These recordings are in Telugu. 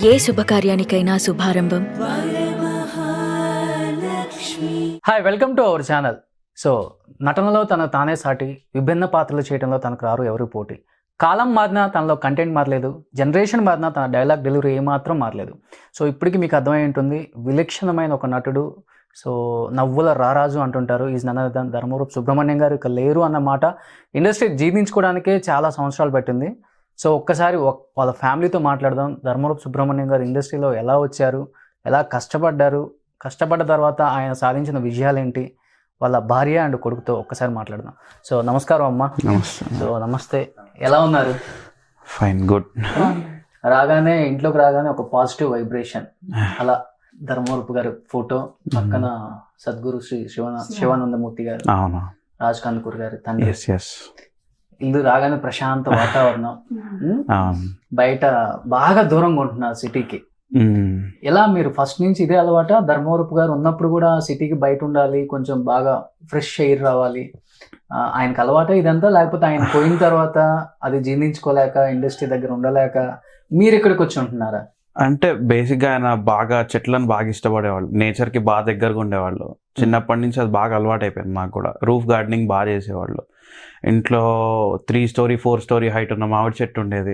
ఏ శుభకార్యానికైనా శుభారంభం. Hi, welcome to our channel. So నటనలో తానే సాటి, విభిన్న పాత్రలు చేయడంలో తనకు రారు ఎవరు పోటీ. కాలం మారినా తనలో కంటెంట్ మారలేదు, జనరేషన్ మారినా తన డైలాగ్ డెలివరీ ఏమాత్రం మారలేదు. సో ఇప్పటికీ మీకు అర్థమై ఉంటుంది, విలక్షణమైన ఒక నటుడు. సో నవ్వుల రారాజు అంటుంటారు. Is none other than Dharmavarapu Subrahmanyam గారు ఇక లేరు అన్నమాట ఇండస్ట్రీ జీర్ణించుకోవడానికే చాలా సంవత్సరాలు పట్టింది. సో ఒక్కసారి వాళ్ళ ఫ్యామిలీతో మాట్లాడదాం. ధర్మవరపు సుబ్రహ్మణ్యం గారు ఇండస్ట్రీలో ఎలా వచ్చారు, ఎలా కష్టపడ్డ తర్వాత ఆయన సాధించిన విజయాలేంటి, వాళ్ళ భార్య అండ్ కొడుకుతో ఒక్కసారి మాట్లాడదాం. సో నమస్కారం అమ్మ. నమస్తే, ఎలా ఉన్నారు? Fine, good. ఇంట్లోకి రాగానే ఒక పాజిటివ్ వైబ్రేషన్. అలా ధర్మవరపు గారి ఫోటో పక్కన సద్గురు శ్రీ శివానందమూర్తి గారు, రాజ్ కందుకూర్ గారి తండ్రి. ఇల్లు రాగానే ప్రశాంత వాతావరణం. బయట బాగా దూరంగా ఉంటున్నారు సిటీకి. ఎలా మీరు ఫస్ట్ నుంచి ఇదే అలవాట? ధర్మవరపు గారు ఉన్నప్పుడు కూడా సిటీకి బయట ఉండాలి, కొంచెం బాగా ఫ్రెష్ ఎయిర్ రావాలి, ఆయనకు అలవాట ఇదంతా? లేకపోతే ఆయన పోయిన తర్వాత అది జీర్ణించుకోలేక, ఇండస్ట్రీ దగ్గర ఉండలేక మీరు ఇక్కడికి వచ్చి ఉంటున్నారా? అంటే బేసిక్గా ఆయన బాగా చెట్లను బాగా ఇష్టపడేవాళ్ళు, నేచర్కి బాగా దగ్గరగా ఉండేవాళ్ళు. చిన్నప్పటి నుంచి అది బాగా అలవాటు అయిపోయింది మాకు కూడా. రూఫ్ గార్డెనింగ్ బాగా చేసేవాళ్ళు. ఇంట్లో 3 story 4 story హైట్ ఉన్న మామిడి చెట్టు ఉండేది.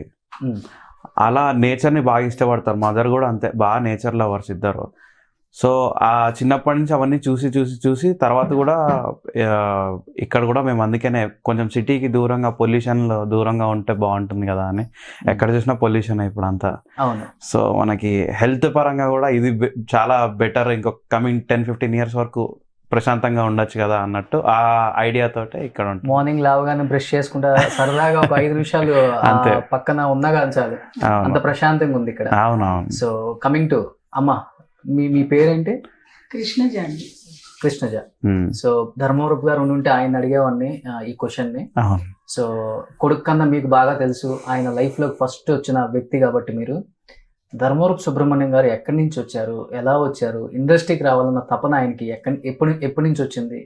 అలా నేచర్ని బాగా ఇష్టపడతారు. మదర్ కూడా అంతే, బాగా నేచర్ లవర్స్ ఇద్దరు. సో ఆ చిన్నప్పటి నుంచి అవన్నీ చూసి తర్వాత కూడా ఇక్కడ కూడా మేము అందుకనే కొంచెం సిటీకి దూరంగా, పొల్యూషన్లో దూరంగా ఉంటే బాగుంటుంది కదా అని ఎక్కడ చూసినా పొల్యూషన్ ఇప్పుడు అంతా. సో మనకి హెల్త్ పరంగా కూడా ఇది చాలా బెటర్. ఇంకొక కమింగ్ 10-15 years వరకు ప్రశాంతంగా ఉండొచ్చు కదా అన్నట్టు ఆ ఐడియా తోటే ఇక్కడ ఉంటాం. మార్నింగ్ లేవగానే బ్రష్ చేసుకుంటా సరదాగా ఒక 5 నిమిషాలు అంతే పక్కన ఉన్నగా చాలు, అంత ప్రశాంతంగా ఉంది ఇక్కడ. అవునవును. సో కమింగ్ టు అమ్మ, మీ పేరేంటి? కృష్ణజ. సో ధర్మవరపు గారు ఉంటే ఆయన అడిగేవాడిని ఈ క్వశ్చన్ ని. సో కొడుకు కన్నా మీకు బాగా తెలుసు, ఆయన లైఫ్ లో ఫస్ట్ వచ్చిన వ్యక్తి కాబట్టి మీరు. ధర్మవరపు సుబ్రహ్మణ్యం గారు ఎక్కడి నుంచి వచ్చారు, ఎలా వచ్చారు, ఇండస్ట్రీకి రావాలన్న తపన ఆయనకి ఎప్పటి నుంచి వచ్చింది,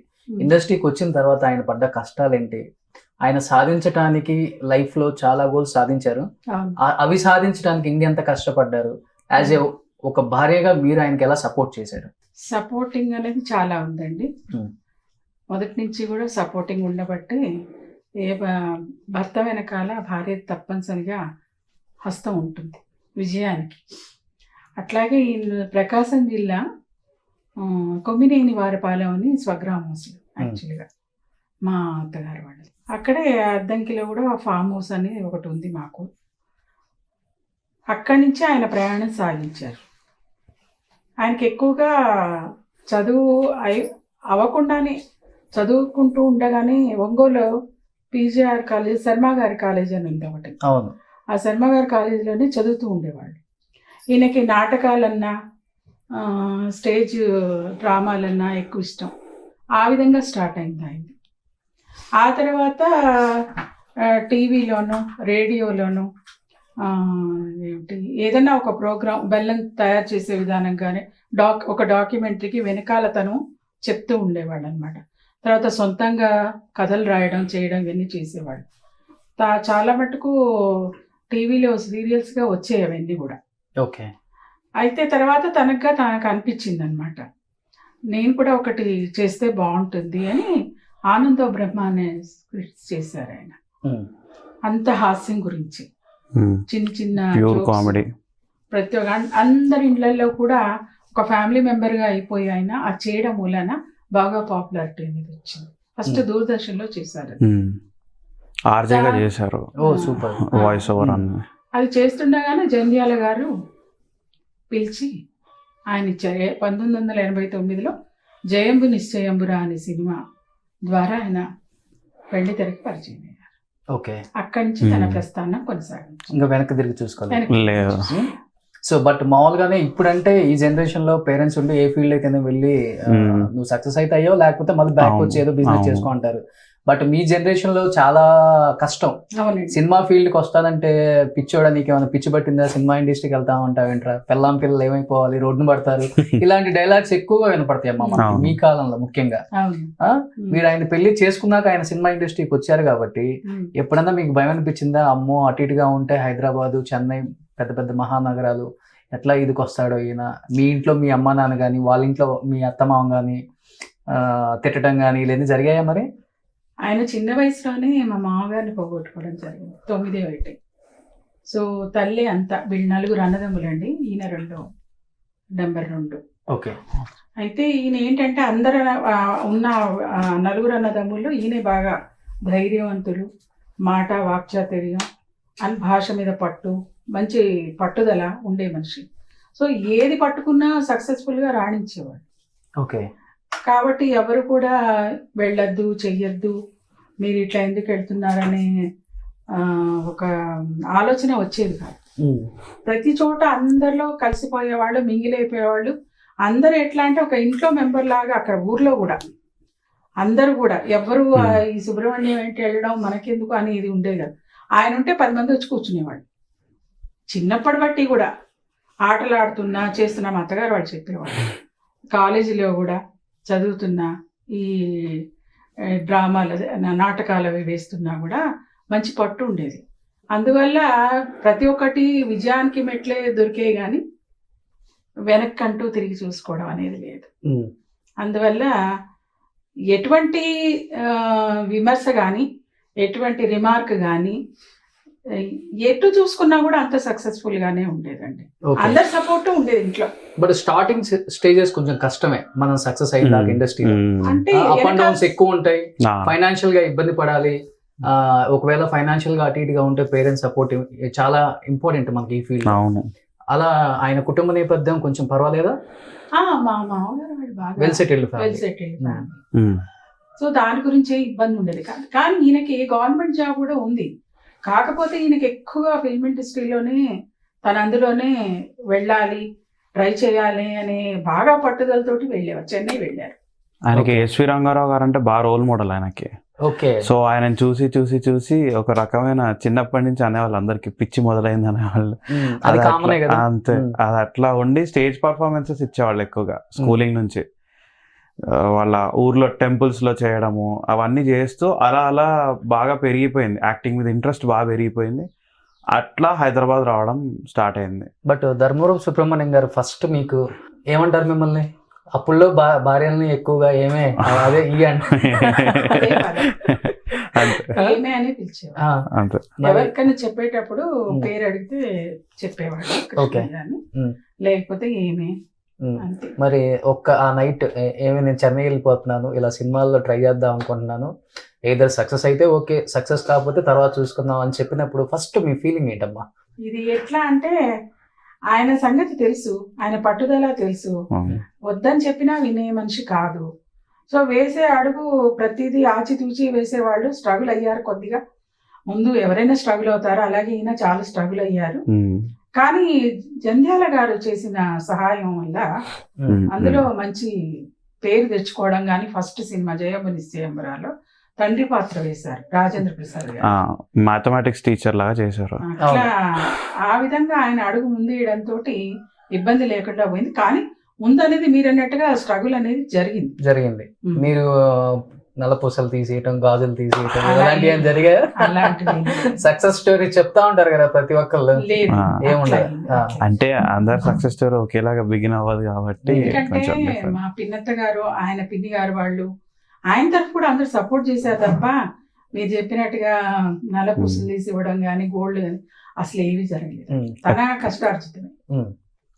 ఇండస్ట్రీకి వచ్చిన తర్వాత ఆయన పడ్డ కష్టాలేంటి, ఆయన సాధించడానికి లైఫ్ లో చాలా గోల్స్ సాధించారు, అవి సాధించడానికి ఇంకెంత కష్టపడ్డారు, యాజ్ ఏ ఒక భార్యగా మీరు ఆయనకి ఎలా సపోర్ట్ చేశారు? సపోర్టింగ్ అనేది చాలా ఉందండి. మొదటి నుంచి కూడా సపోర్టింగ్ ఉండబట్టి ఏ భర్త వెనకాల భార్య తప్పనిసరిగా హస్తం ఉంటుంది విజయానికి. అట్లాగే ఈ ప్రకాశం జిల్లా కొమ్మినేని వారపాలెం అని స్వగ్రామం అసలు యాక్చువల్గా మా అత్తగారు వాళ్ళు. అక్కడే అద్దంకిలో కూడా ఫామ్ హౌస్ అనేది ఒకటి ఉంది మాకు. అక్కడి నుంచి ఆయన ప్రయాణం సాగించారు. ఆయనకి ఎక్కువగా చదువు అవ్వకుండానే చదువుకుంటూ ఉండగానే ఒంగోలు పీజీఆర్ కాలేజ్, శర్మ గారి కాలేజ్ అని ఉంది ఒకటి. ఆ శర్మ గారి కాలేజీలోనే చదువుతూ ఉండేవాళ్ళు. ఈయనకి నాటకాలన్నా స్టేజ్ డ్రామాలన్నా ఎక్కువ ఇష్టం. ఆ విధంగా స్టార్ట్ అయింది ఆయనది. ఆ తర్వాత టీవీలోను, రేడియోలోను ఏదైనా ఒక ప్రోగ్రాం, బెల్లం తయారు చేసే విధానం కానీ ఒక డాక్యుమెంటరీకి వెనకాల తను చెప్తూ ఉండేవాడు అనమాట. తర్వాత సొంతంగా కథలు రాయడం, చేయడం ఇవన్నీ చేసేవాడు. చాలా మటుకు టీవీలో సీరియల్స్గా వచ్చాయి అవన్నీ కూడా. ఓకే. అయితే తర్వాత తనకు అనిపించింది అనమాట, నేను కూడా ఒకటి చేస్తే బాగుంటుంది అని ఆనందో బ్రహ్మ అనే స్క్రిప్ట్స్ చేశారు ఆయన. అంత హాస్యం గురించి, చిన్న కామెడీ, ప్రతి ఒక్క అందరి ఇళ్లలో కూడా ఒక ఫ్యామిలీ మెంబర్గా అయిపోయి ఆయన అది చేయడం మూలన బాగా పాపులారిటీ అనేది వచ్చింది. ఫస్ట్ దూరదర్శన్లో చేశారు, ఆర్జేగా చేశారు. సూపర్ వాయిస్ ఓవర్ అన్న. అది చేస్తుండగానే జంధ్యాల గారు పిలిచి ఆయన ఇచ్చారు. 1989లో జయంబు నిశ్చయంబురా అనే సినిమా ద్వారా ఆయన పెళ్లి తెరకి పరిచయం అయ్యారు. ఓకే. అక్కడి నుంచి తన ప్రస్థానం కొనసాగింది. ఇంకా వెనక్కి తిరిగి చూసుకోలేదు. సో బట్ మామూలుగానే ఇప్పుడంటే ఈ జనరేషన్ లో పేరెంట్స్ ఉండి ఏ ఫీల్డ్ అయితే వెళ్ళి నువ్వు సక్సెస్ అయితే అయ్యో, లేకపోతే మళ్ళీ బ్యాక్ వచ్చి ఏదో బిజినెస్ చేసుకో అంటారు. బట్ మీ జనరేషన్ లో చాలా కష్టం. సినిమా ఫీల్డ్ కి వస్తానంటే పిచ్చోడా, నీకేమైనా పిచ్చి పట్టిందా, సినిమా ఇండస్ట్రీకి వెళ్తా ఉంటావేంట్రా, పిల్లం పిల్లలు ఏమైపోవాలి, రోడ్డును పడతారు, ఇలాంటి డైలాగ్స్ ఎక్కువగా వినపడతాయి అమ్మా మీ కాలంలో ముఖ్యంగా. మీరు ఆయన పెళ్లి చేసుకున్నాక ఆయన సినిమా ఇండస్ట్రీకి వచ్చారు కాబట్టి ఎప్పుడన్నా మీకు భయం అనిపించిందా, అమ్మో అటు ఇటుగా ఉంటే హైదరాబాదు, చెన్నై పెద్ద పెద్ద మహానగరాలు ఎట్లా ఇదికి వస్తాడో ఈయన, మీ ఇంట్లో మీ అమ్మ నాన్న కానీ వాళ్ళ ఇంట్లో మీ అత్తమామ కానీ తిట్టడం కానీ ఇలాంటి జరిగాయా మరి? ఆయన చిన్న వయసులోనే మా మామగారిని పోగొట్టుకోవడం జరిగింది, 9 ఏట. సో తల్లి అంతా, వీళ్ళు 4 అన్నదమ్ములండి, ఈయన నెంబర్ 2. ఓకే. అయితే ఈయన ఏంటంటే అందరు ఉన్న 4 అన్నదమ్ముల్లో ఈయనే బాగా ధైర్యవంతులు, మాట వాక్చాతుర్యం అని, భాష మీద పట్టు, మంచి పట్టుదల ఉండే మనిషి. సో ఏది పట్టుకున్నా సక్సెస్ఫుల్గా రాణించేవాడు. ఓకే. కాబట్టి ఎవరు కూడా వెళ్ళొద్దు, చెయ్యొద్దు, మీరు ఇట్లా ఎందుకు వెళ్తున్నారనే ఒక ఆలోచన వచ్చేది కాదు. ప్రతి చోట అందరిలో కలిసిపోయేవాళ్ళు, మింగిలైపోయేవాళ్ళు. అందరూ ఎట్లా అంటే ఒక ఇంట్లో మెంబర్ లాగా అక్కడ ఊర్లో కూడా అందరూ కూడా ఎవరు ఈ సుబ్రహ్మణ్యం ఏంటి వెళ్ళడం మనకెందుకు అని ఇది ఉండేది కదా. ఆయన ఉంటే 10 మంది వచ్చి కూర్చునేవాళ్ళు. చిన్నప్పటి బట్టి కూడా ఆటలు ఆడుతున్నా చేస్తున్నా మా అత్తగారు వాళ్ళు చెప్పేవాళ్ళు. కాలేజీలో కూడా చదువుతున్నా, ఈ డ్రామాలు నాటకాలు అవి వేస్తున్నా కూడా మంచి పట్టు ఉండేది. అందువల్ల ప్రతి ఒక్కటి విజయానికి మెట్లే దొరికే కానీ వెనక్కంటూ తిరిగి చూసుకోవడం అనేది లేదు. అందువల్ల ఎటువంటి విమర్శ కానీ, ఎటువంటి రిమార్క్ కానీ ఎటు చూసుకున్నా కూడా అంత సక్సెస్ఫుల్ గానే ఉండేదండి. అందరి సపోర్ట్ ఉండేది ఇంట్లో. బట్ స్టార్టింగ్ స్టేజెస్ కొంచెం కష్టమే మనం సక్సెస్ అయ్యేదాకా ఇండస్ట్రీలో. అంటే అప్ అండ్ డౌన్స్ ఎక్కువ ఉంటాయి, ఫైనాన్షియల్ గా ఇబ్బంది పడాలి. ఒకవేళ ఫైనాన్షియల్ గా అటు ఇటుగా ఉంటే పేరెంట్స్ సపోర్ట్ చాలా ఇంపార్టెంట్ మనకి ఈ ఫీల్డ్. అలా ఆయన కుటుంబ నేపథ్యం కొంచెం పర్వాలేదా? మా మామగారు బాగా వెల్ సెటిల్డ్ ఫ్యామిలీ. సో దాని గురించి ఇబ్బంది ఉండేది కాదు. కానీ ఈయనకి గవర్నమెంట్ జాబ్ కూడా ఉంది. కాకపోతే ఈయనకి ఎక్కువగా ఫిల్మ్ ఇండస్ట్రీలోనే అందులోనే వెళ్ళాలి, ట్రై చేయాలి అనే బాగా పట్టుదలతోటి వెళ్ళేవారు. చెన్నై వెళ్ళారు. ఆయనకి ఎస్వి రంగారావు గారు అంటే బాగా రోల్ మోడల్ ఆయనకి. ఓకే. సో ఆయన చూసి చూసి చూసి ఒక రకమైన చిన్నప్పటి నుంచి అనేవాళ్ళు అందరికి పిచ్చి మొదలైంది అనేవాళ్ళు. అంతే, అది అట్లా ఉండి స్టేజ్ పర్ఫార్మెన్సెస్ ఇచ్చేవాళ్ళు ఎక్కువగా స్కూలింగ్ నుంచి. వాళ్ళ ఊర్లో టెంపుల్స్ లో చేయడము అవన్నీ చేస్తూ అలా అలా బాగా పెరిగిపోయింది. యాక్టింగ్ మీద ఇంట్రెస్ట్ బాగా పెరిగిపోయింది. అట్లా హైదరాబాద్ రావడం స్టార్ట్ అయింది. బట్ ధర్మవరం సుబ్రహ్మణ్యం గారు ఫస్ట్ మీకు ఏమంటారు మిమ్మల్ని? అప్పుల్లో భార్యల్ని ఎక్కువగా ఏమే అదే ఈ అని పిలిచేవాడు. ఎవరికైనా చెప్పేటప్పుడు పేరు అడిగితే చెప్పేవాడు, లేకపోతే ఏమే. మరి ఆ నైట్ ఏమి నేను చెన్నై వెళ్ళిపోతున్నాను, ఇలా సినిమాల్లో ట్రై చేద్దాం అనుకుంటున్నాను, ఏదైనా సక్సెస్ అయితే ఓకే, సక్సెస్ కాకపోతే తర్వాత చూసుకుందాం అని చెప్పినప్పుడు ఫస్ట్ మీ ఫీలింగ్ ఏంటమ్మా? ఇది ఎట్లా అంటే ఆయన సంగతి తెలుసు, ఆయన పట్టుదల తెలుసు. వద్దని చెప్పినా వినే మనిషి కాదు. సో వేసే అడుగు ప్రతిదీ ఆచితూచి వేసేవాళ్ళు. స్ట్రగుల్ అయ్యారు కొద్దిగా, ముందు ఎవరైనా స్ట్రగుల్ అవుతారో అలాగే ఈయన చాలా స్ట్రగుల్ అయ్యారు. కానీ జంధ్యాల గారు చేసిన సహాయం వల్ల అందులో మంచి పేరు తెచ్చుకోవడం కానీ, ఫస్ట్ సినిమా జయమ్మ నిశ్చయంబరాలో తండ్రి పాత్ర వేశారు రాజేంద్ర ప్రసాద్ గారు. మ్యాథమెటిక్స్ టీచర్ లాగా చేశారు. అట్లా ఆ విధంగా ఆయన అడుగు ముందు వేయడంతో ఇబ్బంది లేకుండా పోయింది. కానీ ముందనేది మీరు అన్నట్టుగా స్ట్రగుల్ అనేది జరిగింది. మీరు నల్లపూసలు తీసేయటం, గాజులు తీసేయటం అలాంటివి ఏం జరిగాయి? సక్సెస్ స్టోరీ చెప్తా ఉంటారు కదా ప్రతి ఒక్కళ్ళు. ఏముండదు అంటే అందరు సక్సెస్ స్టోరీ ఒకేలాగా బిగిన్ అవ్వదు కాబట్టి. మా పిన్నత్త గారు, ఆయన పిన్ని గారు వాళ్ళు ఆయన తరఫు కూడా అందరు సపోర్ట్ చేశారు తప్ప మీరు చెప్పినట్టుగా నల్లపూసలు తీసి ఇవ్వడం కానీ, గోల్డ్ కానీ అసలు ఏవి జరగలేదు. తన కష్టార్జితమే,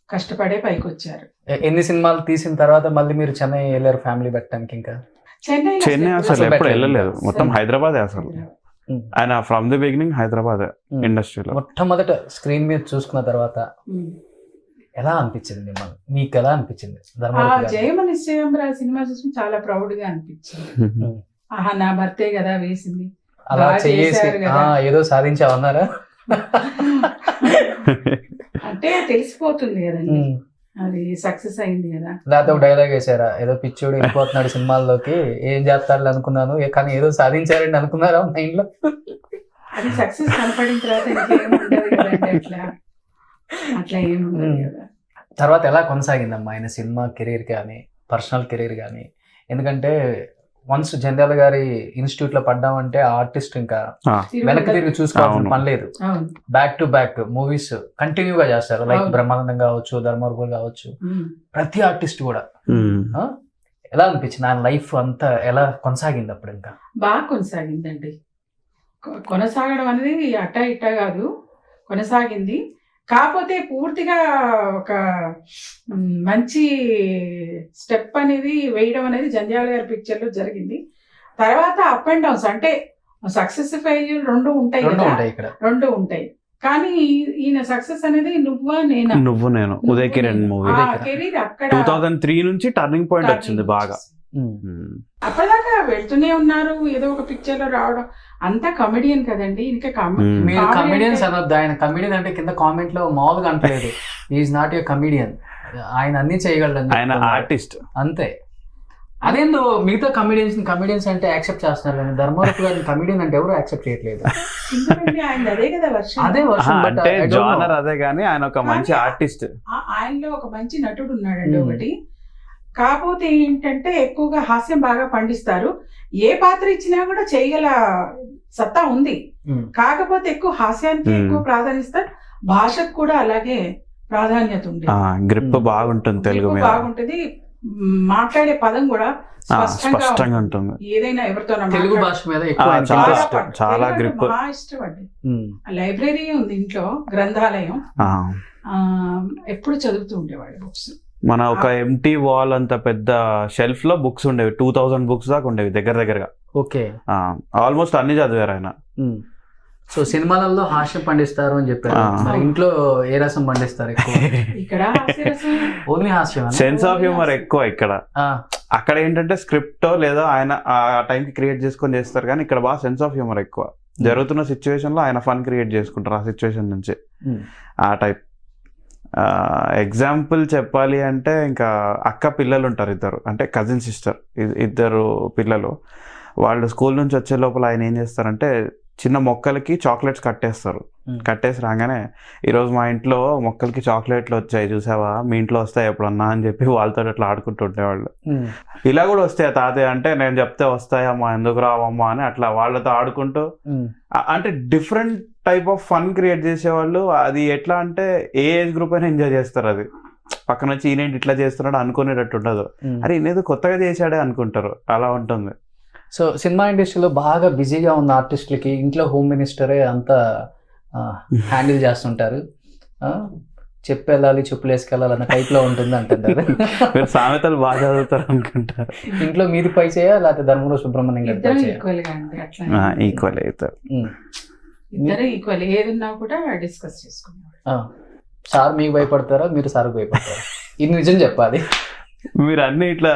కష్టపడే పైకి వచ్చారు. ఎన్ని సినిమాలు తీసిన తర్వాత మళ్ళీ మీరు చెన్నై వెళ్ళారు ఫ్యామిలీ పెట్టడానికి? ఇంకా చెన్నై అసలు ఎప్పుడు వెళ్ళలేదు, మొత్తం హైదరాబాద్. అసలు ఆయన ఫ్రమ్ ది బిగినింగ్ హైదరాబాద్ ఇండస్ట్రీలో. మొట్టమొదట స్క్రీన్ మీద చూసుకున్న తర్వాత ఎలా అనిపించింది మిమ్మల్ని? మీకు ఎలా అనిపించింది? జయమ్మ నిశ్చయంబరా సినిమా చూసి చాలా ప్రౌడ్ గా అనిపించింది. ఆహా, నా భర్తే కదా వేసింది, అలా చేసి ఏదో సాధించావన్నారా? అంటే తెలిసిపోతుంది కదండి, అది సక్సెస్ అయింది కదా. లేకపోతే ఒక డైలాగ్ వేసారా, ఏదో పిచ్చోడు వెళ్ళిపోతున్నాడు సినిమాల్లోకి, ఏం చేస్తాడు అనుకున్నాను కానీ ఏదో సాధించారండి అనుకున్నారా మైండ్ లో? అది సక్సెస్ కనపడిన తర్వాత ఇంకేముండదు కదండి, అట్లా ఏముండదు కదా. తర్వాత ఎలా కొనసాగిందమ్మా ఆయన సినిమా కెరీర్ కానీ, పర్సనల్ కెరీర్ కానీ? ఎందుకంటే వన్స్ జంధ్యాల గారి ఇన్స్టిట్యూట్ లో పడ్డామంటే ఆర్టిస్ట్ ఇంకా వెనక్కి తిరిగి చూసుకోవాల్సిన అవును. పని లేదు. అవును. బ్యాక్ టు బ్యాక్ మూవీస్ కంటిన్యూగా చేస్తారు. లైక్ అవును. బ్రహ్మానందం కావచ్చు, ధర్మవరపులు కావచ్చు, ఉమ్. ప్రతి ఆర్టిస్ట్ కూడా. ఆ? ఎలా అనిపించింది ఆయన లైఫ్ అంతా ఎలా కొనసాగింది అప్పుడు? ఇంకా బాగా కొనసాగిందండి. కొనసాగడం అనేది అట్ట ఇట్ట కాదు, కొనసాగింది. కాకపోతే పూర్తిగా ఒక మంచి స్టెప్ అనేది వేయడం అనేది జంధ్యాల గారి పిక్చర్లో జరిగింది. తర్వాత అప్ అండ్ డౌన్స్ అంటే సక్సెస్ ఫెయిల్యూర్ రెండు ఉంటాయి రెండు కదా, ఉంటాయి ఇక్కడ. రెండు ఉంటాయి. కానీ ఈయన సక్సెస్ అనేది నువ్వు నేను ఉదయ్ కిరణ్ మూవీ కెరీర్ అక్కడ 2003 నుంచి టర్నింగ్ పాయింట్ వచ్చింది బాగా. అప్పటిదాకా వెళ్తూనే ఉన్నారు, ఏదో ఒక పిక్చర్ లో రావడం. అంతా కమెడియన్ కదండి. ఇంకా మీరు కమెడియన్స్ అనొద్దు, ఆయన కమెడియన్ అంటే కింద కామెంట్ లో మామూలుగా అంటలేదు. ఈజ్ నాట్ ఏ కమెడియన్, ఆయన అన్ని చేయగలడు, ఆయన ఆర్టిస్ట్ అంతే. అదేందో మిగతా కమెడియన్స్ అంటే యాక్సెప్ట్ చేస్తున్నారు కానీ ధర్మవరపు గారిని కమెడియన్ అంటే ఎవరు యాక్సెప్ట్ చేయట్లేదు. అదే కదా వర్షం, అదే వర్షం. అంటే జానర్ అదే కానీ ఆయన ఒక మంచి ఆర్టిస్ట్. ఆయనలో ఒక మంచి నటుడు ఉన్నాడండి ఒకటి. కాకపోతే ఏంటంటే ఎక్కువగా హాస్యం బాగా పండిస్తారు. ఏ పాత్ర ఇచ్చినా కూడా చేయగల సత్తా ఉంది. కాకపోతే ఎక్కువ హాస్యానికి ఎక్కువ ప్రాధాన్యత ఇస్తారు. భాషకు కూడా అలాగే ప్రాధాన్యత ఉంది. గ్రిప్ బాగుంటుంది, తెలుగు మీద బాగుంటుంది. మాట్లాడే పదం కూడా స్పష్టంగా ఉంటుంది. ఏదైనా ఎవరితో తెలుగు భాష మీద ఎక్కువ చాలా గ్రిప్. బాగా ఇష్టం అండి. లైబ్రరీ ఉంది ఇంట్లో, గ్రంథాలయం. ఎప్పుడు చదువుతూ ఉండేవాడు బుక్స్. మన ఒక ఎంటీ వాల్ అంత పెద్ద షెల్ఫ్ లో బుక్స్ ఉండేవి, 2000 బుక్స్ దాకా ఉండేవి దగ్గరగా. ఓకే, ఆల్మోస్ట్ అన్ని చదివారు ఆయన. సో సినిమాలలో హాస్యం పండిస్తారు అని చెప్పారు. మరి ఇంట్లో ఏ రసం పండిస్తారు ఎక్కువ? ఇక్కడ ఓన్లీ హాస్యం, సెన్స్ ఆఫ్ హ్యూమర్ ఎక్కువ ఇక్కడ. అక్కడ ఏంటంటే స్క్రిప్ట్ లేదా ఆయన ఆ టైంకి క్రియేట్ చేసుకొని చేస్తారు, కానీ ఇక్కడ బాగా సెన్స్ ఆఫ్ హ్యూమర్ ఎక్కువ. జరుగుతున్న సిచ్యువేషన్ లో ఆయన ఫన్ క్రియేట్ చేసుకుంటారు ఆ సిచ్యువేషన్ నుంచి. ఆ టైప్ ఎగ్జాంపుల్ చెప్పాలి అంటే ఇంకా అక్క పిల్లలు ఉంటారు ఇద్దరు, అంటే కజిన్ సిస్టర్ ఇద్దరు పిల్లలు. వాళ్ళు స్కూల్ నుంచి వచ్చే లోపల ఆయన ఏం చేస్తారంటే చిన్న మొక్కలకి చాక్లెట్స్ కట్టేసి రాగానే, ఈరోజు మా ఇంట్లో మొక్కలకి చాక్లెట్లు వచ్చాయి చూసావా, మీ ఇంట్లో వస్తాయి ఎప్పుడన్నా అని చెప్పి వాళ్ళతో అట్లా ఆడుకుంటుండేవాళ్ళు. ఇలా కూడా వస్తాయి తాతయ్య అంటే, నేను చెప్తే వస్తాయమ్మా, ఎందుకు రావమ్మా అని అట్లా వాళ్ళతో ఆడుకుంటూ, అంటే different type of fun create చేసేవాళ్ళు. అది ఎట్లా అంటే ఏ ఏజ్ గ్రూప్ అయినా ఎంజాయ్ చేస్తారు. అది పక్కన వచ్చి ఈయనేంటి ఇట్లా చేస్తున్నాడు అనుకునేటట్టు ఉండదు. అరే ఈయనేదో కొత్తగా చేశాడే అనుకుంటారు, అలా ఉంటుంది. సో సినిమా ఇండస్ట్రీలో బాగా బిజీగా ఉన్న ఆర్టిస్టులకి ఇంట్లో హోమ్ మినిస్టరే అంతా హ్యాండిల్ చేస్తుంటారు. చెప్పెళ్ళాలి, చెప్పులు వేసుకెళ్ళాలి అన్న టైప్ లో ఉంటుంది అంటారు. మీరు సామెతలు బాగా చదువుతారు అనుకుంటారు. ఇంట్లో మీది పై చేయ లేకపోతే ధర్మవరం సుబ్రహ్మణ్యం గారి ఈక్వల్ అవుతారు. ఇద్దరు ఈక్వల్, ఏదున్నా కూడా డిస్కస్ చేసుకునేవాడు. సార్ మీకు భయపడతారా, మీరు సార్కి భయపడతారా? ఇది నిజం చెప్పాలి. మీరు అన్ని ఇట్లా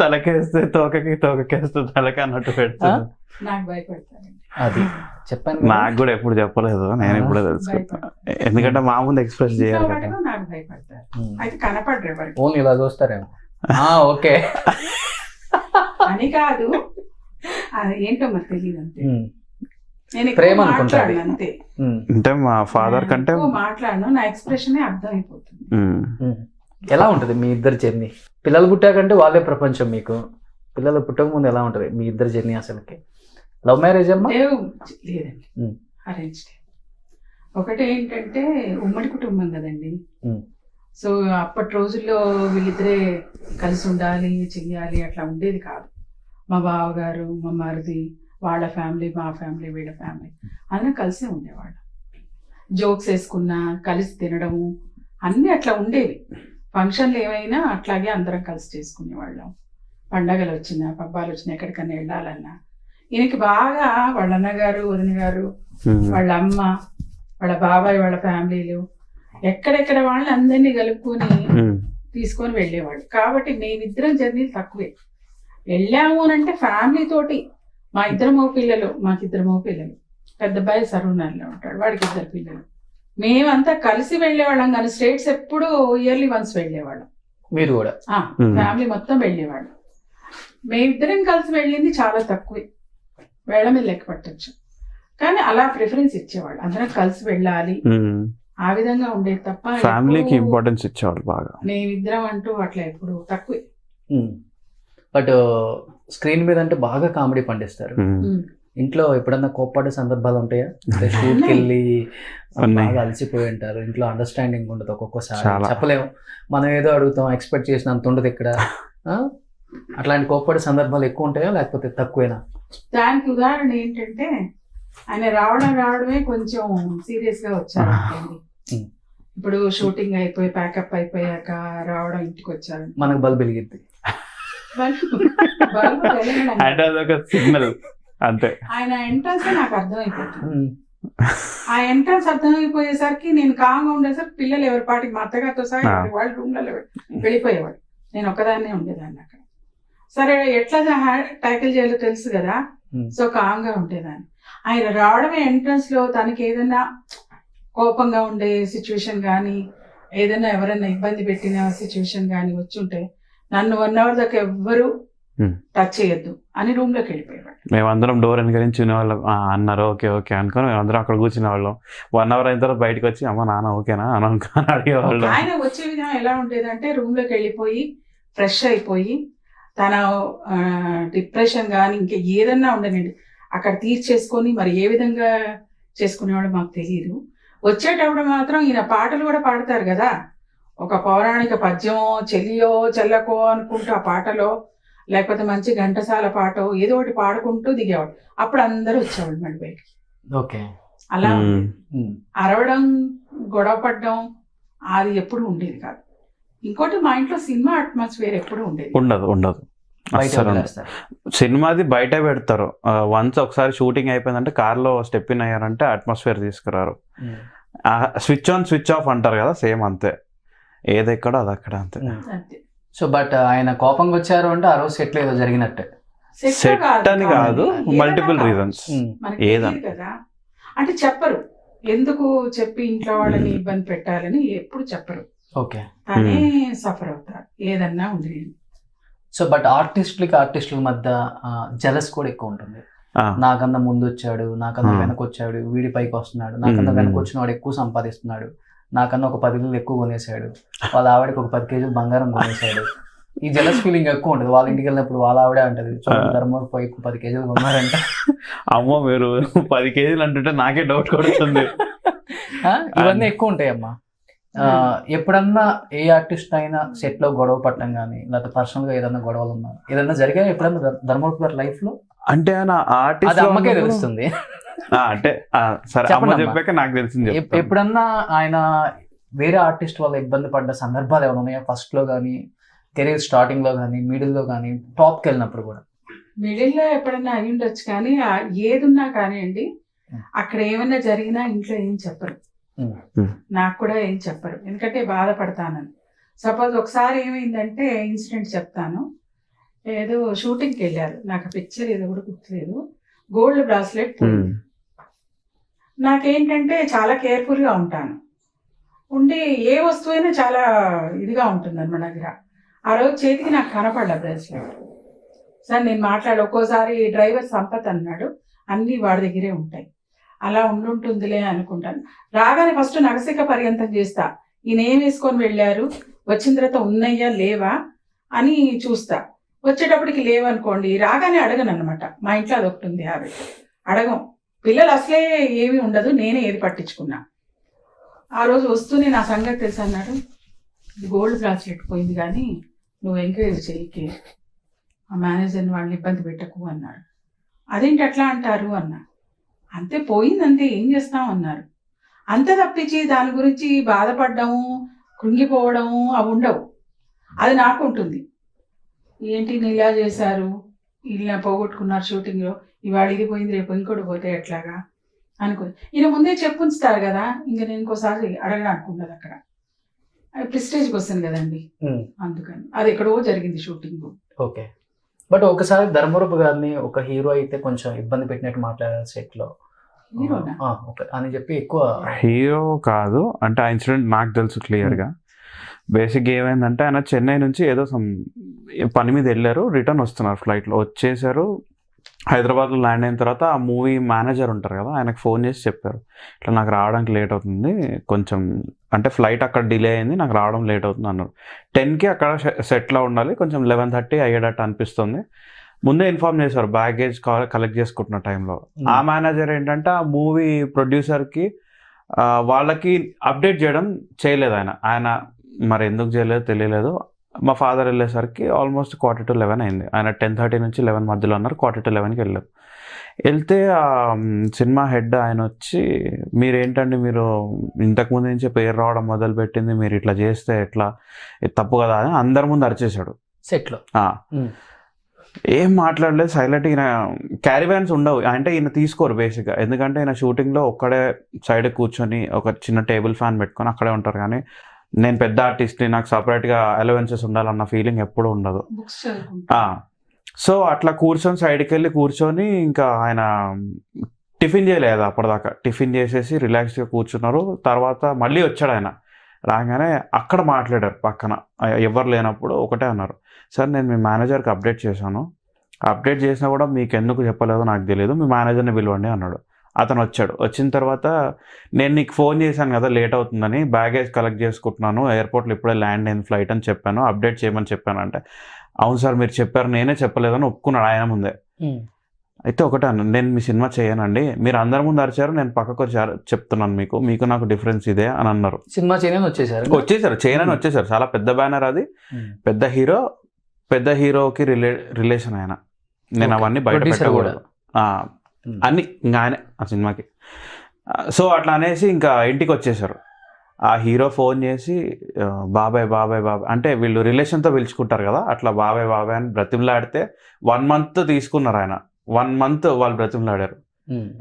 తలకేస్తే తోకకేస్తే తలకి అన్నట్టు పెడతారు. నాకు భయపడతారండి. అది చెప్పాను, నాకు కూడా ఎప్పుడు చెప్పలేదు, నేను ఇప్పుడే తెలుసుకుంటాను. ఎందుకంటే మా ముందు ఎక్స్ప్రెస్ చేయాలి కదా. నాకు భయపడతారు, అయితే కనపడరు. ఓన్లీ ఇలా చూస్తారేమో. ఓకే అని కాదు, అది ఏంటో మరి తెలియదు అంతే. నేను ప్రేమ అనుకుంటాను అంతే. అంటే మా ఫాదర్ కంటే మాట్లాడను, నా ఎక్స్ప్రెషన్ అర్థం అయిపోతుంది. ఎలా ఉంటుంది మీ ఇద్దరు జర్నీ? పిల్లలు పుట్టాకంటే వాళ్ళే ప్రపంచం మీకు. పిల్లలు పుట్టక ముందు ఎలా ఉంటుంది మీ ఇద్దరు జర్నీ? అసలుకి లవ్ మ్యారేజ్ అమ్మా? లేదండి, అరేంజ్. ఒకటి ఏంటంటే ఉమ్మడి కుటుంబం కదండి. సో అప్పటి రోజుల్లో వీళ్ళిద్దరే కలిసి ఉండాలి, చెయ్యాలి అట్లా ఉండేది కాదు. మా బావగారు, మా మరిది, వాళ్ళ ఫ్యామిలీ, మా ఫ్యామిలీ, వీళ్ళ ఫ్యామిలీ అందరం కలిసే ఉండేవాళ్ళం. జోక్స్ వేసుకున్నా, కలిసి తినడము అన్నీ అట్లా ఉండేవి. ఫంక్షన్లు ఏమైనా అట్లాగే అందరం కలిసి చేసుకునేవాళ్ళం. పండగలు వచ్చినా, పబ్బాలు వచ్చినా, ఎక్కడికన్నా వెళ్ళాలన్నా ఈయనకి బాగా వాళ్ళ అన్నగారు, వదిన గారు, వాళ్ళ అమ్మ, వాళ్ళ బాబాయ్, వాళ్ళ ఫ్యామిలీలు ఎక్కడెక్కడ వాళ్ళని అందరినీ కలుపుకొని తీసుకొని వెళ్ళేవాళ్ళు. కాబట్టి మేమిద్దరం జర్నీలు తక్కువే. వెళ్ళాము అని అంటే ఫ్యామిలీ తోటి. మాకిద్దరు మగ పిల్లలు. పెద్ద అబ్బాయి సరూనర్లో ఉంటాడు, వాడికి 2 పిల్లలు. మేమంతా కలిసి వెళ్ళేవాళ్ళం, కానీ స్టేట్స్ ఎప్పుడు ఇయర్లీ వన్స్ వెళ్ళేవాళ్ళం. మీరు కూడా ఫ్యామిలీ మొత్తం వెళ్ళేవాళ్ళం. మేమిద్దరం కలిసి వెళ్ళింది చాలా తక్కువే, వేళ మీద లెక్క పట్టచ్చు. కానీ అలా ప్రిఫరెన్స్ ఇచ్చేవాళ్ళు, అందరం కలిసి వెళ్ళాలి, ఆ విధంగా ఉండేది తప్ప ఫ్యామిలీకి ఇంపార్టెన్స్ ఇచ్చేవాళ్ళు బాగా. మేమిద్దరం అంటూ అట్లా ఎప్పుడు తక్కువే. బట్ స్క్రీన్ మీద అంటే బాగా కామెడీ పండిస్తారు. ఇంట్లో ఎప్పుడన్నా కోప్పడే సందర్భాలు ఉంటాయా? షూట్కి వెళ్ళి బాగా అలసిపోయి ఉంటారు, ఇంట్లో అండర్స్టాండింగ్ ఉండదు ఒక్కొక్కసారి, చెప్పలేము, మనం ఏదో అడుగుతాం, ఎక్స్పెక్ట్ చేసినంత ఉండదు ఇక్కడ. అట్లాంటి కోప్పడే సందర్భాలు ఎక్కువ ఉంటాయా లేకపోతే తక్కువేనా? దానికి ఉదాహరణ ఏంటంటే ఆయన రావడమే కొంచెం సీరియస్ గా వచ్చారు. ఇప్పుడు షూటింగ్ అయిపోయి ప్యాకప్ అయిపోయాక రావడం, ఇంటికి వచ్చారు, మనకు బల్బు వెలిగిద్ది, సిగ్నల్ అంతే. ఆయన ఎంట్రన్స్ నాకు అర్థమైపోతుంది. ఆ ఎంట్రన్స్ అర్థమైపోయేసరికి నేను కాంగా ఉండేసరికి పిల్లలు ఎవరి పాటికి మా అత్తగారితో సహా వాళ్ళ రూమ్లలో వెళ్ళిపోయేవాడు, నేను ఒక్కదాన్నే ఉండేదాన్ని అక్కడ. సరే ఎట్లా ట్యాకిల్ చేయాలో తెలుసు కదా, సో కాంగా ఉండేదాన్ని. ఆయన రావడమే ఎంట్రన్స్ లో తనకి ఏదైనా కోపంగా ఉండే సిచ్యువేషన్ కానీ, ఏదైనా ఎవరైనా ఇబ్బంది పెట్టిన సిచ్యువేషన్ కానీ వచ్చి ఉంటే నన్ను 1 hour దాకా ఎవ్వరు టచ్ చేయొద్దు అని రూమ్ లోకి వెళ్ళిపోయేవాడు. మేమందరం డోర్ వెనకరించి వాళ్ళం అన్నారు ఓకే ఓకే అనుకుని మేమందరం అక్కడ కూర్చునే వాళ్ళం. 1 hour అయిన తర్వాత బయటకి వచ్చి అమ్మ నాన్న ఓకేనా అని అనుకుని అడిగేవాళ్ళు. ఆయన వచ్చే విధానం ఎలా ఉండేదంటే రూమ్ లోకి వెళ్ళిపోయి ఫ్రెష్ అయిపోయి తన డిప్రెషన్ కానీ ఇంకా ఏదన్నా ఉండనండి అక్కడ తీర్చేసుకొని, మరి ఏ విధంగా చేసుకునేవాడు మాకు తెలియదు. వచ్చేటప్పుడు మాత్రం ఈయన పాటలు కూడా పాడతారు కదా, ఒక పౌరాణిక పద్యమో చెల్లియో చెల్లకో అనుకుంటూ ఆ పాటలో, లేకపోతే మంచి ఘంటసాల పాటో ఏదో ఒకటి పాడుకుంటూ దిగేవాడు. అప్పుడు అందరూ వచ్చేవాళ్ళు మళ్ళీ బయటికి. ఓకే, అలా అరవడం, గొడవ పడడం అది ఎప్పుడు ఉండేది కాదు. ఇంకోటి మా ఇంట్లో సినిమా అట్మాస్ఫియర్ ఎప్పుడు ఉండేది ఉండదు. సినిమాది బయట పెడతారు. వన్స్ ఒకసారి షూటింగ్ అయిపోయిందంటే కార్లో స్టెప్ ఇన్ అయ్యారంటే అట్మాస్ఫియర్ తీసుకురారు. స్విచ్ ఆన్ స్విచ్ ఆఫ్ అంటారు కదా, సేమ్ అంతే, ఏదెక్కడో అది అక్కడ అంతే. సో బట్ ఆయన కోపంగా వచ్చారు అంటే ఆ రోజు సెట్ ఏదో జరిగినట్టే. సెట్ అని కాదు, మల్టిపుల్ రీజన్స్ ఏదని కదా అంటే చెప్పరు, ఎందుకు చెప్పి ఇంట్లో వాళ్ళని ఇబ్బంది పెట్టాలని ఎప్పుడు చెప్పరు. ఓకే, కానీ సఫర్ అవుతారు ఏదన్నా ఉంది. సో బట్ ఆర్టిస్టుల మధ్య జలస్ కూడా ఎక్కువ ఉంటుంది. నాకన్నా ముందు వచ్చాడు, నాకన్నా వెనక వచ్చాడు, వీడి పైకి వస్తున్నాడు, నాకన్నా వెనక వచ్చిన వాడు ఎక్కువ సంపాదిస్తున్నాడు, నాకన్నా ఒక 10 కిలోలు ఎక్కువ కొనేసాడు, వాళ్ళ ఆవిడకి ఒక 10 కేజీలు బంగారం కొనేసాడు. ఈ జలస్ ఫీలింగ్ ఎక్కువ ఉంటుంది. వాళ్ళ ఇంటికి వెళ్ళినప్పుడు వాళ్ళ ఆవిడే అంటది, ధర్మవరం పోయి 10 కేజీలు కొన్నారంట. అమ్మో మీరు 10 కేజీలు అంటుంటే నాకే డౌట్ కొడుతుంది. ఇవన్నీ ఎక్కువ ఉంటాయి అమ్మా. ఎప్పుడన్నా ఏ ఆర్టిస్ట్ అయినా సెట్ లో గొడవ పట్టడం కానీ, లేకపోతే పర్సనల్ గా ఏదన్నా గొడవలు ఉన్నా, ఏదన్నా జరిగా ఎప్పుడన్నా ధర్మవరపు గారి లైఫ్ లో? అంటే ఆర్టిస్ట్ అమ్మకే తెలుస్తుంది. అంటే సరే అమ్మ చెప్పాక నాకు తెలిసింది. ఎప్పుడన్నా ఆయన వేరే ఆర్టిస్ట్ వల్ల ఇబ్బంది పడ్డ సందర్భాలు ఏమైనా ఉన్నాయా? ఫస్ట్ లో కానీ, కెరీర్ స్టార్టింగ్ లో కానీ, మిడిల్ లో కానీ, టాప్ కి వెళ్ళినప్పుడు కూడా? మిడిల్ లో ఎప్పుడన్నా అయి ఉండొచ్చు, కానీ ఏదున్నా కానివ్వండి అక్కడ ఏమన్నా జరిగినా ఇంట్లో ఏం చెప్పరు, నాకు కూడా ఏం చెప్పరు, ఎందుకంటే బాధపడతానని. సపోజ్ ఒకసారి ఏమైందంటే ఇన్సిడెంట్ చెప్తాను. ఏదో షూటింగ్కి వెళ్ళారు, నాకు పిక్చర్ ఏదో కూడా గుర్తులేదు, గోల్డ్ బ్రాస్లెట్ పోయింది. నాకేంటంటే చాలా కేర్ఫుల్గా ఉంటాను, ఉండి ఏ వస్తువైనా చాలా ఇదిగా ఉంటుంది మన దగ్గర. ఆ రోజు చేతికి నాకు కనపడలే బ్రాస్లెట్. సార్ నేను ఒక్కోసారి డ్రైవర్ సంపత్ అన్నాడు, అన్నీ వాడి దగ్గరే ఉంటాయి, అలా ఉండుంటుందిలే అనుకుంటాను. రాగానే ఫస్ట్ నగసిక పర్యంతం చేస్తా, ఈయన ఏం వేసుకొని వెళ్ళారు, వచ్చిన తర్వాత ఉన్నాయా లేవా అని చూస్తా. వచ్చేటప్పటికి లేవనుకోండి, రాగానే అడగను అనమాట. మా ఇంట్లో అదొకటి ఉంది హ్యాబిట్, అడగం. పిల్లలు అసలే ఏమీ ఉండదు, నేనే ఏది పట్టించుకున్నా. ఆ రోజు వస్తూనే నా సంగతి తెలుసు అన్నాడు, గోల్డ్ బ్రాస్లెట్ పోయింది కానీ నువ్వు ఎంకరేజ్ చేయకే, ఆ మేనేజర్ని వాళ్ళని ఇబ్బంది పెట్టకు అన్నాడు. అదేంటి అట్లా అంటారు అన్నా. అంతే పోయిందంతే, ఏం చేస్తాం అన్నారు. అంతే తప్పించి దాని గురించి బాధపడ్డము, కృంగిపోవడము అవి ఉండవు. అది నాకు ఉంటుంది, ఏంటి ఇలా చేశారు, ఇలా పోగొట్టుకున్నారు షూటింగ్లో, ఇవాళ ఇది పోయింది రేపు ఇంకోటి పోతే ఎట్లాగా అనుకుని ఈయన ముందే చెప్పుంచుతారు కదా, ఇంకా నేను ఇంకోసారి అడగడానికి ఉండదు అక్కడ, ప్రెస్టేజ్కి వస్తుంది కదండి, అందుకని అది ఎక్కడో జరిగింది షూటింగ్. ఓకే, బట్ ఒకసారి ధర్మవరపు గారిని ఒక హీరో అయితే కొంచెం ఇబ్బంది పెట్టినట్టు మాట్లాడారు సెట్ లో, అని చెప్పి. ఎక్కువ హీరో కాదు అంటే ఆ ఇన్సిడెంట్ నాకు తెలుసు క్లియర్ గా. బేసిక్గా ఏమైందంటే ఆయన చెన్నై నుంచి ఏదో పని మీద వెళ్ళారు, రిటర్న్ వస్తున్నారు ఫ్లైట్లో, వచ్చేసారు, హైదరాబాద్లో ల్యాండ్ అయిన తర్వాత ఆ మూవీ మేనేజర్ ఉంటారు కదా, ఆయనకు ఫోన్ చేసి చెప్పారు, ఇట్లా నాకు రావడానికి లేట్ అవుతుంది కొంచెం, అంటే ఫ్లైట్ అక్కడ డిలే అయింది, నాకు రావడం లేట్ అవుతుంది అన్నారు. 10కి అక్కడ సెట్లో ఉండాలి, కొంచెం 11:30 అయ్యేటట్టు అనిపిస్తుంది. ముందే ఇన్ఫార్మ్ చేశారు బ్యాగేజ్ కలెక్ట్ చేసుకుంటున్న టైంలో. ఆ మేనేజర్ ఏంటంటే ఆ మూవీ ప్రొడ్యూసర్కి వాళ్ళకి అప్డేట్ చేయలేదు ఆయన మరి ఎందుకు చేయలేదో తెలియలేదు. మా ఫాదర్ వెళ్ళేసరికి ఆల్మోస్ట్ 11:45 అయింది. ఆయన 10:30 నుంచి 11 మధ్యలో అన్నారు. 11:45కి వెళ్తే సినిమా హెడ్ ఆయన వచ్చి, మీరేంటండి మీరు ఇంతకుముందు నుంచే పేరు రావడం మొదలుపెట్టింది, మీరు ఇట్లా చేస్తే ఎట్లా, ఇది తప్పు కదా అని అందరి ముందు అరిచేశాడు సెట్లో. ఏం మాట్లాడలేదు, సైలెంట్. ఈయన క్యారీవ్యాన్స్ ఉండవు అంటే ఈయన తీసుకోరు బేసిక్గా, ఎందుకంటే ఈయన షూటింగ్లో ఒక్కడే సైడ్ కూర్చొని ఒక చిన్న టేబుల్ ఫ్యాన్ పెట్టుకొని అక్కడే ఉంటారు. కానీ నేను పెద్ద ఆర్టిస్ట్ని, నాకు సపరేట్గా అలవెన్సెస్ ఉండాలన్న ఫీలింగ్ ఎప్పుడూ ఉండదు. సో అట్లా కూర్చొని సైడ్కి వెళ్ళి కూర్చొని ఇంకా ఆయన టిఫిన్ చేయలేదు అప్పటిదాకా. టిఫిన్ చేసేసి రిలాక్స్గా కూర్చున్నారు. తర్వాత మళ్ళీ వచ్చాడు ఆయన. రాగానే అక్కడ మాట్లాడారు పక్కన, ఎవరు లేనప్పుడు ఒకటే అన్నారు, సార్ నేను మీ మేనేజర్కి అప్డేట్ చేశాను, అప్డేట్ చేసినా కూడా మీకు ఎందుకు చెప్పలేదో నాకు తెలియదు, మీ మేనేజర్ని పిలవండి అన్నాడు. అతను వచ్చాడు. వచ్చిన తర్వాత నేను నీకు ఫోన్ చేశాను కదా లేట్ అవుతుందని, బ్యాగేజ్ కలెక్ట్ చేసుకుంటున్నాను, ఎయిర్పోర్ట్లో ఇప్పుడే ల్యాండ్ అయిన ఫ్లైట్ అని చెప్పాను, అప్డేట్ చేయమని చెప్పాను అంటే, అవును సార్ మీరు చెప్పారు, నేనే చెప్పలేదని ఒప్పుకున్నాడు ఆయన ముందే. అయితే ఒకటే అన్నాను, నేను మీ సినిమా చేయనండి, మీరు అందరి ముందు అరిచారు, నేను పక్కకు వచ్చారు చెప్తున్నాను, మీకు నాకు డిఫరెన్స్ ఇదే అని అన్నారు. సినిమా చేయనని వచ్చేసారు చేయనని వచ్చేసారు. చాలా పెద్ద బ్యానర్ అది, పెద్ద హీరోకి రిలేషన్ ఆయన. నేను అవన్నీ బయట పెట్టకూడదు అన్ని ఇంకా ఆయనే ఆ సినిమాకి. సో అట్లా అనేసి ఇంకా ఇంటికి వచ్చేసారు. ఆ హీరో ఫోన్ చేసి బాబాయ్ అంటే వీళ్ళు రిలేషన్తో పిలుచుకుంటారు కదా, అట్లా బాబాయ్ అని బ్రతిమలాడితే 1 month తీసుకున్నారు ఆయన. 1 month వాళ్ళు బ్రతిమలాడారు.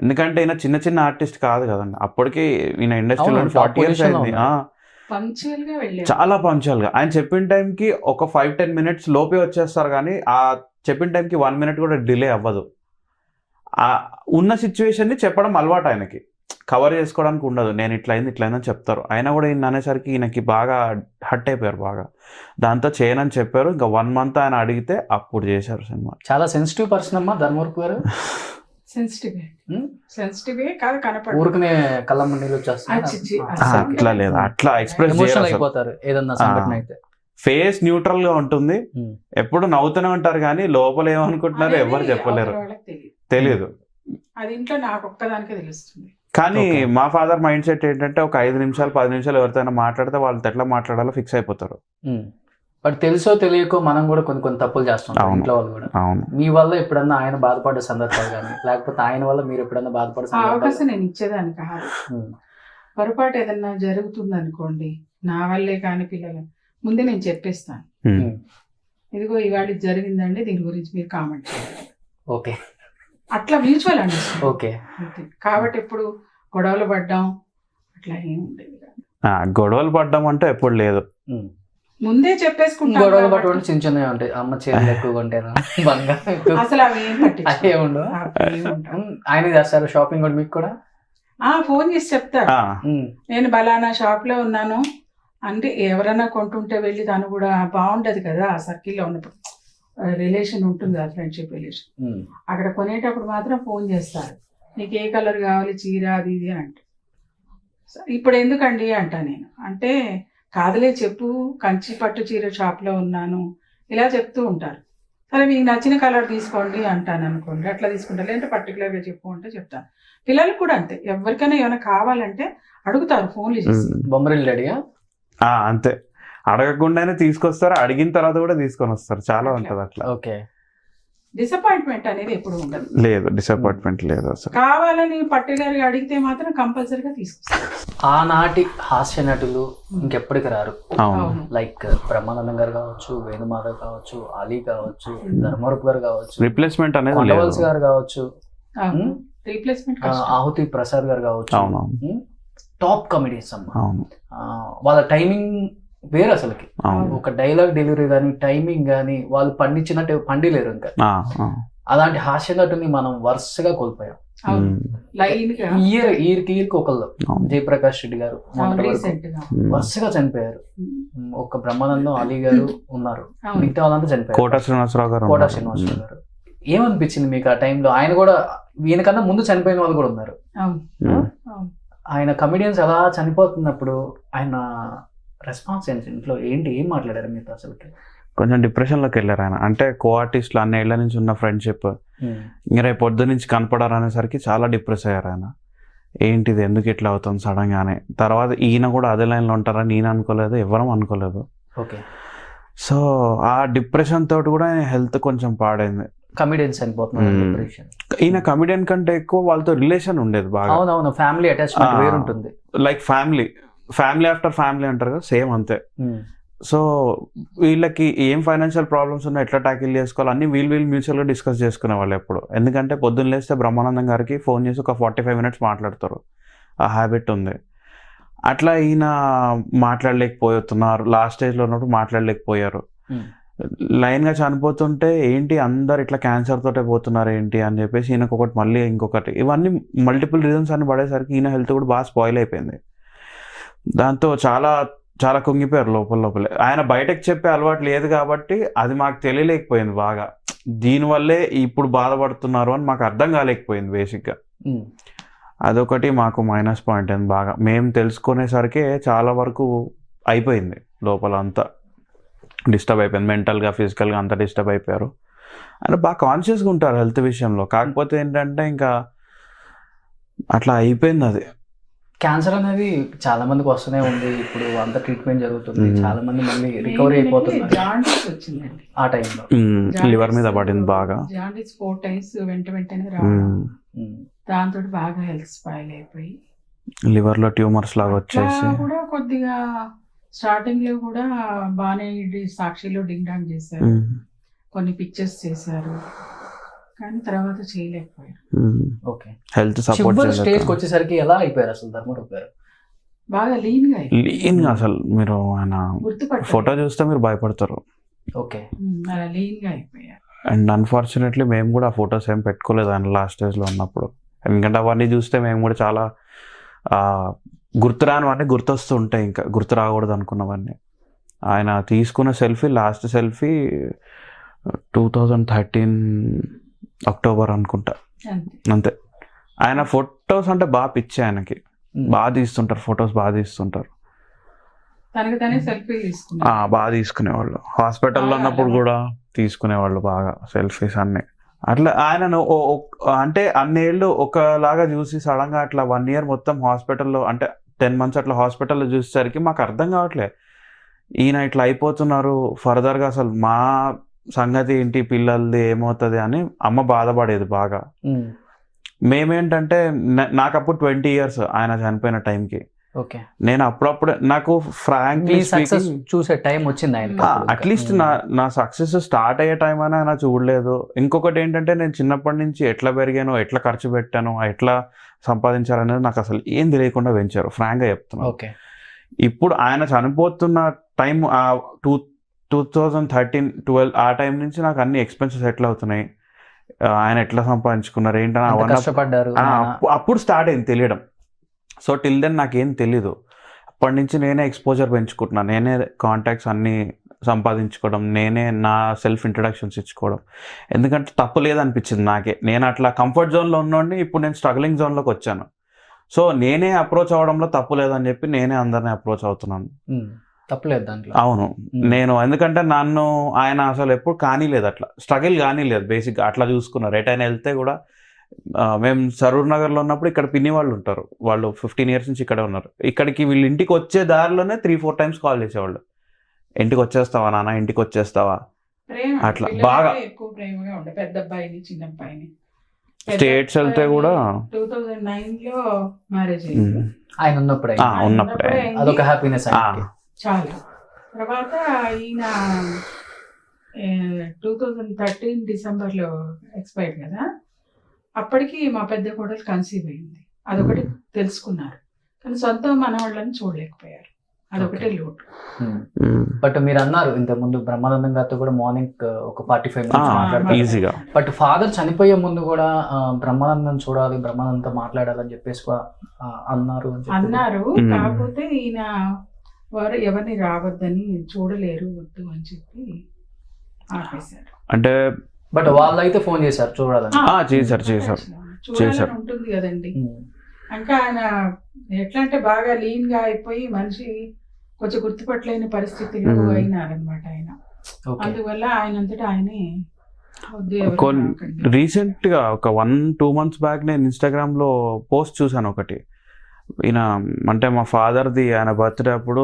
ఎందుకంటే ఈయన చిన్న ఆర్టిస్ట్ కాదు కదండి, అప్పటికి ఈయన ఇండస్ట్రీలో 40 years అయింది. చాలా పంక్చువల్గా ఆయన చెప్పిన టైంకి ఒక 5-10 minutes లోపే వచ్చేస్తారు, కానీ ఆ చెప్పిన టైంకి 1 minute కూడా డిలే అవ్వదు. ఉన్న సిచ్యువేషన్ని చెప్పడం అలవాటు ఆయనకి, కవర్ చేసుకోవడానికి ఉండదు. నేను ఇట్లా అయిందని చెప్తారు. అయినా కూడా ఈయన అనేసరికి ఈయనకి బాగా హర్ట్ అయిపోయారు బాగా. దాంతో చేయనని చెప్పారు. ఇంకా 1 month ఆయన అడిగితే అప్పుడు చేశారు సినిమా. చాలా సెన్సిటివ్ పర్సన్ అమ్మా ధర్మవరపు గారు. సెన్సిటివ్ కాదు, కనపడ ఊరికనే కళ్ళమ్మ నీళ్ళు వచ్చేస్తాయి. అట్లా లేదు, అట్లా ఎక్స్ప్రెస్ అయిపోతారు ఏదన్నా సంఘటన అయితే. ఫేస్ న్యూట్రల్ గా ఉంటుంది, ఎప్పుడు నవ్వుతూనే ఉంటారు, కానీ లోపల ఏమనుకుంటున్నారో ఎవరు చెప్పలేరు, తెలియదు. అది ఇంట్లో నాకు ఒక్కదానికే తెలుస్తుంది. కానీ మా ఫాదర్ మైండ్ సెట్ ఏంటంటే ఒక 5 నిమిషాలు 10 నిమిషాలు ఎవరితోనైనా మాట్లాడితే వాళ్ళతో ఎట్లా మాట్లాడాలో ఫిక్స్ అయిపోతారు. బట్ తెలుసో తెలియకో మనం కూడా కొన్ని తప్పులు చేస్తాం ఇంట్లో వాళ్ళు కూడా. మీ వల్ల ఎప్పుడన్నా ఆయన బాధపడ్డ సందర్భాలు కానీ, లేకపోతే ఆయన వల్ల మీరు ఎప్పుడన్నా బాధపడే అవకాశం నేను ఇచ్చేదాన్ని కాదు. పొరపాటు ఏదన్నా జరుగుతుంది అనుకోండి, నా వల్లే కానీ పిల్లలు ముందే నేను చెప్పేస్తాను, ఇదిగో ఇవాళ జరిగిందండి, దీని గురించి మీరు కామెంట్ చేయాలి. ఓకే, అట్లా మ్యూచువల్ అండి. ఓకే, కాబట్టి ఎప్పుడు గొడవలు పడ్డాం అట్లా ఏమి ఉండేది కాదు. గొడవలు పడ్డాం అంటే ఎప్పుడు లేదు, ముందే చెప్పేసుకుంటాం. గొడవలు పట్టుకుంటే చిన్న చిన్నవి ఉంటాయి. అమ్మ చేతులు ఎక్కువగా ఉంటాయి, అసలు అవి ఏం ఉండవు. ఆయన చేస్తారు షాపింగ్ కూడా మీకు కూడా ఫోన్ చేసి చెప్తారు, నేను బలానా షాప్ లో ఉన్నాను అంటే ఎవరైనా కొంటుంటే వెళ్ళి తను కూడా బాగుంటది కదా, ఆ సర్కిల్లో ఉన్నప్పుడు రిలేషన్ ఉంటుంది కదా, ఫ్రెండ్షిప్ రిలేషన్. అక్కడ కొనేటప్పుడు మాత్రం ఫోన్ చేస్తారు, నీకు ఏ కలర్ కావాలి చీర అది ఇది అని అంటే, ఇప్పుడు ఎందుకండి అంటా నేను. అంటే కాదులే చెప్పు, కంచి పట్టు చీర షాప్లో ఉన్నాను ఇలా చెప్తూ ఉంటారు. సరే మీకు నచ్చిన కలర్ తీసుకోండి అంటాను అనుకోండి, అట్లా తీసుకుంటారు. లేదంటే పర్టికులర్గా చెప్పు అంటే చెప్తాను. పిల్లలు కూడా అంతే, ఎవరికైనా ఏమైనా కావాలంటే అడుగుతారు ఫోన్లు చేసి. బొమ్మరిల్లు డాడీయా అంతే, అడగకుండానే తీసుకొస్తారు, అడిగిన తర్వాత కూడా తీసుకొని వస్తారు. చాలా ఉంటది అట్లా. ఓకే, డిసప్పాయింట్మెంట్ అనేది ఎప్పుడు ఉండదు. లేదు, డిసప్పాయింట్మెంట్ లేదు అసలు. కావాలని పర్టికులర్ గా అడిగితే మాత్రం కంపల్సరీగా తీసుకొస్తారు. ఆనాటి హాస్య నటులు ఇంకెప్పటికి రారు. లైక్ బ్రహ్మానందం గారు కావచ్చు, వేణుమాధవ్ కావచ్చు, అలీ కావచ్చు, ధర్మవరపు గారు కావచ్చు, రిప్లేస్మెంట్ అనేది గారు కావచ్చు, రీప్లేస్మెంట్ ఆహుతి ప్రసాద్ గారు కావచ్చు, టాప్ కమెడీస్ అమ్మ. వాళ్ళ టైమింగ్ వేరు అసలుకి. ఒక డైలాగ్ డెలివరీ కానీ, టైమింగ్ కానీ వాళ్ళు పండించినట్టు పండిలేరు ఇంకా. అలాంటి హాస్య నటుని మనం వరుసగా కోల్పోయాం. ఇయర్కి ఒకళ్ళు, జయప్రకాష్ రెడ్డి గారు వరుసగా చనిపోయారు. ఒక బ్రహ్మానందం, అలీ గారు ఉన్నారు, మిగతా వాళ్ళంతా చనిపోయారు. కోట శ్రీనివాసరావు గారు. ఏమనిపించింది మీకు ఆ టైంలో? ఆయన కూడా ఈయనకన్నా ముందు చనిపోయిన వాళ్ళు కూడా ఉన్నారు. అవును ఉమ్. అవును. ఆయన కమిడియన్స్ అలా చనిపోతున్నప్పుడు ఆయన రెస్పాన్స్ ఏంటి ఇంట్లో? ఏంటి, ఏం మాట్లాడారు మీతో అసలు? కొంచెం డిప్రెషన్లోకి వెళ్ళారు ఆయన. అంటే కో ఆర్టిస్టులు అన్ని ఏళ్ల నుంచి ఉన్న ఫ్రెండ్షిప్ ఇంక రేపు పొద్దు నుంచి కనపడారు అనేసరికి చాలా డిప్రెస్ అయ్యారు ఆయన. ఏంటిది, ఎందుకు ఇట్లా అవుతుంది సడన్గానే? తర్వాత ఈయన కూడా అదే లైన్లో ఉంటారని నేను అనుకోలేదు, ఎవరం అనుకోలేదు. ఓకే. సో ఆ డిప్రెషన్ తోటి కూడా ఆయన హెల్త్ కొంచెం పాడైంది. కమిడియన్స్ చనిపోతున్నారు, డిప్రెషన్. ఈయన కమిడియన్ కంటే ఎక్కువ వాళ్ళతో రిలేషన్ ఉండేది బాగా. అవునవును, ఫ్యామిలీ అటాచ్మెంట్ వేరుంటుంది. లైక్ ఫ్యామిలీ ఆఫ్టర్ ఫ్యామిలీ అంటారు కదా, సేమ్ అంతే. సో వీళ్ళకి ఏం ఫైనాన్షియల్ ప్రాబ్లమ్స్ ఉన్నా ఎట్లా ట్యాకిల్ చేసుకోవాలి అన్ని వీళ్ళు మ్యూచువల్గా డిస్కస్ చేసుకునే వాళ్ళు ఎప్పుడు. ఎందుకంటే పొద్దున్న లేస్తే బ్రహ్మానందం గారికి ఫోన్ చేసి ఒక 45 minutes మాట్లాడతారు. ఆ హ్యాబిట్ ఉంది. అట్లా ఈయన మాట్లాడలేకపోతున్నారు. లాస్ట్ స్టేజ్లో ఉన్నప్పుడు మాట్లాడలేకపోయారు. లైన్గా చనిపోతుంటే ఏంటి అందరు ఇట్లా క్యాన్సర్ తోటే పోతున్నారు ఏంటి అని చెప్పేసి ఈయనకు ఒకటి మళ్ళీ ఇంకొకటి, ఇవన్నీ మల్టిపుల్ రీజన్స్ అని పడేసరికి ఈయన హెల్త్ కూడా బాగా స్పాయిల్ అయిపోయింది. దాంతో చాలా చాలా కుంగిపోయారు లోపలే. ఆయన బయటకు చెప్పే అలవాటు లేదు కాబట్టి అది మాకు తెలియలేకపోయింది బాగా. దీనివల్లే ఇప్పుడు బాధపడుతున్నారు అని మాకు అర్థం కాలేకపోయింది బేసిక్గా. అదొకటి మాకు మైనస్ పాయింట్ అయింది బాగా. మేము తెలుసుకునేసరికి చాలా వరకు అయిపోయింది లోపల, అంతా డిస్టర్బ్ అయిపోయింది. మెంటల్గా ఫిజికల్గా అంతా డిస్టర్బ్ అయిపోయారు. ఆయన బాగా కాన్షియస్గా ఉంటారు హెల్త్ విషయంలో. కాకపోతే ఏంటంటే ఇంకా అట్లా అయిపోయింది అది. క్యాన్సర్ అనేది చాలా మందికి వస్తూనే ఉంది. ఇప్పుడు అంత ట్రీట్మెంట్ జరుగుతుంది, చాలా మంది మళ్ళీ రికవరీ అయిపోతున్నారు. జాండీస్ వచ్చిందండి ఆ టైంలో. లివర్ మీద పడింది బాగా. జాండీస్ 4 times వెంటనే రావడం, దాంతో బాగా హెల్త్ స్పాయిల్ అయిపోయి లివర్ లో ట్యూమర్స్ లాగా వచ్చేసి కూడా కొద్దిగా స్టార్టింగ్ లో కూడా బాగానే సాక్షిలో డింగ్ డాంగ్ చేశారు, కొన్ని పిక్చర్స్ చేశారు, కానీ తర్వాత చేయలేకపోయారు. ఓకే. హెల్త్ సపోర్ట్ స్టేజ్ వచ్చేసరికి ఎలా అయిపోయారు అసలు ధర్మరావు గారు? బాగా లీన్ గా అసలు మీరు ఆయన ఫోటో చూస్తే మీరు భయపడతారు. ఓకే. అలా లీన్ గా అయిపోయారు. అండ్ అన్ఫార్చునేట్లీ మేము కూడా ఆ ఫొటోస్ ఏం పెట్టుకోలేదు ఆయన లాస్ట్ స్టేజ్ లో ఉన్నప్పుడు. ఎందుకంటే అవన్నీ చూస్తే మేము కూడా చాలా గుర్తురానివన్నీ గుర్తొస్తూ ఉంటాయి, ఇంకా గుర్తు రాకూడదు అనుకున్నవన్నీ. ఆయన తీసుకున్న సెల్ఫీ, లాస్ట్ సెల్ఫీ 2013 అక్టోబర్ అనుకుంటా, అంతే. ఆయన ఫొటోస్ అంటే బాగా పిచ్చి ఆయనకి, బాగా తీస్తుంటారు ఫొటోస్, బాగా తీస్తుంటారు. బాగా తీసుకునేవాళ్ళు. హాస్పిటల్లో ఉన్నప్పుడు కూడా తీసుకునేవాళ్ళు బాగా సెల్ఫీస్ అన్ని. అట్లా ఆయనను అంటే అన్నేళ్ళు ఒకలాగా చూసి సడన్ గా అట్లా 1 year మొత్తం హాస్పిటల్లో, అంటే 10 months అట్లా హాస్పిటల్లో చూసేసరికి మాకు అర్థం కావట్లే ఈయన ఇట్లా అయిపోతున్నారు. ఫర్దర్గా అసలు మా సంగతి ఏంటి, పిల్లలది ఏమవుతుంది అని అమ్మ బాధపడేది బాగా. మేమేంటంటే నాకు అప్పుడు 20 years ఆయన చనిపోయిన టైంకి. ఓకే. నేను అప్పుడప్పుడు నాకు ఫ్రాంక్లీ చూసే టైం వచ్చింది ఆయన. అట్లీస్ట్ నా సక్సెస్ స్టార్ట్ అయ్యే టైం అని ఆయన చూడలేదు. ఇంకొకటి ఏంటంటే నేను చిన్నప్పటి నుంచి ఎట్లా పెరిగానో, ఎట్లా ఖర్చు పెట్టానో, ఎట్లా సంపాదించాలనేది నాకు అసలు ఏం తెలియకుండా పెంచారు, ఫ్రాంక్ గా చెప్తున్నాను. ఓకే. ఇప్పుడు ఆయన చనిపోతున్న టైం 2013-12 ఆ టైం నుంచి నాకు అన్ని ఎక్స్పెన్సెస్ ఎట్లా అవుతున్నాయి, ఆయన ఎట్లా సంపాదించుకున్నారు ఏంటని అప్పుడు స్టార్ట్ అయింది తెలియడం. సో టిల్ దెన్ నాకేం తెలీదు. అప్పటి నుంచి నేనే ఎక్స్పోజర్ పెంచుకుంటున్నాను, నేనే కాంటాక్ట్స్ అన్నీ సంపాదించుకోవడం, నేనే నా సెల్ఫ్ ఇంట్రడక్షన్స్ ఇచ్చుకోవడం. ఎందుకంటే తప్పు లేదనిపించింది నాకే. నేను అట్లా కంఫర్ట్ జోన్లో ఉన్నోడిని ఇప్పుడు నేను స్ట్రగ్లింగ్ జోన్లోకి వచ్చాను. సో నేనే అప్రోచ్ అవడంలో తప్పు లేదని చెప్పి నేనే అందరినీ అప్రోచ్ అవుతున్నాను. తప్పలేదు దాంట్లో. అవును. నేను ఎందుకంటే నన్ను ఆయన అసలు ఎప్పుడు కానీలేదు, అట్లా స్ట్రగుల్ కానీలేదు బేసిక్గా. అట్లా చూసుకున్నారు. ఎటైనా వెళ్తే కూడా మేము సరూర్ నగర్లో ఉన్నప్పుడు ఇక్కడ పిన్ని వాళ్ళు ఉంటారు, వాళ్ళు 15 years నుంచి ఇక్కడే ఉన్నారు. ఇక్కడికి వీళ్ళు ఇంటికి వచ్చే దారిలోనే 3-4 times కాల్ చేసేవాళ్ళు, ఇంటికి వచ్చేస్తావా నాన్న, ఇంటికి వచ్చేస్తావా, అట్లా బాగా ఎక్కువ ప్రేమగా ఉండే. పెద్ద అబ్బాయిని చిన్న అబ్బాయిని స్టేట్స్ వెళ్తే కూడా 2009లో మ్యారేజ్ అయింది ఆయన ఉన్నప్పుడే. అదొక హ్యాపీనెస్ చాలా. తర్వాత ఈయన 2013 డిసెంబర్లో ఎక్స్పైర్డ్ కదా, అప్పటికి మా పెద్ద కోడలు కన్సీవ్ అయింది. అదొకటి తెలుసుకున్నారు, కానీ సొంత మనవాళ్ళని చూడలేకపోయారు. అదొకటే లోటు. బట్ మీరు అన్నారు ఇంతకుముందు బ్రహ్మానందం గారితో కూడా మార్నింగ్ ఒక 45 minutes ఈజీగా. బట్ ఫాదర్ చనిపోయే ముందు కూడా బ్రహ్మానందం చూడాలి, బ్రహ్మానందంతో మాట్లాడాలని చెప్పేసి అన్నారు. కాకపోతే ఈయన వారు ఎవరిని రావద్దని, చూడలేరు, వద్దు అని చెప్పి ఆపేశారు. అంటే బట్ వాళ్ళు అయితే ఫోన్ చేశారు చూడాలని. చేశారు చూడాలని ఉంటుంది కదండి. ఇంకా ఆయన ఎట్లా అంటే బాగా లీన్ గా అయిపోయి మనిషి కొంచెం గుర్తుపట్టలేని పరిస్థితిలో అయినారనమాట ఆయన. అందువల్ల ఆయనంతటా ఆయనే రీసెంట్ గా ఒక 1-2 months బ్యాక్ నేను ఇన్స్టాగ్రామ్ లో పోస్ట్ చూసాను ఒకటి. ఈయన అంటే మా ఫాదర్ది ఆయన బర్త్డే అప్పుడు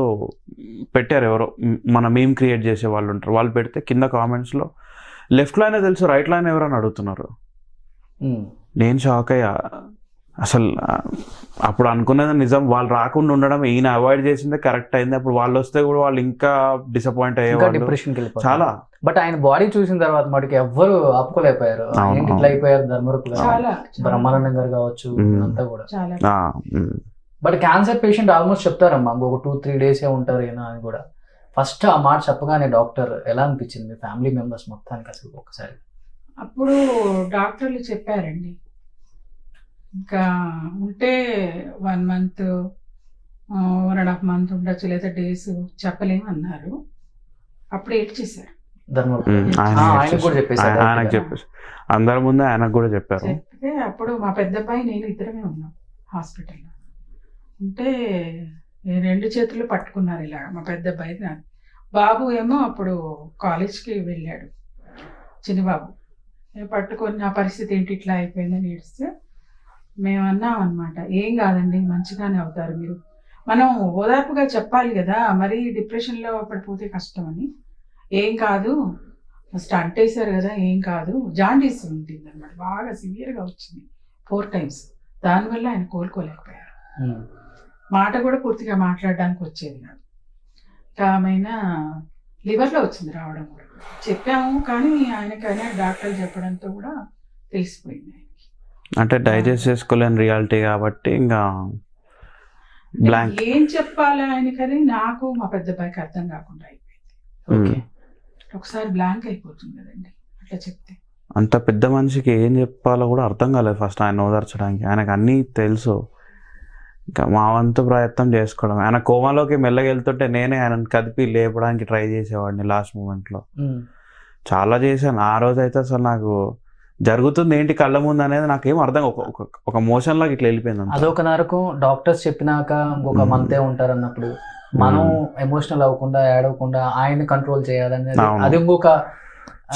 పెట్టారు, ఎవరో మన మీమ్ క్రియేట్ చేసే వాళ్ళు ఉంటారు, వాళ్ళు పెడితే కింద కామెంట్స్ లో లెఫ్ట్ లైన్ తెలుసు రైట్ లైన్ ఎవరని అడుగుతున్నారు. నేను షాక్ అయ్యా. అసలు అప్పుడు అనుకున్నది నిజం, వాళ్ళు రాకుండా ఉండడం ఈయన అవాయిడ్ చేసిందే కరెక్ట్ అయింది. అప్పుడు వాళ్ళు వస్తే కూడా వాళ్ళు ఇంకా డిసప్పాయింట్ అయ్యేవాళ్ళు డిప్రెషన్కి చాలా. బట్ ఆయన బాడీ చూసిన తర్వాత మటుకు ఎవ్వరు ఆపుకోలేకపోయారు. ఇట్లా అయిపోయారు ధర్మరూప్ బ్రహ్మానందం గారు కావచ్చు అంతా కూడా. బట్ క్యాన్సర్ పేషెంట్ ఆల్మోస్ట్ చెప్తారమ్మా ఇంకొక 2-3 days ఉంటారు ఏనా అని కూడా. ఫస్ట్ ఆ మాట చెప్పగానే డాక్టర్ ఎలా అనిపించింది మీ ఫ్యామిలీ మెంబర్స్ మొత్తానికి అసలు ఒకసారి? అప్పుడు డాక్టర్లు చెప్పారండి, ఇంకా ఉంటే 1 month 1.5 month ఉండొచ్చు, లేదా డేస్ చెప్పలేము అన్నారు. అప్పుడు ఏడ్చేశారు. ఆయనకు చెప్పేసి అందరి ముందే ఆయనకు కూడా చెప్పారు. చెప్తే అప్పుడు మా పెద్ద అబ్బాయి నేను ఇద్దరమే ఉన్నాం హాస్పిటల్లో. ఉంటే 2 చేతులు పట్టుకున్నారు ఇలా మా పెద్ద అబ్బాయి. బాబు ఏమో అప్పుడు కాలేజ్కి వెళ్ళాడు, చిన్నబాబు పట్టుకొని నా పరిస్థితి ఏంటి ఇట్లా అయిపోయిందని ఏడిస్తే మేము అన్నాం అనమాట, ఏం కాదండి మంచిగానే అవుతారు మీరు. మనం ఓదార్పుగా చెప్పాలి కదా, మరీ డిప్రెషన్లో పడిపోతే కష్టం అని. ఏం కాదు, స్టంట్ వేసారు కదా, ఏం కాదు. జాండీస్ ఉంటుంది అనమాట, బాగా సివియర్గా వచ్చింది 4 times. దానివల్ల ఆయన కోలుకోలేకపోయారు. మాట కూడా పూర్తిగా మాట్లాడడానికి వచ్చేది కాదు. ఆమెన లివర్లో వచ్చింది రావడం కూడా చెప్పాము, కానీ ఆయనకైనా డాక్టర్లు చెప్పడంతో కూడా తెలిసిపోయింది ఆయనకి. అంటే డైజెస్ట్ చేసుకోలేని రియాలిటీ కాబట్టి ఇంకా బ్లాంక్. ఏం చెప్పాలి ఆయనకని నాకు మా పెద్ద అబ్బాయికి అర్థం కాకుండా అయిపోయింది. ఒకసారి బ్లాంక్ అయిపోతుంది కదండి అట్లా చెప్తే. అంత పెద్ద మనిషికి ఏం చెప్పాలో కూడా అర్థం కాలేదు ఫస్ట్ ఆయన ఓదార్చడానికి. ఆయనకు అన్నీ తెలుసు, ఇంకా మా వంతు ప్రయత్నం చేసుకోవడం. ఆయన కోమాలోకి మెల్లగా వెళ్తుంటే నేనే ఆయనను కదిపి లేపడానికి ట్రై చేసేవాడిని లాస్ట్ మూమెంట్లో. చాలా చేశాను. ఆ రోజు అయితే అసలు నాకు జరుగుతుంది ఏంటి కళ్ళ ముందు అనేది నాకేం అర్థం, ఒక మోషన్ లాగా ఇట్లా వెళ్ళిపోయింది. అదొక నరకు డాక్టర్స్ చెప్పినాక ఇంకొక మంతే ఉంటారు అన్నప్పుడు మనం ఎమోషనల్ అవ్వకుండా ఏడవకుండా ఆయన కంట్రోల్ చేయాలనేది అది ఇంకొక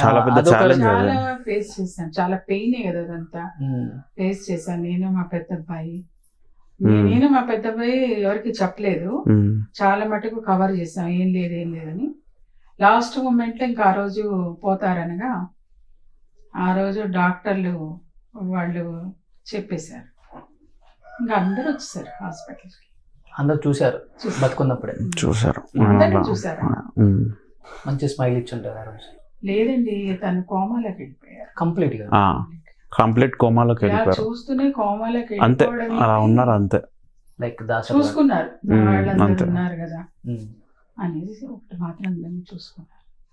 చాలా పెద్ద ఛాలెంజ్. చాలా ఫేస్ చేశాను, చాలా పెయిన్ కదా అదంతా ఫేస్ చేశాను నేను మా పెద్ద అబ్బాయి. నేను మా పెద్ద అబ్బాయి ఎవరికి చెప్పలేదు, చాలా మటుకు కవర్ చేసాం ఏం లేదని. లాస్ట్ మూమెంట్ లో ఇంకా ఆ రోజు పోతారనగా ఆ రోజు డాక్టర్లు వాళ్ళు చెప్పేశారు, ఇంకా అందరూ వచ్చేసారు హాస్పిటల్కి. అందరు చూసారు బతుకున్నప్పుడే చూసారు. మంచి స్మైల్ ఇచ్చుంటారు ఆ రోజు. లేదండి తను కోమాలోకి వెళ్ళిపోయారు కంప్లీట్ గా. కంప్లీట్ కోమాలోకి వెళ్ళిపోయారు. చూస్తూనే కోమాలోకి అంతే అలా ఉన్నారు అంతే. లైక్ చూసుకున్నారు వాళ్ళందరూ ఉన్నారు కదా అనేసి ఒకటి మాత్రం అందరినీ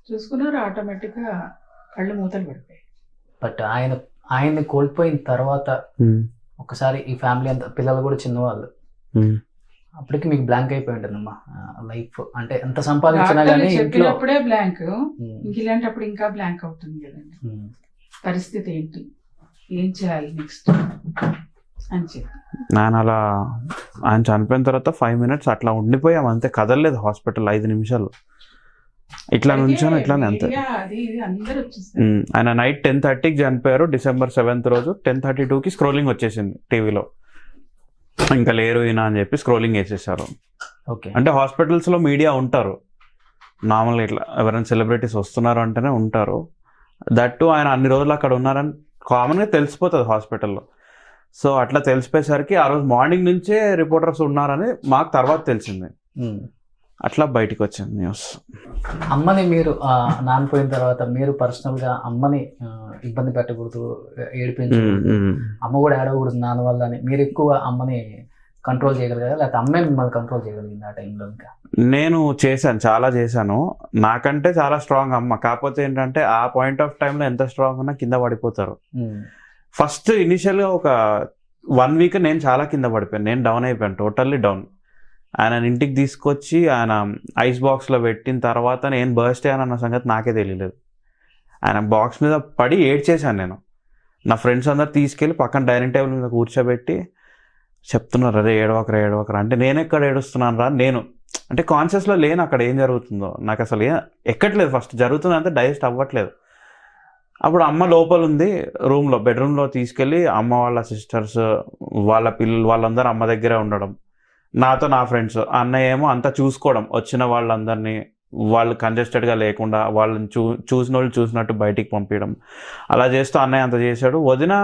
చూసుకున్నారు. ఆటోమేటిక్ గా కళ్ళు మూతలు పడిపోయాయి. బట్ ఆయన్ని కోల్పోయిన తర్వాత ఒకసారి ఈ ఫ్యామిలీ అంతా పిల్లలు కూడా చిన్నవాళ్ళు, అప్పటికి మీకు బ్లాంక్ అయిపోయి ఉంటుందమ్మా లైఫ్. అంటే ఎంత సంపాదించినా కానీ చెప్పినప్పుడే బ్లాంక్, ఇంక ఇలాంటప్పుడు ఇంకా బ్లాంక్ అవుతుంది కదండి. పరిస్థితి ఏంటి, ఏం చేయాలి నెక్స్ట్ అని చెప్పి నేను అలా ఆయన చనిపోయిన తర్వాత 5 minutes అట్లా ఉండిపోయాం అంతే, కదలలేదు హాస్పిటల్ 5 నిమిషాలు ఇట్లా నుంచాను ఇట్లానే అంతే. ఆయన నైట్ 10:30కి చనిపోయారు, December 7th రోజు. 10:32కి స్క్రోలింగ్ వచ్చేసింది టీవీలో, ఇంకా లేరు ఈయన అని చెప్పి స్క్రోలింగ్ వేసేసారు. ఓకే, అంటే హాస్పిటల్స్ లో మీడియా ఉంటారు నార్మల్గా, ఇట్లా ఎవరైనా సెలబ్రిటీస్ వస్తున్నారు అంటేనే ఉంటారు. దట్టు ఆయన అన్ని రోజులు అక్కడ ఉన్నారని కామన్గా తెలిసిపోతుంది హాస్పిటల్లో. సో అట్లా తెలిసిపోయేసరికి ఆ రోజు మార్నింగ్ నుంచే రిపోర్టర్స్ ఉన్నారని మాకు తర్వాత తెలిసింది. అట్లా బయటకు వచ్చింది న్యూస్. అమ్మని మీరు నానిపోయిన తర్వాత మీరు పర్సనల్ గా అమ్మని ఇబ్బంది పెట్టకూడదు, ఏడిపించకూడదు, అమ్మ కూడా ఏడవకూడదు నాన్న వల్ల అని మీరు ఎక్కువ అమ్మని కంట్రోల్ చేయగలిగారా, లేకపోతే అమ్మే మిమ్మల్ని కంట్రోల్ చేయగలిగింది ఆ టైంలో? ఇంకా నేను చేశాను, చాలా చేశాను. నాకంటే చాలా స్ట్రాంగ్ అమ్మ. కాకపోతే ఏంటంటే ఆ పాయింట్ ఆఫ్ టైంలో ఎంత స్ట్రాంగ్ ఉన్నా కింద పడిపోతారు. ఫస్ట్ ఇనిషియల్గా ఒక 1 week నేను చాలా కింద పడిపోయాను, నేను డౌన్ అయిపోయాను, టోటల్లీ డౌన్. ఆయన ఇంటికి తీసుకొచ్చి ఆయన ఐస్ బాక్స్లో పెట్టిన తర్వాత నేను బర్స్ట్ అయ్యానన్న సంగతి నాకే తెలియలేదు. ఆయన బాక్స్ మీద పడి ఏడ్చేసాను నేను. నా ఫ్రెండ్స్ అందరు తీసుకెళ్ళి పక్కన డైనింగ్ టేబుల్ మీద కూర్చోబెట్టి చెప్తున్నారు, అరే ఏడవకరా అంటే నేను ఎక్కడ ఏడుస్తున్నాను రా, నేను అంటే కాన్షియస్లో లేను అక్కడ ఏం జరుగుతుందో, నాకు అసలు ఎక్కట్లేదు, ఫస్ట్ జరుగుతుంది అంతే డైజెస్ట్ అవ్వట్లేదు. అప్పుడు అమ్మ లోపల ఉంది రూమ్లో, బెడ్రూమ్లో తీసుకెళ్ళి అమ్మ వాళ్ళ సిస్టర్స్ వాళ్ళ పిల్లలు వాళ్ళందరూ అమ్మ దగ్గరే ఉండడం, నాతో నా ఫ్రెండ్స్, అన్నయ్య ఏమో అంతా చూసుకోవడం, వచ్చిన వాళ్ళందరినీ వాళ్ళు కంజెస్టెడ్గా లేకుండా వాళ్ళని చూసిన వాళ్ళు చూసినట్టు బయటికి పంపించడం, అలా చేస్తూ అన్నయ్య అంత చేశాడు. వదిన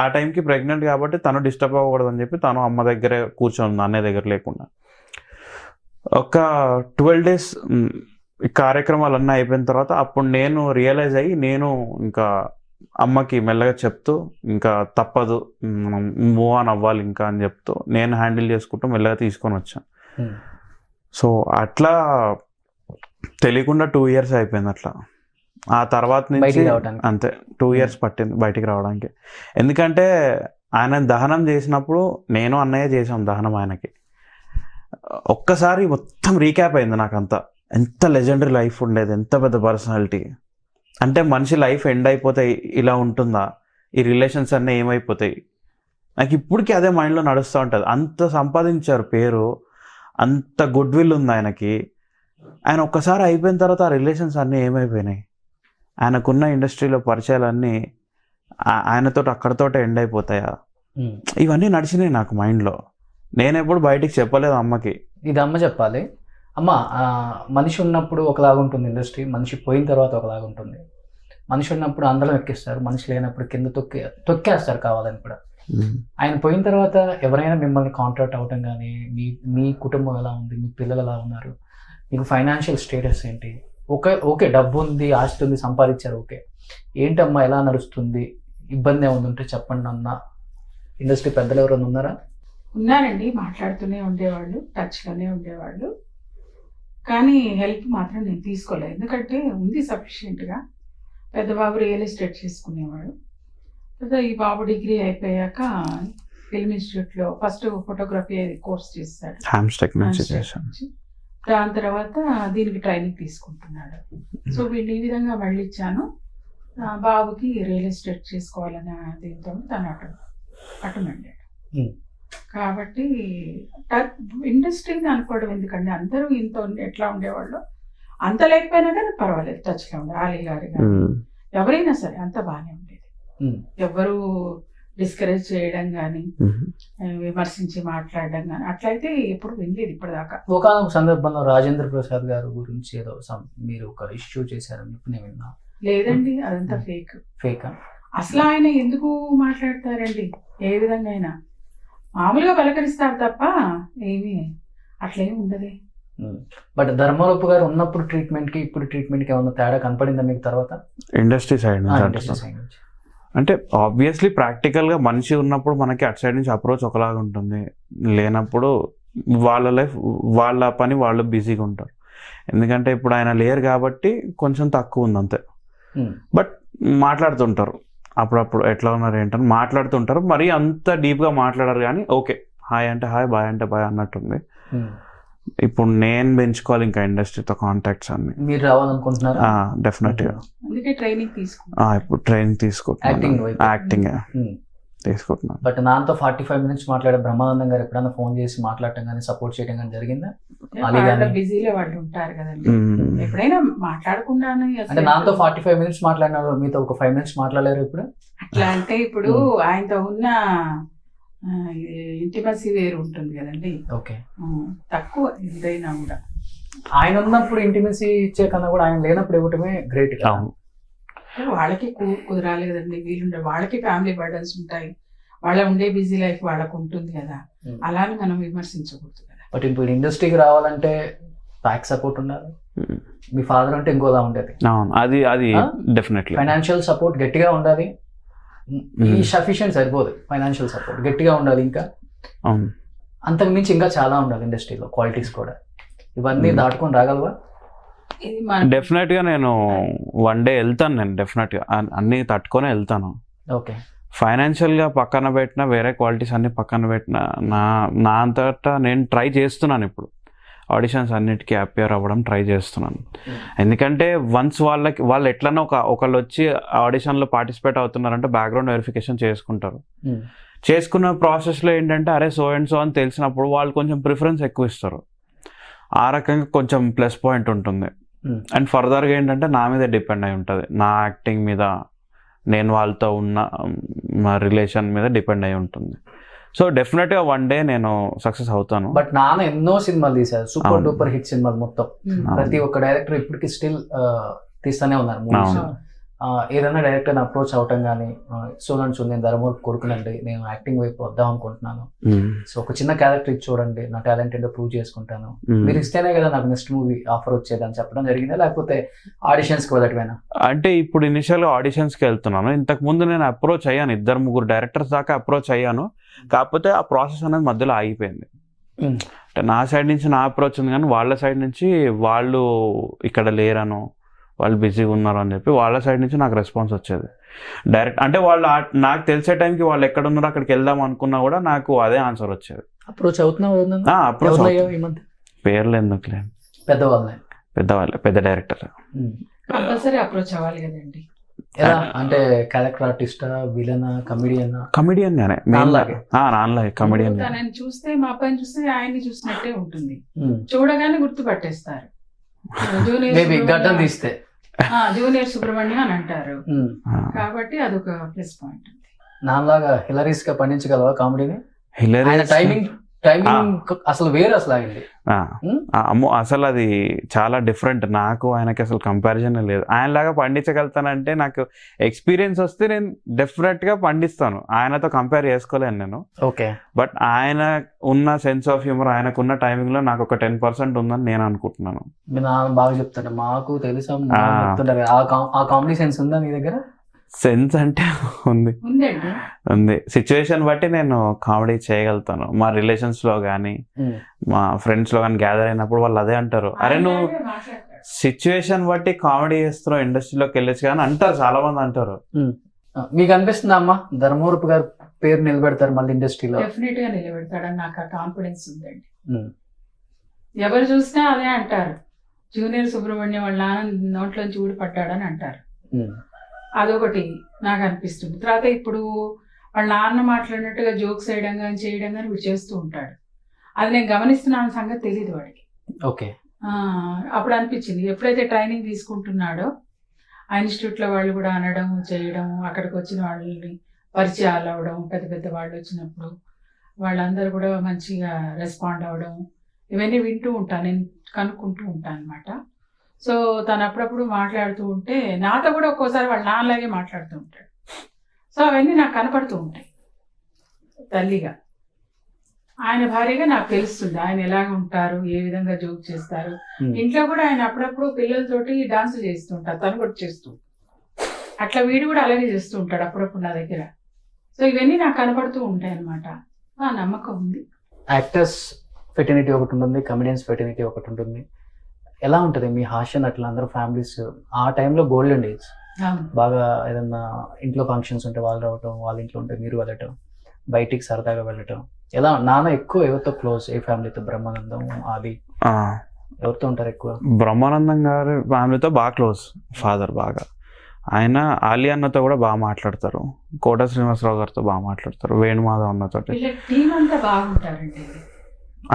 ఆ టైంకి ప్రెగ్నెంట్ కాబట్టి తను డిస్టర్బ్ అవ్వకూడదని చెప్పి తను అమ్మ దగ్గరే కూర్చొని అన్నయ్య దగ్గర లేకుండా. ఒక 12 days ఈ కార్యక్రమాలన్నీ అయిపోయిన తర్వాత అప్పుడు నేను రియలైజ్ అయ్యి నేను ఇంకా అమ్మకి మెల్లగా చెప్తూ ఇంకా తప్పదు మనం మూవ్ ఆన్ అవ్వాలి ఇంకా అని చెప్తూ నేను హ్యాండిల్ చేసుకుంటూ మెల్లగా తీసుకొని వచ్చాను. సో అట్లా తెలియకుండా 2 years అయిపోయింది అట్లా. ఆ తర్వాత నుంచి అంతే 2 years పట్టింది బయటికి రావడానికి. ఎందుకంటే ఆయన దహనం చేసినప్పుడు నేను అన్నయ్య చేసాం దహనం ఆయనకి. ఒక్కసారి మొత్తం రీక్యాప్ అయింది నాకంతా, ఎంత లెజెండరీ లైఫ్ ఉండేది, ఎంత పెద్ద పర్సనాలిటీ, అంటే మనిషి లైఫ్ ఎండ్ అయిపోతే ఇలా ఉంటుందా, ఈ రిలేషన్స్ అన్నీ ఏమైపోతాయి, నాకు ఇప్పటికీ అదే మైండ్లో నడుస్తూ ఉంటుంది. అంత సంపాదించారు పేరు, అంత గుడ్ విల్ ఉంది ఆయనకి. ఆయన ఒక్కసారి అయిపోయిన తర్వాత ఆ రిలేషన్స్ అన్నీ ఏమైపోయినాయి, ఆయనకున్న ఇండస్ట్రీలో పరిచయాలన్నీ ఆయనతో అక్కడితోటే ఎండ్ అయిపోతాయా, ఇవన్నీ నడిచినాయి నాకు మైండ్లో. నేను ఎప్పుడు బయటికి చెప్పలేదు అమ్మకి. ఇది అమ్మ చెప్పాలి. అమ్మ, మనిషి ఉన్నప్పుడు ఒకలాగా ఉంటుంది ఇండస్ట్రీ, మనిషి పోయిన తర్వాత ఒకలాగా ఉంటుంది. మనిషి ఉన్నప్పుడు అందరం ఎక్కిస్తారు, మనిషి లేనప్పుడు కింద తొక్కేస్తారు కావాలని కూడా. ఆయన పోయిన తర్వాత ఎవరైనా మిమ్మల్ని కాంటాక్ట్ అవ్వటం కానీ, మీ కుటుంబం ఎలా ఉంది, మీ పిల్లలు ఎలా ఉన్నారు, మీకు ఫైనాన్షియల్ స్టేటస్ ఏంటి, ఓకే డబ్బు ఉంది, ఆస్తి ఉంది, సంపాదించారు, ఓకే ఏంటమ్మా ఎలా నడుస్తుంది, ఇబ్బంది ఏమైనా ఉంటే చెప్పండి అన్న ఇండస్ట్రీ పెద్దలు ఎవరైనా ఉన్నారా? ఉన్నారండి, మాట్లాడుతూనే ఉండేవాళ్ళు, టచ్లోనే ఉండేవాళ్ళు. కానీ హెల్ప్ మాత్రం నేను తీసుకోలేదు, ఎందుకంటే ఉంది సఫిషియెంట్గా. పెద్ద బాబు రియల్ ఎస్టేట్ చేసుకునేవాడు. తర్వాత ఈ బాబు డిగ్రీ అయిపోయాక ఫిల్మ్ ఇన్స్టిట్యూట్లో ఫస్ట్ ఫోటోగ్రఫీ కోర్స్ చేస్తాడు, దాని తర్వాత దీనికి ట్రైనింగ్ తీసుకుంటున్నాడు. సో వీళ్ళు ఈ విధంగా మళ్ళిచ్చాను. బాబుకి రియల్ ఎస్టేట్ చేసుకోవాలనే దీంతో తను అటుమండాడు. కాబట్టి ఇండస్ట్రీని అనుకోవడం ఎందుకండి, అందరూ ఇంత ఎట్లా ఉండేవాళ్ళు, అంత లేకపోయినా కానీ పర్వాలేదు, టచ్లో ఉండే ఆలీ గారు కానీ ఎవరైనా సరే అంత బాగానే ఉండేది. ఎవరు డిస్కరేజ్ చేయడం కానీ విమర్శించి మాట్లాడడం కానీ అట్లయితే ఎప్పుడు వినలేదు ఇప్పటిదాకా. ఒక సందర్భంలో రాజేంద్ర ప్రసాద్ గారు గురించి ఏదో మీరు ఒక ఇష్యూ చేశారని చెప్పి నేను విన్నా. లేదండి, అదంతా ఫేక్. అసలు ఆయన ఎందుకు మాట్లాడతారండి, ఏ విధంగా అయినా మామూలుగా పలకరిస్తారు తప్ప ఏమి అట్లేమి ఉండదు. బట్ ధర్మరూపు గారు ఉన్నప్పుడు ట్రీట్మెంట్కి ఇప్పుడు ట్రీట్మెంట్కి ఏమన్నా తేడా కనపడిందా మీకు తర్వాత ఇండస్ట్రీ సైడ్ నుంచి? అంటే ఆబ్వియస్లీ ప్రాక్టికల్గా మనిషి ఉన్నప్పుడు మనకి అటు సైడ్ నుంచి అప్రోచ్ ఒకలాగా ఉంటుంది, లేనప్పుడు వాళ్ళ లైఫ్ వాళ్ళ పని వాళ్ళు బిజీగా ఉంటారు. ఎందుకంటే ఇప్పుడు ఆయన లేరు కాబట్టి కొంచెం తక్కువ ఉంది అంతే. బట్ మాట్లాడుతుంటారు అప్పుడప్పుడు, ఎట్లా ఉన్నారు ఏంటని మాట్లాడుతుంటారు, మరీ అంత డీప్గా మాట్లాడారు కానీ ఓకే హాయ్ అంటే హాయ్, బాయ్ అంటే బాయ్ అన్నట్టుంది. ఇప్పుడు నేను పెంచుకోవాలి ఇంకా ఇండస్ట్రీతో కాంటాక్ట్స్ అన్ని. మీరు రావాలనుకుంటున్నారా? డెఫినెట్గా. ఇప్పుడు ట్రైనింగ్ తీసుకుంటున్నాను, యాక్టింగ్ తీసుకుంటున్నాను. బట్ నాతో 45 minutes మాట్లాడే బ్రహ్మానందం గారు ఎప్పుడైనా ఫోన్ చేసి మాట్లాడటం కానీ సపోర్ట్ చేయడం కానీ జరిగిందా? బిజీలో వాళ్ళు ఉంటారు కదండి, ఎప్పుడైనా మాట్లాడకుండానే. అంటే నాతో 45 minutes మాట్లాడినారు, మీతో ఒక 5 minutes మాట్లాడారు ఇప్పుడు. అట్లా అంటే ఇప్పుడు ఆయనతో ఉన్న ఇంటిమసీ వేరు ఉంటుంది కదండి. ఓకే, తక్కువ ఏదైనా కూడా ఆయన ఉన్నప్పుడు ఇంటిమసీ ఇచ్చే కన్నా కూడా ఆయన లేనప్పుడు ఇవ్వటమే గ్రేట్. వాళ్ళకి కుదరాలి కదండి, వీళ్ళుండే వాళ్ళకి ఫ్యామిలీ బర్డన్స్ ఉంటాయి, వాళ్ళ ఉండే బిజీ లైఫ్ వాళ్ళకు ఉంటుంది కదా, అలానే మనం విమర్శించకూడదు కదా. బట్ ఇప్పుడు ఇండస్ట్రీకి రావాలంటే బ్యాక్ సపోర్ట్ ఉండాలి. మీ ఫాదర్ అంటే ఇంకోలా ఉండేది, అది డెఫినెట్లీ ఫైనాన్షియల్ సపోర్ట్ గట్టిగా ఉండాలి. ఈ సఫిషియెంట్ సరిపోదు, ఫైనాన్షియల్ సపోర్ట్ గట్టిగా ఉండాలి, ఇంకా అంతకు మించి ఇంకా చాలా ఉండాలి ఇండస్ట్రీలో క్వాలిటీస్ కూడా. ఇవన్నీ దాటుకొని రాగలవా? డెఫినెట్ గా నేను వన్ డే వెళ్తాను, నేను డెఫినెట్ గా అన్ని తట్టుకొని వెళ్తాను. ఓకే, ఫైనాన్షియల్ గా పక్కన పెట్టిన, వేరే క్వాలిటీస్ అన్ని పక్కన పెట్టిన, నా అంతటా నేను ట్రై చేస్తున్నాను ఇప్పుడు. ఆడిషన్స్ అన్నిటికీ అపియర్ అవ్వడం ట్రై చేస్తున్నాను. ఎందుకంటే వన్స్ వాళ్ళు ఎట్లన్నా ఒకళ్ళు వచ్చి ఆడిషన్లో పార్టిసిపేట్ అవుతున్నారంటే బ్యాక్గ్రౌండ్ వెరిఫికేషన్ చేసుకుంటారు. చేసుకున్న ప్రాసెస్లో ఏంటంటే అరే సో అండ్ సో అని తెలిసినప్పుడు వాళ్ళు కొంచెం ప్రిఫరెన్స్ ఎక్కువ ఇస్తారు. ఆ రకంగా కొంచెం ప్లస్ పాయింట్ ఉంటుంది. అండ్ ఫర్దర్గా ఏంటంటే నా మీద డిపెండ్ అయి ఉంటుంది, నా యాక్టింగ్ మీద, నేను వాళ్ళతో ఉన్న మా రిలేషన్ మీద డిపెండ్ అయి ఉంటుంది. సో డెఫినెట్గా వన్ డే నేను సక్సెస్ అవుతాను. బట్ నాన్న ఎన్నో సినిమాలు తీశారు, సూపర్ డూపర్ హిట్ సినిమాలు మొత్తం. ప్రతి ఒక్క డైరెక్టర్ ఇప్పటికీ స్టిల్ తీస్తూనే ఉన్నారు మూవీస్. ఏదైనా డైరెక్టర్ అప్రోచ్ అవటం కానీ చూడండి నేను ధర్మవరపు కొడుకునండి, నేను యాక్టింగ్ వైపు వద్దాం అనుకుంటున్నాను, సో ఒక చిన్న క్యారెక్టర్ ఇచ్చి చూడండి, నా టాలెంట్ ఏంటో ప్రూవ్ చేసుకుంటాను, మీరు ఇస్తేనే కదా నాకు నెక్స్ట్ మూవీ ఆఫర్ వచ్చేదని చెప్పడం జరిగిందా, లేకపోతే ఆడిషన్స్కి వెళ్ళటమేనా? అంటే ఇప్పుడు ఇనిషియల్గా ఆడిషన్స్కి వెళ్తున్నాను. ఇంతకు ముందు నేను అప్రోచ్ అయ్యాను, 2-3 డైరెక్టర్స్ దాకా అప్రోచ్ అయ్యాను. కాకపోతే ఆ ప్రాసెస్ అనేది మధ్యలో ఆగిపోయింది. అంటే నా సైడ్ నుంచి నా అప్రోచ్ ఉంది, కానీ వాళ్ళ సైడ్ నుంచి వాళ్ళు ఇక్కడ లేరను, వాళ్ళు బిజీగా ఉన్నారు అని చెప్పి వాళ్ళ సైడ్ నుంచి నాకు రెస్పాన్స్ వచ్చేది డైరెక్ట్. అంటే వాళ్ళు నాకు తెలిసే టైంకి వాళ్ళు ఎక్కడ ఉన్నారో అక్కడికి వెళ్దాం అనుకున్నా కూడా నాకు అదే ఆన్సర్ వచ్చేది. అప్రోచ్ అవుతున్నావు? పేర్లు ఎందుకులే, పెద్దవాళ్ళే, పెద్ద డైరెక్టర్. కంపల్సరీ అప్రోచ్ అవ్వాలి కదండి. ఎలా అంటే క్యారెక్టర్ ఆర్టిస్టా, విలనా, కమిడియనా? కమిడియన్ గానే, నాన్నలాగే కమిడియన్. తనని చూస్తే మా అబ్బాయిని చూస్తే ఆయన్ని చూసినట్టే ఉంటుంది, చూడగానే గుర్తుపట్టేస్తారు. జూనియర్ సుబ్రహ్మణ్యం అని అంటారు కాబట్టి అదొక ప్లస్ పాయింట్. నాలాగా హిలరీస్ గా పండించగలవా కామెడీని? టైమింగ్ అసలు వేరు అసలు అయింది. అమ్మో అసలు అది చాలా డిఫరెంట్. నాకు ఆయనకి అసలు కంపారిజన్ లేదు. ఆయనలాగా పండించగలుగుతానంటే నాకు ఎక్స్పీరియన్స్ వస్తే నేను డెఫినెట్ గా పండిస్తాను. ఆయనతో కంపేర్ చేసుకోలేను నేను. ఓకే. బట్ ఆయన ఉన్న సెన్స్ ఆఫ్ హ్యూమర్, ఆయనకున్న టైమింగ్ లో నాకు ఒక 10% ఉందని నేను అనుకుంటున్నాను. బాగా చెప్తాడు, మాకు తెలుసా ఆ కామెడీ సెన్స్ ఉందా నీ దగ్గర? సెన్స్ అంటే ఉంది, సిచ్యువేషన్ బట్టి నేను కామెడీ చేయగలుగుతాను. మా రిలేషన్స్ లో కానీ మా ఫ్రెండ్స్ లో కానీ గ్యాదర్ అయినప్పుడు వాళ్ళు అదే అంటారు, అరే నువ్వు సిచ్యువేషన్ బట్టి కామెడీ చేస్తున్నావు, ఇండస్ట్రీలోకి వెళ్ళొచ్చు కానీ అంటారు, చాలా మంది అంటారు. మీకు అనిపిస్తుందా అమ్మా ధర్మవరపు గారు పేరు నిలబెడతారు మళ్ళీ ఇండస్ట్రీలో? డెఫినెట్ గా నిలబెడతాడని నాకు ఆ కాన్ఫిడెన్స్ ఉందండి. ఎవరు చూసినా అదే అంటారు, జూనియర్ సుబ్రహ్మణ్యం వాళ్ళ నాన్న నోట్లోంచి ఊడిపడ్డాడని అంటారు. అదొకటి నాకు అనిపిస్తుంది. తర్వాత ఇప్పుడు వాళ్ళ నాన్న మాట్లాడినట్టుగా జోక్స్ వేయడం కానీ చేయడం కానీ వీడు చేస్తూ ఉంటాడు. అది నేను గమనిస్తున్నాను, సంగతి తెలియదు వాడికి. ఓకే. అప్పుడు అనిపించింది ఎప్పుడైతే ట్రైనింగ్ తీసుకుంటున్నాడో ఆ ఇన్స్టిట్యూట్లో వాళ్ళు కూడా అనడం చేయడం, అక్కడికి వచ్చిన వాళ్ళని పరిచయాలు అవ్వడం, పెద్ద పెద్ద వాళ్ళు వచ్చినప్పుడు వాళ్ళందరూ కూడా మంచిగా రెస్పాండ్ అవ్వడం, ఇవన్నీ వింటూ ఉంటాను, నేను కనుక్కుంటూ ఉంటాను అనమాట. సో తను అప్పుడప్పుడు మాట్లాడుతూ ఉంటే నాతో కూడా ఒక్కోసారి వాళ్ళ నాన్నలాగే మాట్లాడుతూ ఉంటాడు. సో అవన్నీ నాకు కనపడుతూ ఉంటాయి. తల్లిగా ఆయన భార్యగా నాకు తెలుస్తుంది ఆయన ఎలాగ ఉంటారు, ఏ విధంగా జోక్ చేస్తారు. ఇంట్లో కూడా ఆయన అప్పుడప్పుడు పిల్లలతోటి డాన్స్ చేస్తూ ఉంటారు, తను కూడా చేస్తూ, అట్లా వీడు కూడా అలాగే చేస్తూ ఉంటాడు అప్పుడప్పుడు నా దగ్గర. సో ఇవన్నీ నాకు కనపడుతూ ఉంటాయి అన్నమాట. నమ్మకం ఉంది. యాక్టర్స్ ఫెటర్నిటీ ఒకటి ఉంటుంది, కమెడియన్స్ ఫెటర్నిటీ ఒకటి ఉంటుంది. ఎలా ఉంటుంది మీ హాస్యం అట్లా అందరూ ఫ్యామిలీస్ ఆ టైంలో గోల్డెన్ డేస్? బాగా ఏదన్నా ఇంట్లో ఫంక్షన్స్ ఉంటే వాళ్ళు రావటం, వాళ్ళ ఇంట్లో ఉంటే మీరు వెళ్ళటం, బయటికి సరదాగా వెళ్ళటం. ఎలా నాన్న ఎక్కువ ఎవరితో క్లోజ్? ఏ ఫ్యామిలీతో? బ్రహ్మానందం, ఆది, ఎవరితో ఉంటారు ఎక్కువ? బ్రహ్మానందం గారి ఫ్యామిలీతో బాగా క్లోజ్, ఫాదర్ బాగా. ఆయన ఆలి అన్నతో కూడా బాగా మాట్లాడతారు, కోట శ్రీనివాసరావు గారితో బాగా మాట్లాడతారు, వేణుమాధవ్ అన్నతో.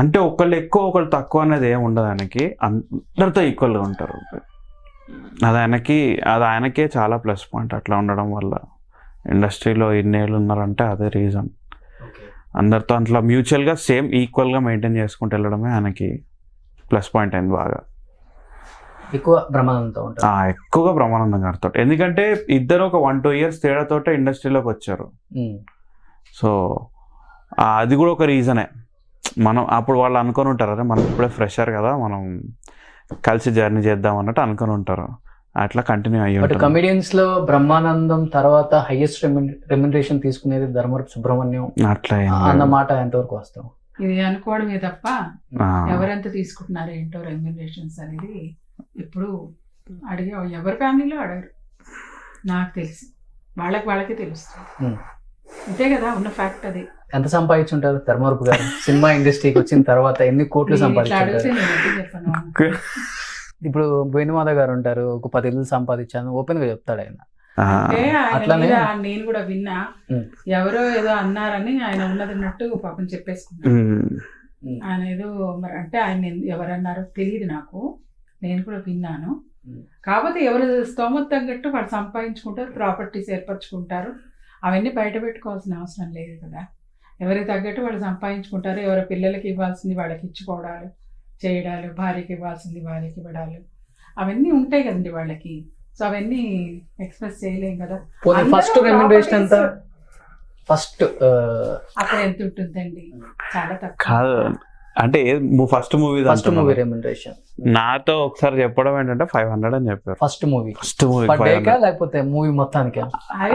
అంటే ఒకళ్ళు ఎక్కువ ఒకళ్ళు తక్కువ అనేది ఏమి ఉండదు, ఆయనకి అందరితో ఈక్వల్గా ఉంటారు. అది ఆయనకే చాలా ప్లస్ పాయింట్ అట్లా ఉండడం వల్ల. ఇండస్ట్రీలో ఇన్నేళ్ళు ఉన్నారంటే అదే రీజన్. అందరితో అట్లా మ్యూచువల్గా సేమ్ ఈక్వల్గా మెయింటైన్ చేసుకుంటూ వెళ్ళడమే ఆయనకి ప్లస్ పాయింట్ అయింది బాగా. ఎక్కువ బ్రహ్మానందంతో ఉంటారు. ఎక్కువగా బ్రహ్మానందం గారితో, ఎందుకంటే ఇద్దరు ఒక 1-2 years తేడాతోటే ఇండస్ట్రీలోకి వచ్చారు. సో అది కూడా ఒక రీజనే. మనం అప్పుడు వాళ్ళు అనుకొని ఉంటారు, అదే మనం ఇప్పుడే ఫ్రెషర్ కదా, మనం కలిసి జర్నీ చేద్దాం అన్నట్టు అనుకొని ఉంటారు. అట్లా కంటిన్యూ అయ్యి ఉంటుంది. కమెడియన్స్ లో బ్రహ్మానందం తర్వాత హైయెస్ట్ రెమ్యునరేషన్ తీసుకునేది ధర్మవరపు సుబ్రహ్మణ్యం అట్లా అన్నమాట ఎంతవరకు వస్తాం? ఇది అనుకోవడమే తప్ప ఎవరెంత తీసుకుంటున్నారు ఏంటో రెమ్యునరేషన్స్ అనేది ఇప్పుడు అడిగే ఎవరి ఫ్యామిలీలో అడగరు. నాకు తెలిసి వాళ్ళకే తెలుస్తుంది. అంతే కదా ఉన్న ఫ్యాక్ట్ అది. ఎంత సంపాదించుంటారు ధర్మవరపు గారు సినిమా ఇండస్ట్రీకి వచ్చిన తర్వాత ఎన్ని కోట్లు ఇట్లా సంపాదించుంటారు? అడిగితే నేను ఎందుకు చెప్పను? ఇప్పుడు వేణుమాధ గారు ఉంటారు, ఒక 10 ఇళ్ళు సంపాదించాను ఓపెన్ గా చెప్తాడు ఆయన. అంటే ఆయన అట్లానే- మీద నేను కూడా విన్నా, ఉమ్. ఎవరో ఏదో అన్నారని ఆయన ఉన్నదన్నట్టు పాపం చెప్పేసుకున్నాను. ఆయన ఏదో మరి అంటే ఆయన ఎవరన్నారో తెలియదు నాకు, నేను కూడా విన్నాను. కాకపోతే ఎవరు స్తోమత తగ్గట్టు వాళ్ళు సంపాదించుకుంటారు, ప్రాపర్టీస్ ఏర్పరచుకుంటారు. అవన్నీ బయట పెట్టుకోవాల్సిన అవసరం లేదు కదా. ఎవరికి తగ్గట్టు వాళ్ళు సంపాదించుకుంటారు. ఎవరి పిల్లలకి ఇవ్వాల్సింది వాళ్ళకి ఇచ్చుకోవడాలు చేయడాలు, భార్యకి ఇవ్వాల్సింది భార్యకి ఇవ్వడాలు, అవన్నీ ఉంటాయి కదండి వాళ్ళకి. సో అవన్నీ ఎక్స్ప్రెస్ చేయలేం కదా. ఫస్ట్ రెమ్యునరేషన్ ఎంత? ఫస్ట్ అక్కడ ఎంత ఉంటుందండి? చాలా తక్కువ. కాదు అంటే ఫస్ట్ మూవీ రెమ్యునరేషన్ నాతో ఒకసారి చెప్పడం ఏంటంటే 500 అని చెప్పారు. First movie first movie per డేకా లేకపోతే మూవీ మొత్తానికి?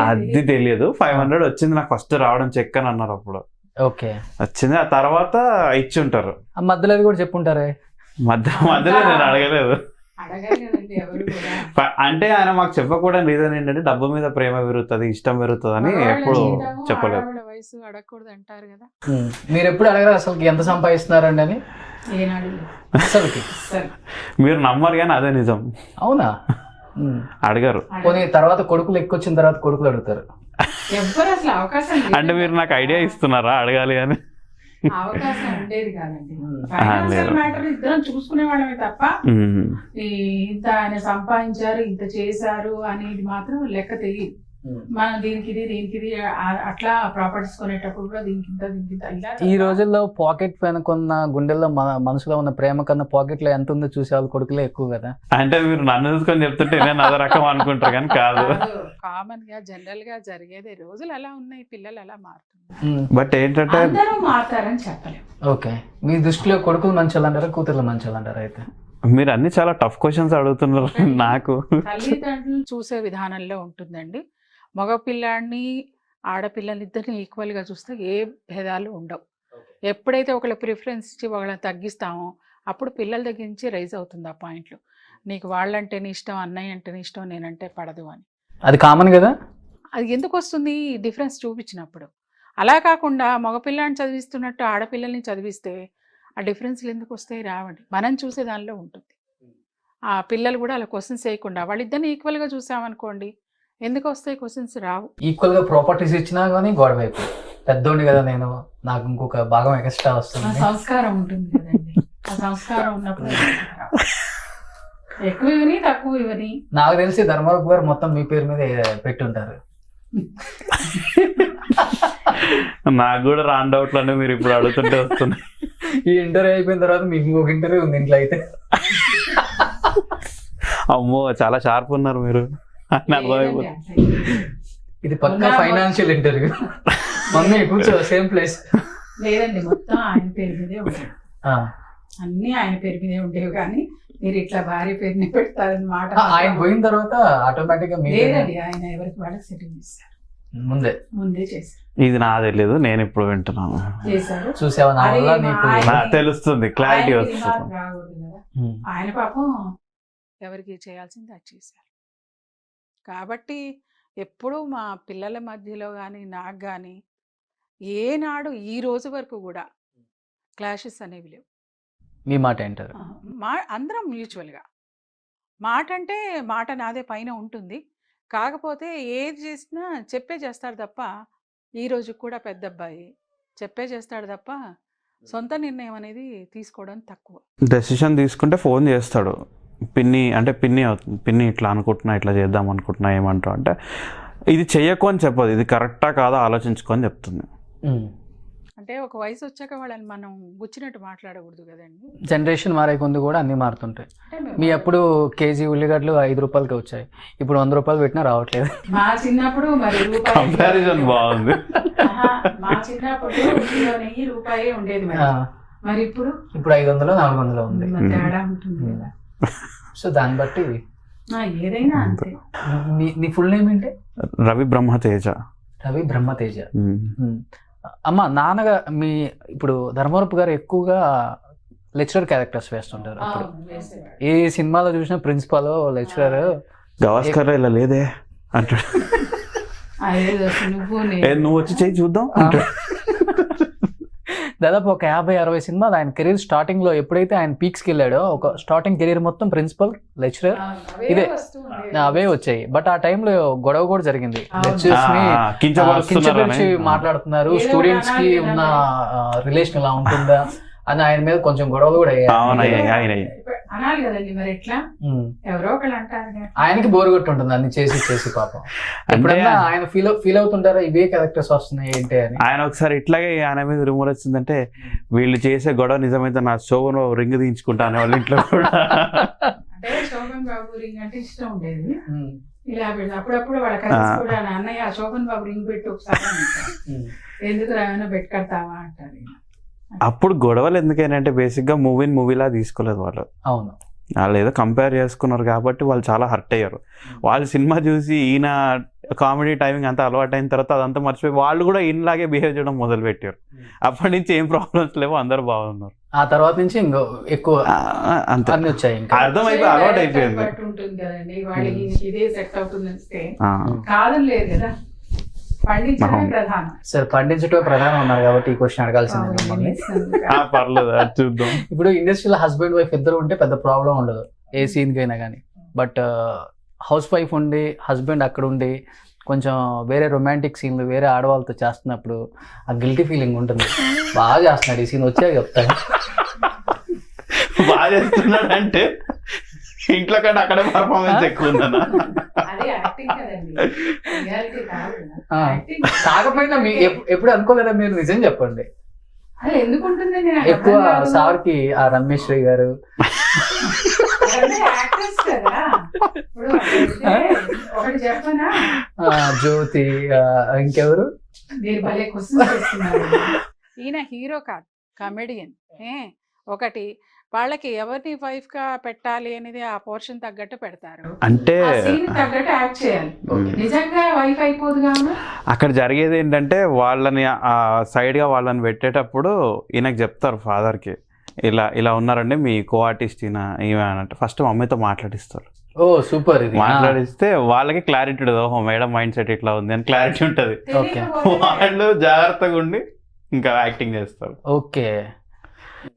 అది తెలియదు. 500 వచ్చింది నాకు ఫస్ట్ రావడం, చెక్ అని అన్నారు అప్పుడు. ఓకే, వచ్చింది. ఆ తర్వాత ఇచ్చి ఉంటారు. ఆ మధ్యలో అది కూడా చెప్పుంటారే. మధ్యలో నేను అడగలేదు. అడగాలి కదండి ఎవరు కూడా. అంటే ఆయన మాకు చెప్పకూడని రీజన్ ఏంటంటే డబ్బు మీద ప్రేమ పెరుగుతుంది, ఇష్టం పెరుగుతుంది అని ఎప్పుడు చెప్పలేదు. ఆడవాళ్ళ వయసు అడగకూడదు అంటారు కదా. మీరు ఎప్పుడు అడగరా అసలు ఎంత సంపాదిస్తున్నారండి అని? ఏనాడు అసలుకి సరే మీరు నమ్మరు కానీ అదే నిజం. అవునా? అడగారు. పోనీ తర్వాత కొడుకులు ఎక్కువ వచ్చిన తర్వాత కొడుకులు అడుగుతారు. ఎవ్వరు అసలు అవకాశం అంటే మీరు నాకు ఐడియా ఇస్తున్నారా అడగాలి అని? అవకాశం ఉండేది కాదండి. లేదు. ఫైనాన్షియల్ మ్యాటర్ ఇద్దరం చూసుకునే వాళ్ళమే తప్ప ఇంత ఆయన సంపాదించారు ఇంత చేశారు అనేది మాత్రం లెక్క తెలియదు. మనం దీనికి ఇది అట్లా ప్రాపర్టీస్ కొనేటప్పుడు కూడా దీనికి ఇంత ఇలా. ఈ రోజుల్లో పాకెట్ వెనుకున్న గుండెల్లో మనసులో ఉన్న ప్రేమ కన్నా పాకెట్ లో ఎంత ఉందో చూసే వాళ్ళు కొడుకులే ఎక్కువ కదా. అంటే మీరు నన్ను చూసుకొని చెప్తుంటే నేను అదే రకం అనుకుంటారు కానీ కాదు. కామన్ గా జనరల్ గా జరిగేది. రోజులు అలా ఉన్నాయి, పిల్లలు అలా మారుతున్నారు. బట్ ఏంటంటే అందరూ మారుతారని చెప్పలేము. ఓకే, మీ దృష్టిలో కొడుకులు మంచి అంటారా కూతుర్లు మంచి అంటారా? అయితే మీరు అన్ని చాలా టఫ్ క్వశ్చన్స్ అడుగుతున్నారు నాకు. తల్లిదండ్రులు చూసే విధానంలో ఉంటుందండి. మగపిల్లాడిని ఆడపిల్లని ఇద్దరిని ఈక్వల్గా చూస్తే ఏ భేదాలు ఉండవు. ఎప్పుడైతే ఒకళ్ళ ప్రిఫరెన్స్ ఇచ్చి ఒకళ్ళని తగ్గిస్తామో అప్పుడు పిల్లల దగ్గర నుంచి రైజ్ అవుతుంది ఆ పాయింట్లు. నీకు వాళ్ళంటేనే ఇష్టం, అన్నయ్య అంటేనే ఇష్టం, నేనంటే పడదు అని. అది కామన్ కదా. అది ఎందుకు వస్తుంది? డిఫరెన్స్ చూపించినప్పుడు. అలా కాకుండా మగపిల్లాన్ని చదివిస్తున్నట్టు ఆడపిల్లల్ని చదివిస్తే ఆ డిఫరెన్స్లు ఎందుకు వస్తాయి? రావండి. మనం చూసే దానిలో ఉంటుంది. ఆ పిల్లలు కూడా అలా క్వశ్చన్స్ వేయకుండా వాళ్ళిద్దరిని ఈక్వల్గా చూసామనుకోండి, ఎందుకు వస్తాయి క్వశ్చన్స్? రావు. ఈక్వల్ గా ప్రాపర్టీస్ ఇచ్చినా కానీ గొడవ అయిపోయి పెద్దోండి కదా నేను, నాకు ఇంకొక భాగం ఎక్స్ట్రా వస్తుంది. సంస్కారం ఉంటుంది కదండి. ఆ సంస్కారం ఉన్నప్పుడు ఎక్కువ ఇవని తక్కువ ఇవని. నాకు తెలిసి ధర్మవరపు గారు మొత్తం మీ పేరు మీద పెట్టుంటారు. నాకు కూడా రాన్ డౌట్లు అంటే మీరు ఇప్పుడు అడుగుతుంటే వస్తున్నాయి. ఈ ఇంటర్వ్యూ అయిపోయిన తర్వాత మీకు ఇంకొక ఇంటర్వ్యూ ఉంది ఇంట్లో అయితే. అమ్మో చాలా షార్ప్ ఉన్నారు మీరు. ఇది పక్కా ఫైనాన్షియల్ ఇంటర్వ్యూ. మమ్మీ కూర్చో, సేమ్ ప్లేస్. లేదండి, మొత్తం ఆయన పేరు మీదే ఉండేవి. అన్ని ఆయన పేరు మీదే ఉండేవి. కానీ మీరు ఇట్లా భార్య పేరుని పెడతారని మాట. ఆయన పోయిన తర్వాత ఆటోమేటిక్ గా లేదండి, ఆయన ఎవరికి వాళ్ళకి సెటిల్ చేశారు. ముందే చేశారు. ఇది నా తెలియదు, నేను ఇప్పుడు వింటున్నాను. చేశారు. చూసావా? నా వల్ల నీకు తెలుస్తుంది, క్లారిటీ వస్తుంది. రాకూడదు కదా. ఆయన పాపం ఎవరికి చేయాల్సింది అది చేశారు. కాబట్టి ఎప్పుడూ మా పిల్లల మధ్యలో కానీ నాకు కానీ ఏనాడు ఈ రోజు వరకు కూడా క్లాషెస్ అనేవి లేవు. మీ మాట ఏంటారు? అందరం మ్యూచువల్గా మాట అంటే మాట నాదే పైన ఉంటుంది. కాకపోతే ఏది చేసినా చెప్పే చేస్తాడు తప్ప, ఈ రోజు కూడా పెద్ద అబ్బాయి చెప్పే చేస్తాడు తప్ప సొంత నిర్ణయం అనేది తీసుకోవడం తక్కువ. డెసిషన్ తీసుకుంటే ఫోన్ చేస్తాడు. పిన్ని అంటే పిన్ని అవుతుంది, పిన్ని ఇట్లా అనుకుంటున్నా, ఇట్లా చేద్దాం అనుకుంటున్నా, ఏమంటావు అంటే ఇది చెయ్యకు అని చెప్పదు, ఇది కరెక్టా కాదా ఆలోచించుకో అని చెప్తుంది. అంటే ఒక వయసు వచ్చాక వాళ్ళని మనం గుచ్చినట్టు మాట్లాడకూడదు కదండి. జనరేషన్ మారే కొంది కూడా అన్ని మారుతుంటాయి. మీ అప్పుడు కేజీ ఉల్లిగడ్డలు 5 రూపాయలకి వచ్చాయి, ఇప్పుడు 100 రూపాయలు పెట్టినా రావట్లేదు. మా చిన్నప్పుడు మరి కంపారిజన్ బాగుంది. మా చిన్నప్పుడు రూపాయి ఉండేది, మరి ఇప్పుడు 500 400 ఉంది. తేడా ఉంటుంది కదా. సో దాన్ని బట్టి ఏదైనా అంతే. నీ ఫుల్ నేమ్ ఏంటి? రవి బ్రహ్మతేజ. రవి బ్రహ్మతేజ. అమ్మ, నాన్నగా మీ ఇప్పుడు ధర్మవరపు గారు ఎక్కువగా లెక్చరర్ క్యారెక్టర్స్ వేస్తుంటారు. అప్పుడు ఏ సినిమాలో చూసినా ప్రిన్సిపాల్, లెక్చరర్. గవాస్కర్ ఇలా లేదే అంటాడు. అదేదో అసలు నువ్వు నువ్వు వచ్చి చేయి చూద్దాం అంటాడు. దాదాపు ఒక 50-60 సినిమాలు ఆయన కెరీర్ స్టార్టింగ్ లో ఎప్పుడైతే ఆయన పీక్స్కి వెళ్ళాడో, ఒక స్టార్టింగ్ కెరీర్ మొత్తం ప్రిన్సిపల్, లెక్చరర్ ఇదే అవే వచ్చాయి. బట్ ఆ టైంలో గొడవ కూడా జరిగింది, లెక్చరర్స్ ని కించపరిచి మాట్లాడుతున్నారు, స్టూడెంట్స్ కి ఉన్న రిలేషన్ ఇలా ఉంటుందా అని ఆయన మీద కొంచెం గొడవలు కూడా అయ్యాయి. అనాలి కదండి మరి ఎట్లా, ఎవరో ఒకళ్ళు అంటారు. ఆయనకి బోర్ కొట్టి ఉంటుంది అన్ని చేసి పాపం. ఎప్పుడన్నా ఆయన ఫీల్ అవుతుంటారా ఇవే క్యారెక్టర్స్ వస్తున్నాయి ఏంటి అని? ఆయన ఒకసారి ఇట్లాగే ఆయన మీద రూమర్ వచ్చిందంటే, వీళ్ళు చేసే గొడవ నిజమైతే నా శోభను రింగ్ తీయించుకుంటాను వాళ్ళ ఇంట్లో కూడా. అంటే శోభన్ బాబు రింగ్ అంటే ఇష్టం ఉండేది. ఇలా అప్పుడప్పుడు వాళ్ళ కలిసి కూడా అన్నయ్య శోభన్ బాబు రింగ్ పెట్టి ఒకసారి ఎందుకు ఏమైనా పెట్టి కడతావా అంటారు. అప్పుడు గొడవలు ఎందుకైనా బేసిక్ గా మూవీలా తీసుకోలేదు వాళ్ళు. అవును, వాళ్ళు ఏదో కంపేర్ చేసుకున్నారు కాబట్టి వాళ్ళు చాలా హర్ట్ అయ్యారు. వాళ్ళు సినిమా చూసి ఈయన కామెడీ టైమింగ్ అంతా అలవాటు అయిన తర్వాత అదంతా మర్చిపోయి వాళ్ళు కూడా ఈయనలాగే బిహేవ్ చేయడం మొదలు పెట్టారు. అప్పటి నుంచి ఏం ప్రాబ్లమ్స్ లేవు, అందరు బాగున్నారు. ఆ తర్వాత నుంచి ఇంకో ఎక్కువ అంతే అన్ని వచ్చాయి, అర్థమైపోయి అలవాటు అయిపోయింది. ఉంటుంది కదండి వాళ్ళకి, ఇదే సెట్ అవుతుంది కాదని లేదు కదా, పండించడమే ప్రధానం. సరే, పండించడం ప్రధానం ఉన్నారు కాబట్టి ఈ క్వశ్చన్ అడగాల్సిందే మిమ్మల్ని. పర్లేదు చూద్దాం. ఇప్పుడు ఇండస్ట్రీలో హస్బెండ్ వైఫ్ ఇద్దరు ఉంటే పెద్ద ప్రాబ్లం ఉండదు ఏ సీన్ కైనా కానీ. బట్ హౌస్ వైఫ్ ఉండి హస్బెండ్ అక్కడ ఉండి కొంచెం వేరే రొమాంటిక్ సీన్లు వేరే ఆడవాళ్ళతో చేస్తున్నప్పుడు ఆ గిల్టీ ఫీలింగ్ ఉంటుంది. బాగా చేస్తున్నాడు ఈ సీన్ వచ్చాక చెప్తాను. బాగా చేస్తున్నాడు అంటే ఇంట్లో కంటే అక్కడే పర్ఫార్మెన్స్ ఎక్కువ ఉందన్నా. కాకపోయినా ఎప్పుడు అనుకోలేదా మీరు? నిజం చెప్పండి. ఎందుకుంటుంది ఎక్కువ సార్కి ఆ రమేష్ శ్రీ గారు ఒకటి చెప్పనా, జ్యోతి, ఇంకెవరు, ఈయన హీరో కాదు, కమెడియన్. ఒకటి వాళ్ళకి ఎవరిని వైఫ్ గా పెట్టాలి అనేది ఆ పోర్షన్ తగ్గట్టు పెడతారు, అంటే తగ్గట్టు యాక్ట్ చేయాలి. నిజంగా వైఫ్ అయిపోదు కాదు. అక్కడ జరిగేది ఏంటంటే వాళ్ళని సైడ్ గా వాళ్ళని పెట్టేటప్పుడు ఈయనకు చెప్తారు ఫాదర్ కి, ఇలా ఉన్నారండి మీ కో ఆర్టిస్ట్ ఈమె అంటే ఫస్ట్ మమ్మీతో మాట్లాడిస్తారు. ఓ సూపర్. ఇది మాట్లాడిస్తే వాళ్ళకి క్లారిటీ ఉంటుంది, ఓహో మేడం మైండ్ సెట్ ఇట్లా ఉంది అని క్లారిటీ ఉంటుంది. ఓకే, వాళ్ళు జాగ్రత్తగా ఉండి ఇంకా యాక్టింగ్ చేస్తారు. ఓకే,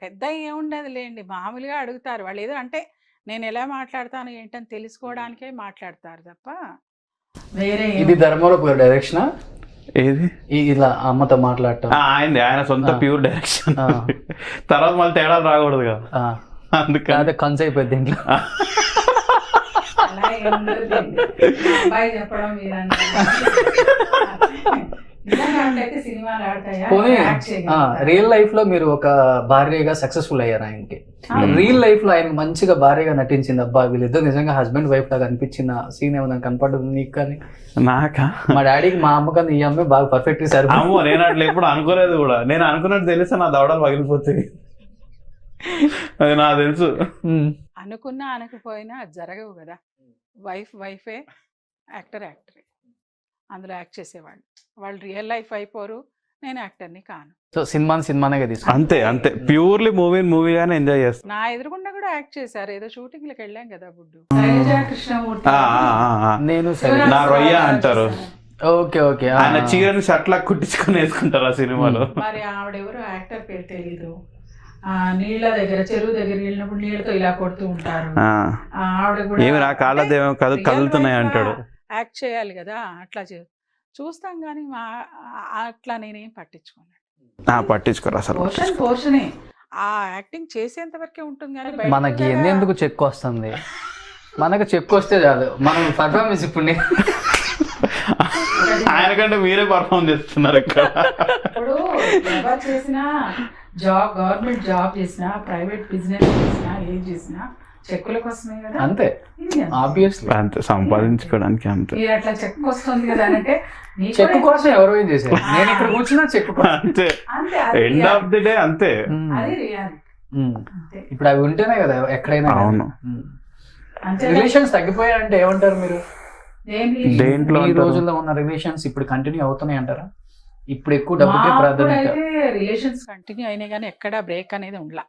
పెద్ద ఏముండదు లేండి, మామూలుగా అడుగుతారు వాళ్ళు. ఏదో అంటే నేను ఎలా మాట్లాడతాను ఏంటని తెలుసుకోవడానికే మాట్లాడతారు తప్ప వేరే. ఇది ధర్మవరపు డైరెక్షన్ ఏది ఇలా అమ్మతో మాట్లాడటం ఆయన సొంత ప్యూర్ డైరెక్షన్. తర్వాత మళ్ళీ తేడాలు రాకూడదు కదా, అందుకని అదే కన్స్ అయిపోయింది ఇంట్లో. అబ్బాయి చెప్పడం రియల్ లైఫ్ లో మీరు ఒక భార్యగా సక్సెస్ఫుల్ అయ్యారు. ఆయనకి రియల్ లైఫ్ లో ఆయన మంచిగా భార్యగా నటించింది. అబ్బా వీళ్ళిద్దరు నిజంగా హస్బెండ్ వైఫ్ లాగా అనిపించిన సీన్ ఏమైనా కనపడ్డది నీకు? కానీ నాకా, మా డాడీకి మా అమ్మ కన్నా ఈ అమ్మాయి బాగా పర్ఫెక్ట్ సార్. అమ్మో నేను అట్లా ఎప్పుడు అనుకోలేదు కూడా. నేను అనుకున్నట్టు తెలిస్తే నా దవడలు పగిలిపోతాయి, అది నాకు తెలుసు. అనుకున్నా అనకపోయినా జరగవు కదా. వైఫే, యాక్టరే. అందులో యాక్ట్ చేసేవాళ్ళు వాళ్ళు రియల్ లైఫ్ అయిపోరు. నేను యాక్టర్ని కాను. సో సినిమానే అంతే ప్యూర్లీ మూవీగానే ఎంజాయ్ చేస్తాను. నా ఎదురుగుండా కూడా యాక్ట్ చేశారు. ఏదో షూటింగ్లకు వెళ్ళాం కదా బుడ్డు. నేను నా రొయ్య అంటారు. ఓకే ఓకే, ఆయన చీరని షర్ట్ లా కుట్టించుకొని వేసుకుంటారు ఆ సినిమాలో. మరి ఆవిడెవరు యాక్టర్ పేరు తెలీదు. నీళ్ళ దగ్గర, చెరువు దగ్గర వెళ్ళినప్పుడు నీళ్ళతో ఇలా కొడుతూ ఉంటారు. ఆవిడ కూడా ఏమి నా కాళ్ళదేమో కదులుతున్నాయి అంటాడు. యాక్ట్ చేయాలి కదా, అట్లా చూస్తాం కానీ అట్లా నేనేం పట్టించుకోరు అసలు. పోర్షనే ఆ యాక్టింగ్ చేసేంత వరకే ఉంటుంది కానీ మనకి ఎందుకు చెక్కు వస్తుంది? మనకు చెక్కు వస్తే చాలు, మనం పర్ఫార్మెన్స్. ఇప్పుడు ఆయన కంటే మీరే పర్ఫార్మ్ చేస్తున్నారు ఇక్కడ. ఇప్పుడు ఎవరు చేసినా, గవర్నమెంట్ జాబ్ చేసినా, ప్రైవేట్ బిజినెస్ చేసినా, ఏం చేసినా చెక్కుల కోసమే కదా. అంతే, ఆబ్వియస్లీ అంతే, సంపాదించుకోవడానికి. అంతే, అట్లా చెక్ వస్తుంది కదా అంటే చెక్కు కోసం ఎవరు ఏం చేశారు? నేను ఇక్కడ కూర్చున్నా చెక్కు అంతే, ఎండ్ ఆఫ్ ది డే అంతే. అది రియాలిటీ. ఇప్పుడు అవి ఉంటేనే కదా ఎక్కడైనా. అవును, రిలేషన్స్ తగ్గిపోయాయంటే ఏమంటారు మీరు? దేంట్లో ఈ రోజుల్లో ఉన్న రిలేషన్స్ ఇప్పుడు కంటిన్యూ అవుతున్నాయి అంటారా? ఇప్పుడు ఎక్కువ డబ్బుకే ప్రాధాన్యత. రిలేషన్స్ కంటిన్యూ అయినా కానీ ఎక్కడా బ్రేక్ అనేది ఉండలా.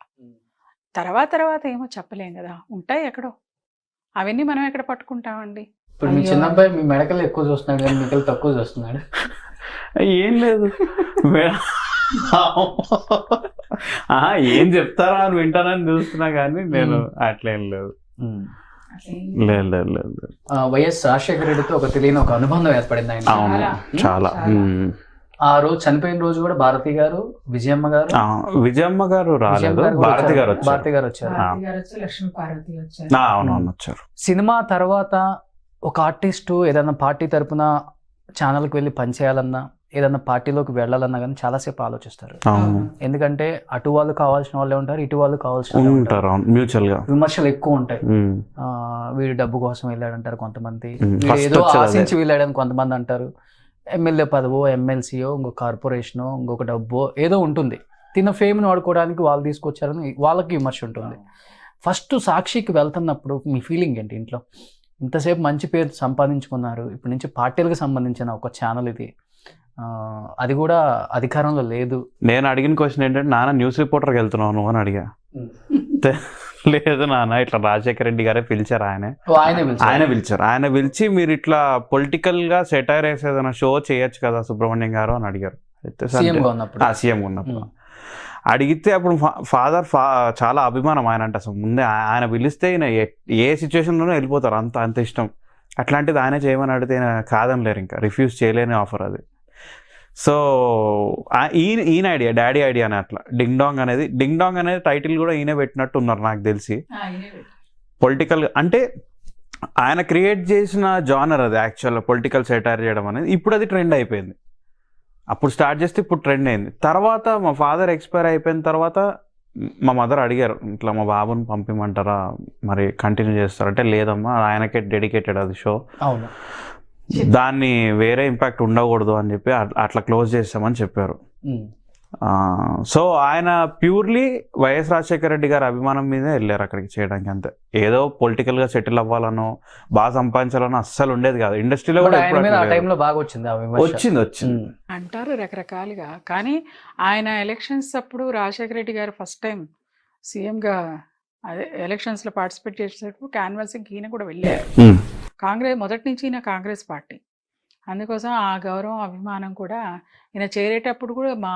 తర్వాత ఏమో చెప్పలేం కదా, ఉంటాయి ఎక్కడో. అవన్నీ మనం ఎక్కడ పట్టుకుంటామండి? ఇప్పుడు మీ చిన్న అబ్బాయి మీ మెడకలు ఎక్కువ చూస్తున్నాడు కానీ మిగతా తక్కువ చూస్తున్నాడు. ఏం లేదు ఏం చెప్తారా అని వింటానని చూస్తున్నా కానీ నేను అట్లేం లేదు. లేదు లేదు లేదు. వైఎస్ రాజశేఖర రెడ్డితో ఒక తెలియని ఒక అనుబంధం ఏర్పడింది ఆయన. అవును చాలా. ఆ రోజు చనిపోయిన రోజు కూడా భారతి గారు, విజయమ్మ గారు రాలేదు, భారతి గారు వచ్చారు. లక్ష్మీ పార్వతి వచ్చారు. అవునవును వచ్చారు. సినిమా తర్వాత ఒక ఆర్టిస్టు ఏదైనా పార్టీ తరపున ఛానల్కి వెళ్ళి పనిచేయాలన్నా, ఏదైనా పార్టీలోకి వెళ్ళాలన్నా కానీ చాలాసేపు ఆలోచిస్తారు. ఎందుకంటే అటు వాళ్ళు కావాల్సిన వాళ్ళే ఉంటారు, ఇటు వాళ్ళు కావాల్సిన ఉంటారు. మ్యూచువల్ గా విమర్శలు ఎక్కువ ఉంటాయి. వీడు డబ్బు కోసం వెళ్ళాడంటారు కొంతమంది, ఏదో ఆశించి వెళ్ళాడని కొంతమంది అంటారు. ఎమ్మెల్యే పదవో, ఎమ్మెల్సీయో, ఇంకొక కార్పొరేషనో, ఇంకొక డబ్బో ఏదో ఉంటుంది. తిన్న ఫేమ్ని వాడుకోవడానికి వాళ్ళు తీసుకొచ్చారని వాళ్ళకి విమర్శ ఉంటుంది. ఫస్ట్ సాక్షికి వెళ్తున్నప్పుడు మీ ఫీలింగ్ ఏంటి? ఇంట్లో ఇంతసేపు మంచి పేరు సంపాదించుకున్నారు, ఇప్పటి నుంచి పార్టీలకు సంబంధించిన ఒక ఛానల్ ఇది, అది కూడా అధికారంలో లేదు. నేను అడిగిన క్వశ్చన్ ఏంటంటే, నాన్న న్యూస్ రిపోర్టర్కి వెళ్తున్నావు అని అడిగా. లేదు నాన్న, ఇట్లా రాజశేఖర రెడ్డి గారే పిలిచారు, ఆయన పిలిచి మీరు ఇట్లా పొలిటికల్ గా సెటైర్ వేసేదన్న షో చేయొచ్చు కదా సుబ్రహ్మణ్యం గారు అని అడిగారు. అయితే సీఎం ఉన్నప్పుడు అడిగితే అప్పుడు ఫాదర్ చాలా అభిమానం ఆయన అంటే. అసలు ముందే ఆయన పిలిస్తే ఈయన ఏ సిచ్యువేషన్లోనూ వెళ్ళిపోతారు, అంత ఇష్టం. అట్లాంటిది ఆయన చేయమని అడిగితే కాదని లేరు, ఇంకా రిఫ్యూజ్ చేయలేని ఆఫర్ అది. సో ఈయన ఐడియా, డాడీ ఐడియా అని. అట్లా డింగ్ డాంగ్ అనేది టైటిల్ కూడా ఈయన పెట్టినట్టు ఉన్నారు నాకు తెలిసి. పొలిటికల్ అంటే ఆయన క్రియేట్ చేసిన జానర్ అది యాక్చువల్గా, పొలిటికల్ సెటైర్ చేయడం అనేది. ఇప్పుడు అది ట్రెండ్ అయిపోయింది. అప్పుడు స్టార్ట్ చేస్తే ఇప్పుడు ట్రెండ్ అయింది. తర్వాత మా ఫాదర్ ఎక్స్పైర్ అయిపోయిన తర్వాత మా మదర్ అడిగారు, ఇట్లా మా బాబుని పంపిమంటారా, మరి కంటిన్యూ చేస్తారంటే లేదమ్మా, ఆయనకే డెడికేటెడ్ అది షో, దాన్ని వేరే ఇంపాక్ట్ ఉండకూడదు అని చెప్పి అట్లా క్లోజ్ చేస్తామని చెప్పారు. సో ఆయన ప్యూర్లీ వైఎస్ రాజశేఖర రెడ్డి గారి అభిమానం మీదే వెళ్ళారు అక్కడికి చేయడానికి, అంతే. ఏదో పొలిటికల్ గా సెటిల్ అవ్వాలనో బాగా సంపాదించాలనో అస్సలు ఉండేది కాదు. ఇండస్ట్రీలో కూడా వచ్చింది అంటారు రకరకాలుగా. కానీ ఆయన ఎలక్షన్స్ అప్పుడు రాజశేఖర రెడ్డి గారు ఫస్ట్ టైం సీఎంగా అదే ఎలక్షన్స్ లో పార్టిసిపేట్ చేసేటప్పుడు క్యాన్వాసింగ్ ఈయన కూడా వెళ్ళారు. కాంగ్రెస్ మొదటి నుంచి ఈయన కాంగ్రెస్ పార్టీ, అందుకోసం ఆ గౌరవం అభిమానం కూడా ఈయన చేరేటప్పుడు కూడా మా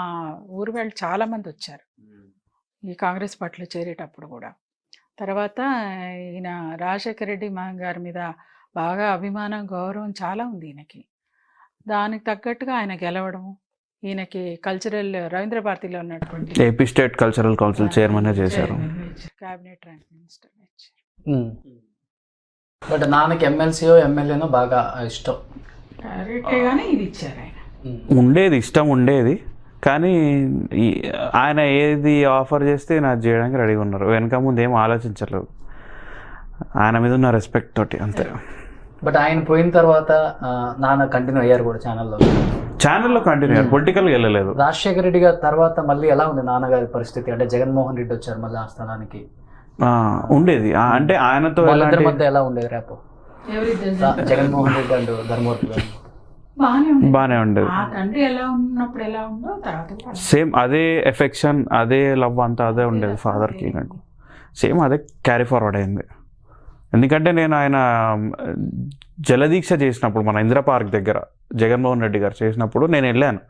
ఊరు వాళ్ళు చాలామంది వచ్చారు ఈ కాంగ్రెస్ పార్టీలో చేరేటప్పుడు కూడా. తర్వాత ఈయన రాజశేఖర రెడ్డి గారి మీద బాగా అభిమానం, గౌరవం చాలా ఉంది ఈయనకి. దానికి తగ్గట్టుగా ఆయన గెలవడం, ఈయనకి కల్చరల్ రవీంద్ర భారతిలో ఉన్నటువంటి AP state cultural council chairman చేశారు, క్యాబినెట్ ర్యాంక్ మినిస్టర్. బట్ నాన్నకి ఎమ్మెల్సీయో ఎమ్మెల్యేనో బాగా ఇష్టం ఉండేది, ఇష్టం ఉండేది. కానీ ఆయన ఏది ఆఫర్ చేస్తే నాకు చేయడానికి రెడీగా ఉన్నారు. వెనక ముందు ఏం ఆలోచించలేదు, ఆయన మీద ఉన్న రెస్పెక్ట్ తోటి, అంతే. బట్ ఆయన పోయిన తర్వాత నాన్న కంటిన్యూ అయ్యారు కూడా ఛానల్లో కంటిన్యూ అయ్యారు, పొలిటికల్గా వెళ్ళలేదు. రాజశేఖర రెడ్డి గారి తర్వాత మళ్ళీ ఎలా ఉంది నాన్నగారి పరిస్థితి? అంటే జగన్మోహన్ రెడ్డి వచ్చారు మళ్ళీ ఆ స్థానానికి, ఉండేది అంటే ఆయనతో మధ్య ఎలా ఉండేది రేపు? జగన్మోహన్ రెడ్డి అండ్ ధర్మవరపు గారు బానే ఉండేది. సేమ్ అదే ఎఫెక్షన్, అదే లవ్ అంతా అదే ఉండేది ఫాదర్కి నాకు. సేమ్ అదే క్యారీ ఫార్వర్డ్ అయింది. ఎందుకంటే నేను ఆయన జలదీక్ష చేసినప్పుడు మన ఇందిరా పార్క్ దగ్గర జగన్మోహన్ రెడ్డి గారు చేసినప్పుడు నేను వెళ్ళాను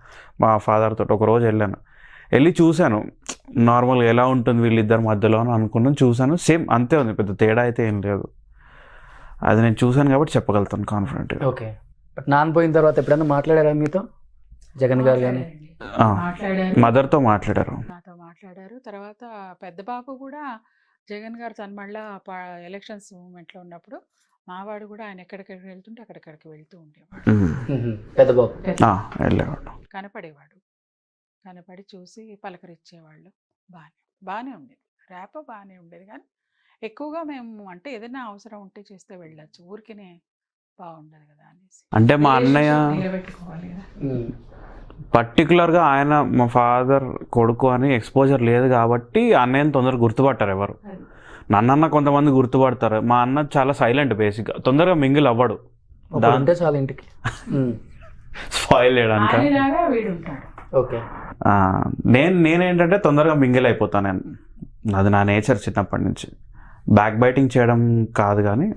మా ఫాదర్ తోటి. ఒకరోజు వెళ్ళి చూశాను నార్మల్గా ఎలా ఉంటుంది వీళ్ళిద్దరి మధ్యలో అని అనుకున్నాను. చూశాను, సేమ్ అంతే ఉంది, పెద్ద తేడా అయితే ఏం లేదు. అది నేను చూశాను కాబట్టి చెప్పగలుగుతాను కాన్ఫిడెంట్గా. ఓకే. బట్ నాన్న పోయిన తర్వాత ఎప్పుడైనా మాట్లాడారా మీతో జగన్ గారు? కానీ మదర్తో మాట్లాడారు, నాతో మాట్లాడారు. తర్వాత పెద్ద బాబు కూడా జగన్ గారు తను మళ్ళీ ఎలక్షన్స్ మూమెంట్లో ఉన్నప్పుడు మావాడు కూడా ఆయన ఎక్కడికెక్కడికి వెళ్తుంటే అక్కడిక్కడికి వెళ్తూ ఉండేవాడు. పెద్ద బాబు వెళ్ళేవాడు, కనపడి చూసి పలకరించేవాళ్ళు. బాగానే ఉండేది, ర్యాప్ బాగానే ఉండేది. కానీ ఎక్కువగా మేము అంటే ఏదైనా అవసరం ఉంటే చేస్తే వెళ్ళచ్చు, ఊరికినే బాగుండదు కదా అనేసి. అంటే మా అన్నయ్య పర్టికులర్గా ఆయన మా ఫాదర్ కొడుకు అని ఎక్స్పోజర్ లేదు కాబట్టి అన్నయ్యని తొందరగా గుర్తుపట్టారు ఎవరు. నన్నన్న కొంతమంది గుర్తుపడతారు, మా అన్న చాలా సైలెంట్, బేసిక్గా తొందరగా మింగిల్ అవ్వడు. దాంట్లో చాలా ఇంటికి స్పాయిల్ చేయడానికి. ఓకే. నేనేంటంటే తొందరగా మింగిల్ అయిపోతాను నేను, అది నా నేచర్ చిన్నప్పటి నుంచి. బ్యాక్ బైటింగ్ చేయడం కాదు కానీ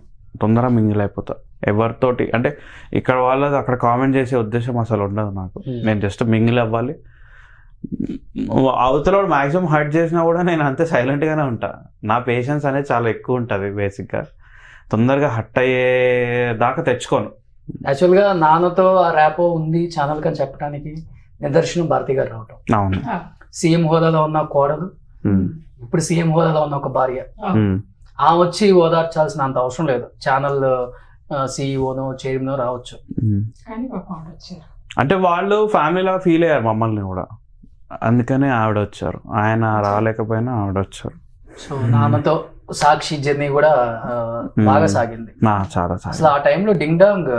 తొందరగా మింగిల్ అయిపోతా. ఎవరితోటి అంటే ఇక్కడ వాళ్ళది అక్కడ కామెంట్ చేసే ఉద్దేశం అసలు ఉండదు నాకు. నేను జస్ట్ మింగిల్ అవ్వాలి. అవతల మ్యాక్సిమం హర్ట్ చేసినా కూడా నేను అంతే సైలెంట్గానే ఉంటా. నా పేషెన్స్ అనేది చాలా ఎక్కువ ఉంటుంది బేసిక్గా. తొందరగా హర్ట్ అయ్యే దాకా తెచ్చుకోను. యాక్చువల్గా నాన్నతో ఆ ర్యాపో ఉంది ఛానల్ అని చెప్పడానికి నిదర్శనం భారతి గారు రావటం. అవును, సీఎం హోదాలో ఉన్న కోడలు, ఇప్పుడు సీఎం హోదాలో ఉన్న ఒక భార్య, ఆమె వచ్చి ఓదార్చాల్సిన అంత అవసరం లేదు. ఛానల్ సిఇఓనో చైర్మనో రావచ్చు, కానీ పాపం ఆవిడ వచ్చారు. అంటే వాళ్ళు ఫ్యామిలీలా ఫీల్ అయ్యారు మమ్మల్ని కూడా, అందుకనే ఆవిడ వచ్చారు. ఆయన రాలేకపోయినా ఆవిడ వచ్చారు. సో నాన్నతో సాక్షి జర్నీ కూడా బాగా సాగింది. చాలా అసలు ఆ టైంలో డింగ్ డాంగ్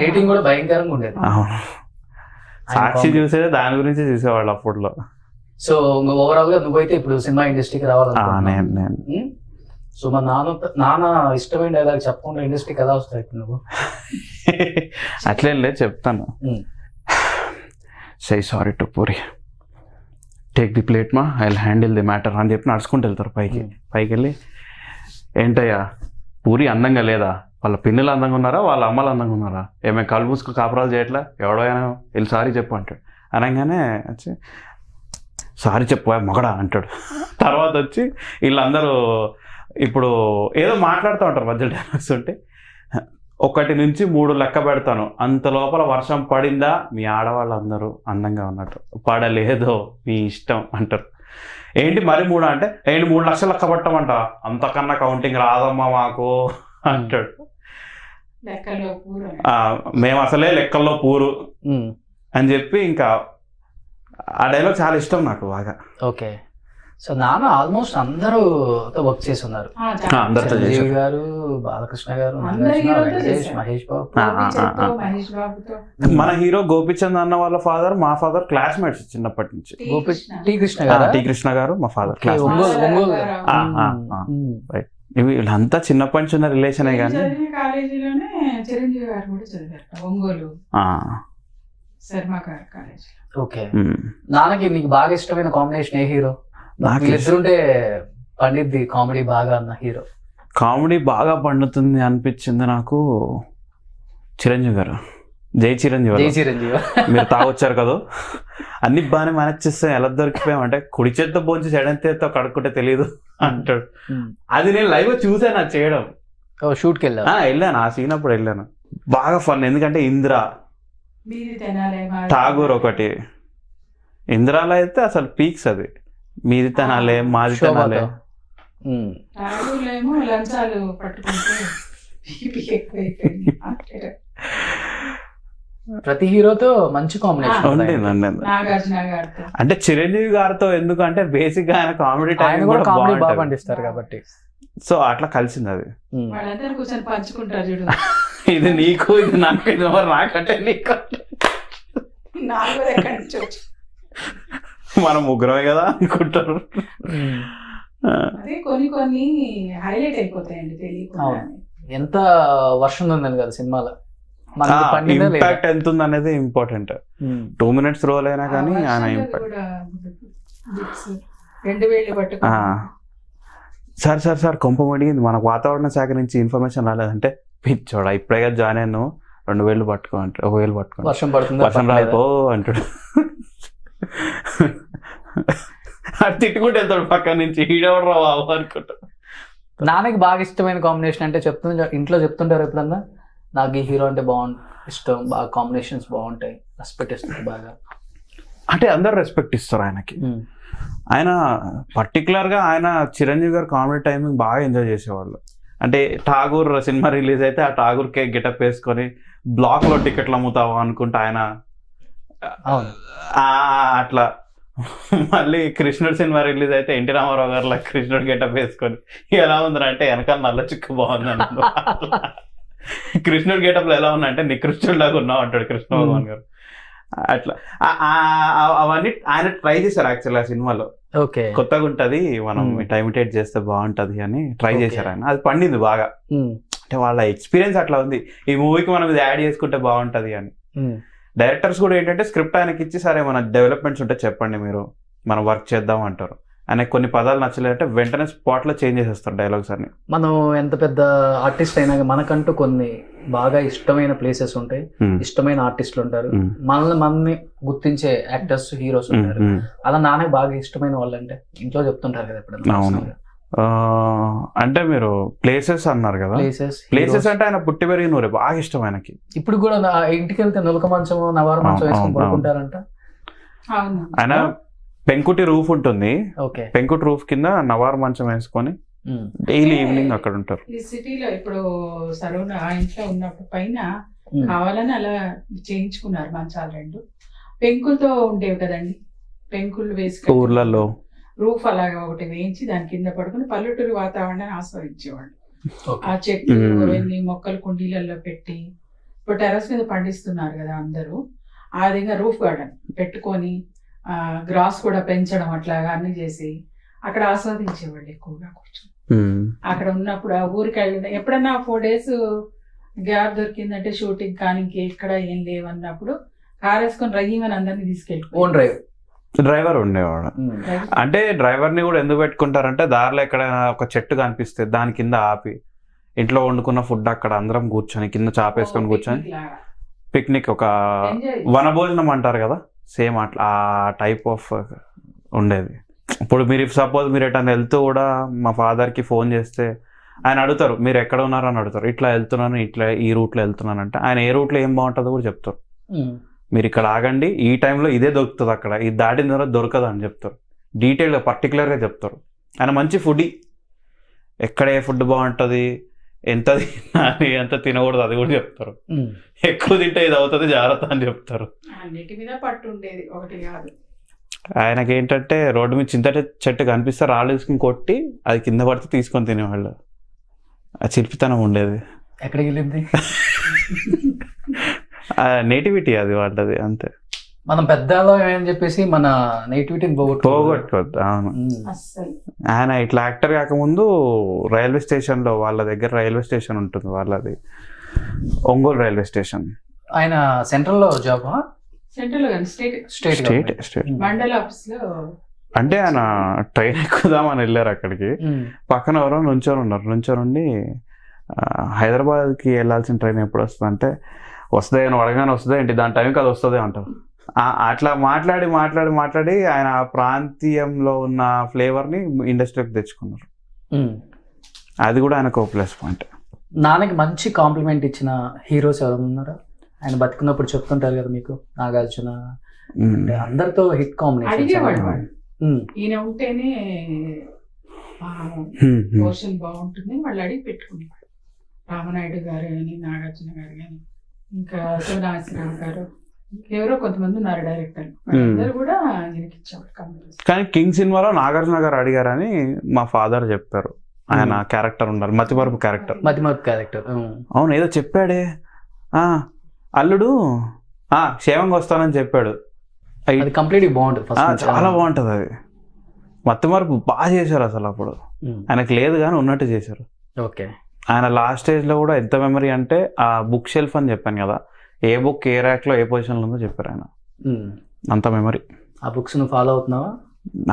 రేటింగ్ కూడా భయంకరంగా ఉండేది. అవును, సాక్షి చూసేది దాని గురించి చూసేవాళ్ళు అప్పట్లో. సో ఓవరాల్ గా నువ్వైతే ఇప్పుడు సినిమా ఇండస్ట్రీకి రావాలనుకుంటున్నావు. సో మా నాన్న ఇష్టమైన డైలాగ్ చెప్పకుండా ఇండస్ట్రీకి ఎలా వస్తాయి నువ్వు? అట్లేం లేదు, చెప్తాను. Say sorry to Puri, take the plate మా, I will handle the matter అని చెప్పి నడుచుకుంటూ వెళ్తారు పైకి వెళ్ళి. ఏంటయ్యా పూరి అందంగా లేదా? వాళ్ళ పిన్నులు అందంగా ఉన్నారా, వాళ్ళ అమ్మలు అందంగా ఉన్నారా? ఏమైనా కళ్ళు మూసుకు కాపురాలు చేయట్లా? ఎవడో అయినా వెళ్ళి సారీ చెప్పు అంటాడు. అనగానే వచ్చి సారీ చెప్పు మగడా అంటాడు. తర్వాత వచ్చి వీళ్ళందరూ ఇప్పుడు ఏదో మాట్లాడుతూ ఉంటారు మధ్యలో డైలాగ్స్ ఉంటే, 1 నుంచి 3 లెక్క పెడతాను, అంత లోపల వర్షం పడిందా మీ ఆడవాళ్ళందరూ అందంగా ఉన్నట్టు, పడలేదో మీ ఇష్టం అంటారు. ఏంటి మరి 3 అంటే, ఏంటి 3 లక్షలు లెక్క పట్టమంట, అంతకన్నా కౌంటింగ్ రాదమ్మా మాకు అంటాడు. మేము అసలే లెక్కల్లో పూరు అని చెప్పి ఇంకా ఆ డైలాగ్ చాలా ఇష్టం నాకు బాగా. ఓకే, సో నాన్న ఆల్మోస్ట్ అందరూ వర్క్ చేసి ఉన్నారు. అందరితో చిరంజీవి గారు, బాలకృష్ణ గారు, మహేష్ బాబు. మన హీరో గోపిచంద్ అన్న వాళ్ళ ఫాదర్ మా ఫాదర్ క్లాస్మేట్స్ చిన్నప్పటి నుంచి. టీ కృష్ణ గారు, టీ కృష్ణ గారు మా ఫాదర్. వీళ్ళంతా చిన్నప్పటి నుంచి ఉన్న రిలేషనే కానీ. కాలేజీలోనే చిరంజీవి గారు కూడా చదివారు, ఒంగోలు శర్మ గారు కాలేజీ. ఓకే, నాన్నకి నీకు బాగా ఇష్టమైన కాంబినేషన్ ఏ హీరో? వీళ్ళిద్దరుంటే పండిద్ది కామెడీ బాగా అన్న హీరో. కామెడీ బాగా పండుతుంది అనిపించింది నాకు చిరంజీవి గారు. జై చిరంజీవి. మీరు తాగొచ్చారు కదా, అన్ని బాగానే మేనేజ్ చేస్తాం, ఎలా దొరికిపోయామంటే కుడి చేత్తో భోంచి ఎడంతో కడుక్కుంటే తెలియదు అంటాడు. అది నేను లైవ్ చూసాను అది చేయడం. షూట్కి వెళ్ళాను, ఆ సీన్ అప్పుడు వెళ్ళాను. బాగా ఫన్, ఎందుకంటే ఇందిర, ఠాగూర్ ఒకటి. ఇందిరాలో అయితే అసలు పీక్స్ అది, మీది తినాలే మాది తినాలే. ప్రతి హీరోతో మంచి కాంబినేషన్ ఉండింది. అంటే చిరంజీవి గారితో ఎందుకంటే బేసిక్ గా ఆయన కామెడీ టైం కూడా బాగా పండిస్తారు కాబట్టి, సో అట్లా కలిసింది అది. కూర్చొని పంచుకుంటారు చూడు, ఇది నీకు, ఇది నాకు, ఇది నాకంటే నీకు, మనం ముగ్గురమే కదా అనుకుంటారు. కొన్ని హైలైట్ అయిపోతాయండి తెలియకుండా. ఎంత వర్షం ఉందని కదా సినిమాలో, ఇంపాక్ట్ ఎంత ఉంది అనేది ఇంపార్టెంట్. 2 minutes రోల్ అయినా కానీ ఆయన ఇంపాక్ట్. సార్ కొంప మడిగింది, మనకు వాతావరణ శాఖ నుంచి ఇన్ఫర్మేషన్ రాలేదంటే, పిచ్చోడా ఇప్పుడే కదా జాయిన్ అయ్యాను, 2,000 పట్టుకో అంటే 1,000 పట్టుకో, వర్షం రాలిపో అంటాడు. అది తిట్టుకుంటే వెళ్తాడు పక్క నుంచి, ఈడెవడు రా బాబు అనుకుంటాడు. నాన్నకి బాగా ఇష్టమైన కాంబినేషన్ అంటే ఇంట్లో చెప్తుంటారు ఎప్పుడన్నా, నాకు ఈ హీరో అంటే ఇష్టం, బాగా కాంబినేషన్స్ బాగుంటాయి, రెస్పెక్ట్ ఇస్తారు బాగా అంటే అందరు రెస్పెక్ట్ ఇస్తారు ఆయనకి. ఆయన పర్టికులర్గా ఆయన చిరంజీవి గారు కామెడీ టైమింగ్ బాగా ఎంజాయ్ చేసేవాళ్ళు. అంటే ఠాగూర్ సినిమా రిలీజ్ అయితే ఆ ఠాగూర్ కేక్ గెటప్ వేసుకొని బ్లాక్లో టికెట్లు అమ్ముతావా అనుకుంటా ఆయన అట్లా. మళ్ళీ కృష్ణుడు సినిమా రిలీజ్ అయితే ఎన్టీ రామారావు గారు కృష్ణుడు గెటప్ వేసుకొని ఎలా ఉందని అంటే వెనకాల నల్ల చిక్కు బాగుంది అన్నాడు. కృష్ణుడు గెటప్లో ఎలా ఉందంటే నీ కృష్ణుడు లాగా ఉన్నావు అంటాడు కృష్ణ భగవాన్ గారు. అట్లా అవన్నీ ఆయన ట్రై చేశారు యాక్చువల్లీ ఆ సినిమాలో. ఓకే, కొత్తగా ఉంటది, మనం ఇమిటేట్ చేస్తే బాగుంటది అని ట్రై చేశారు ఆయన. అది పండింది బాగా, అంటే వాళ్ళ ఎక్స్పీరియన్స్ అట్లా ఉంది. ఈ మూవీకి మనం ఇది యాడ్ చేసుకుంటే బాగుంటది అని. డైరెక్టర్స్ కూడా ఏంటంటే స్క్రిప్ట్ ఆయనకి ఇచ్చి, సరే మన డెవలప్మెంట్స్ ఉంటే చెప్పండి మీరు, మనం వర్క్ చేద్దాం అంటారు. ఆయనకు కొన్ని పదాలు నచ్చలేదంటే వెంటనే స్పాట్లో చేంజ్ చేసేస్తారు డైలాగ్స్ అన్ని. మనం ఎంత పెద్ద ఆర్టిస్ట్ అయినా మనకంటూ కొన్ని బాగా ఇష్టమైన ప్లేసెస్ ఉంటాయి, ఇష్టమైన ఆర్టిస్టులు ఉంటారు, మనల్ని గుర్తించే యాక్టర్స్, హీరోస్ ఉంటారు. అలా నాన్నకి బాగా ఇష్టమైన వాళ్ళు అంటే ఇంట్లో చెప్తుంటారు కదా ఎప్పుడైనా? అవును. అంటే మీరు ప్లేసెస్ అన్నారు కదా, ప్లేసెస్ అంటే ఆయన పుట్టి పెరిగిన ఊరే బాగా ఇష్టం ఆయనకి. ఇప్పుడు కూడా ఇంటికి వెళ్తే నులక మంచం, నవారు మంచం వేసుకొని పడుకుంటారంట. ఆయన పెంకుటి రూఫ్ ఉంటుంది, ఓకే, పెంకుటి రూఫ్ కింద నవారు మంచం వేసుకొని డైలీ ఈవినింగ్ అక్కడ ఉంటారు. ఈ సిటీలో ఇప్పుడు సరూన ఆ ఇంట్లో ఉన్నప్పుడు పైన కావాలని అలా చేయించుకున్నారు మంచాలు 2 పెంకులతో ఉండేవి కదండి, పెంకులు వేసి ఊర్లలో రూఫ్ అలాగా ఒకటి వేయించి దాని కింద పడుకుని పల్లెటూరు వాతావరణాన్ని ఆస్వాదించేవాళ్ళు. ఆ చెట్లు అవన్నీ మొక్కలు కుండీలలో పెట్టి, ఇప్పుడు టెర్రస్ మీద పండిస్తున్నారు కదా అందరూ, ఆ విధంగా రూఫ్ గార్డెన్ పెట్టుకొని గ్రాస్ కూడా పెంచడం అట్లాగా అన్ని చేసి అక్కడ ఆస్వాదించేవాళ్ళు ఎక్కువగా కూర్చొని. అక్కడ ఉన్నప్పుడు ఆ ఊరికి వెళ్ళిన ఎప్పుడన్నా 4 days గ్యాప్ దొరికిందంటే షూటింగ్ కానీ ఇక్కడ ఏం లేవన్నప్పుడు కారు వేసుకొని రహీమని అందరినీ తీసుకెళ్ళి ఓన్ డ్రైవర్ ఉండేవాడు. అంటే డ్రైవర్ ని కూడా ఎందుకు పెట్టుకుంటారంటే దారిలో ఎక్కడైనా ఒక చెట్టు కనిపిస్తే దాని కింద ఆపి ఇంట్లో వండుకున్న ఫుడ్ అక్కడ అందరం కూర్చొని కింద చాపేసుకొని కూర్చొని పిక్నిక్, ఒక వనభోజనం అంటారు కదా, సేమ్ అట్లా ఆ టైప్ ఆఫ్ ఉండేది. ఇప్పుడు మీరు సపోజ్ మీరు ఎటన్నా వెళ్తూ కూడా మా ఫాదర్కి ఫోన్ చేస్తే ఆయన అడుగుతారు మీరు ఎక్కడ ఉన్నారు అని అడుగుతారు. ఇట్లా వెళ్తున్నాను, ఇట్లా ఈ రూట్లో వెళ్తున్నాను అంటే ఆయన ఏ రూట్లో ఏం బాగుంటుందో కూడా చెప్తారు. మీరు ఇక్కడ ఆగండి, ఈ టైంలో ఇదే దొరుకుతుంది, అక్కడ ఇది దాటిన తర్వాత దొరకదు అని చెప్తారు. డీటెయిల్గా పర్టికులర్గా చెప్తారు. ఆయన మంచి ఫుడీ, ఎక్కడ ఏ ఫుడ్ బాగుంటుంది, ఎంత తినాలి, ఎంత తినకూడదు అది కూడా చెప్తారు. ఎక్కువ తింటే ఇది అవుతుంది జాగ్రత్త అని చెప్తారు. అన్నిటి మీద పట్టు ఉండేది, ఒకటి కాదు. ఆయనకి ఏంటంటే రోడ్డు మీద చింత చెట్టు కనిపిస్తే రాళ్ళు తీసుకుని కొట్టి అది కింద పడితే తీసుకొని తినేవాళ్ళు. ఆ చిలిపితనం ఉండేది. ఎక్కడికి వెళ్ళింది నేటివిటీ అది వాళ్ళది, అంతే. మనం పెద్దలో ఏమని చెప్పేసి మన నేటివిటీని పోగొట్టుకోవద్దు. అవును. ఆయన ఇట్లా యాక్టర్ కాకముందు రైల్వే స్టేషన్లో, వాళ్ళ దగ్గర రైల్వే స్టేషన్ ఉంటుంది వాళ్ళది, ఒంగోలు రైల్వే స్టేషన్. ఆయన సెంట్రల్లో జాబ్, సెంట్రల్ స్టేట్ మండల ఆఫీస్ లో. అంటే ఆయన ట్రైన్ ఎక్కుదామని వెళ్ళారు అక్కడికి, పక్కన ఎవరో నుంచోనుండి హైదరాబాద్కి వెళ్ళాల్సిన ట్రైన్ ఎప్పుడు వస్తుంది అంటే వస్తుంది అని అడగానే వస్తుంది ఏంటి, దాని టైంకి అది వస్తుంది అంటారు. అట్లా మాట్లాడి ఆయన ప్రాంతీయంలో ఉన్న ఫ్లేవర్ని ఇండస్ట్రీకి తెచ్చుకున్నారు. అది కూడా ఆయనకు ప్లస్ పాయింట్. నాన్నకి మంచి కాంప్లిమెంట్ ఇచ్చిన హీరోస్ ఎవరు ఉన్నారా? ఆయన బతుకున్నప్పుడు చెప్తుంటారు కదా మీకు, నాగార్జున అందరితో హిట్ కాంబినేషన్. ఈయన ఉంటేనే పోర్షన్ బాగుంటుంది, వాళ్ళు అడిగి పెట్టుకునేవాడు. రామనాయుడు గారు కానీ, నాగార్జున గారు కానీ, ఇంకా శివనాగరావు గారు, ఎవరో కొంతమంది ఉన్నారు డైరెక్టర్, అందరూ కూడా ఇచ్చేవాడు. కానీ కింగ్ సినిమాలో నాగార్జున గారు అడిగారని మా ఫాదర్ చెప్పారు. ఆయన క్యారెక్టర్ ఉండాలి, మతిమరుపు క్యారెక్టర్. అవును, ఏదో చెప్పాడే, అల్లుడు క్షేమంగా వస్తానని చెప్పాడు. అది కంప్లీట్లీ బాగుంటుంది, చాలా బాగుంటుంది. అది మతిమరుపు బాగా చేశారు అసలు. అప్పుడు ఆయనకు లేదు కానీ ఉన్నట్టు చేశారు. ఓకే. ఆయన లాస్ట్ స్టేజ్లో కూడా ఎంత మెమరీ అంటే ఆ బుక్ షెల్ఫ్ అని చెప్పాను కదా, ఏ బుక్ ఏ ర్యాక్లో ఏ పొజిషన్లో ఉందో చెప్పారు ఆయన. అంత మెమరీ. ఆ బుక్స్ నువ్వు ఫాలో అవుతున్నావా?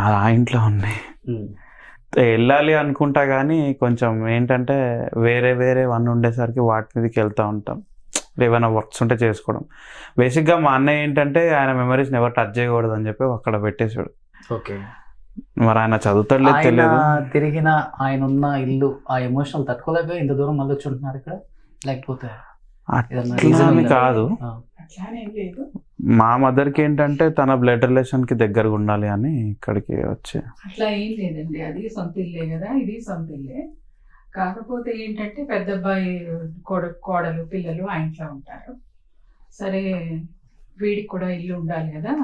ఆ ఇంట్లో ఉన్నాయి. వెళ్ళాలి అనుకుంటా కానీ కొంచెం ఏంటంటే వేరే వన్ ఉండేసరికి వాటి మీదకి వెళ్తూ ఉంటాం, ఏమైనా వర్క్స్ ఉంటే చేసుకోవడం. బేసిక్గా మా అన్నయ్య ఏంటంటే ఆయన మెమరీస్ని ఎవరు టచ్ చేయకూడదు అని చెప్పి అక్కడ పెట్టేశాడు. ఓకే. మరి ఆయన చదువుతాడులేదు తెలియదు. తిరిగిన ఆయన ఉన్న ఇల్లు ఆ ఎమోషనల్ తట్టుకోలేక ఇంత దూరం మళ్ళీ వచ్చి ఉంటున్నారు ఇక్కడ, లేకపోతే కాదు. మా మదర్కి ఏంటంటే తన బ్లడ్ రిలేషన్ కి దగ్గరగా ఉండాలి అని ఇక్కడికి వచ్చి. అట్లా ఏం లేదండి, అది సొంత ఇల్లే కదా, ఇది సొంత ఇల్లే. కాకపోతే ఏంటంటే పెద్ద అబ్బాయి కోడలు పిల్లలు ఆ ఇంట్లో ఉంటారు. సరే వీడికి కూడా ఇల్లు ఉండాలి కదా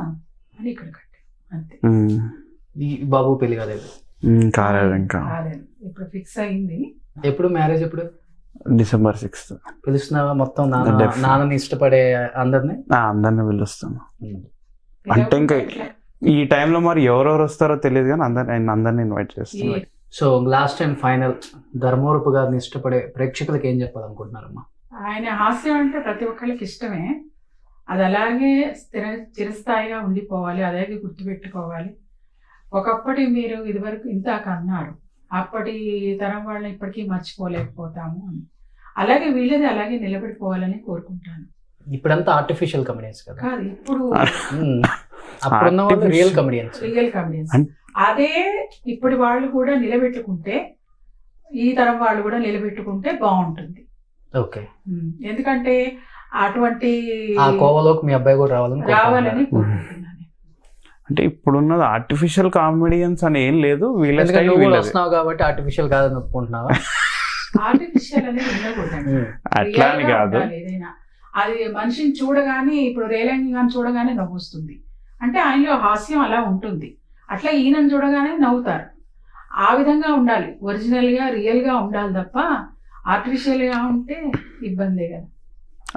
అని ఇక్కడ కట్టాం, అంతే. ఈ బాబు పెళ్లి కాలేదు? కాలేదు, ఇంకా ఇప్పుడు ఫిక్స్ అయింది. ఎప్పుడు మ్యారేజ్? ఎప్పుడు? December 6th. పిలుస్తున్నావా మొత్తం నాన్నని ఇష్టపడే అందరినీ? అందరినీ పిలుస్తాను. అంటే ఇంకా ఈ టైంలో మరి ఎవరెవరు వస్తారో తెలియదు కానీ అందరినీ ఇన్వైట్ చేస్తాను. So last and final, Dharmavarapu గారిని ఇష్టపడే ప్రేక్షకులకు ఏం చెప్పాలనుకుంటున్నారమ్మా? ఆయన హాస్యం అంటే ప్రతి ఒక్కరికి ఇష్టమే, అది అలాగే చిరస్థాయిగా ఉండిపోవాలి, అలాగే గుర్తుపెట్టుకోవాలి. ఒకప్పటి మీరు ఇదివరకు ఇంతాక అన్నారు, అప్పటి తరం వాళ్ళని ఇప్పటికీ మర్చిపోలేకపోతాము అని. అలాగే వీళ్ళది అలాగే నిలబడిపోవాలని కోరుకుంటాను. ఇప్పుడంతా ఆర్టిఫిషియల్ కమెడియన్స్ కదా. కాదు, ఇప్పుడు అప్పుడున్న వాళ్ళు రియల్ కమెడియన్స్. Real comedians. అదే ఇప్పుడు వాళ్ళు కూడా నిలబెట్టుకుంటే, ఈ తరం వాళ్ళు కూడా నిలబెట్టుకుంటే బాగుంటుంది. ఓకే. ఎందుకంటే అటువంటి ఆ కోవలోకి మీ అబ్బాయి కూడా రావాలని కోరుకుంటున్నాను. అంటే ఇప్పుడున్నది ఆర్టిఫిషియల్ కామెడియన్స్ అని ఏం లేదు, వీళ్ళ వస్తున్నావు కాబట్టి ఆర్టిఫిషియల్ కాదని ఒప్పుకుంటున్నావా? ఆర్టిఫిషియల్ అనేది ఉండకూడదు. అట్లా అని కాదు, ఏదైనా అది మనిషిని చూడగానే, ఇప్పుడు రేలంగి చూడగానే నవ్వు వస్తుంది అంటే ఆయనలో హాస్యం అలా ఉంటుంది. అట్లా ఈయనను చూడగానే నవ్వుతారు. ఆ విధంగా ఉండాలి, ఒరిజినల్ గా రియల్ గా ఉండాలి తప్ప ఆర్టిఫిషియల్ గా ఉంటే ఇబ్బందే కదా.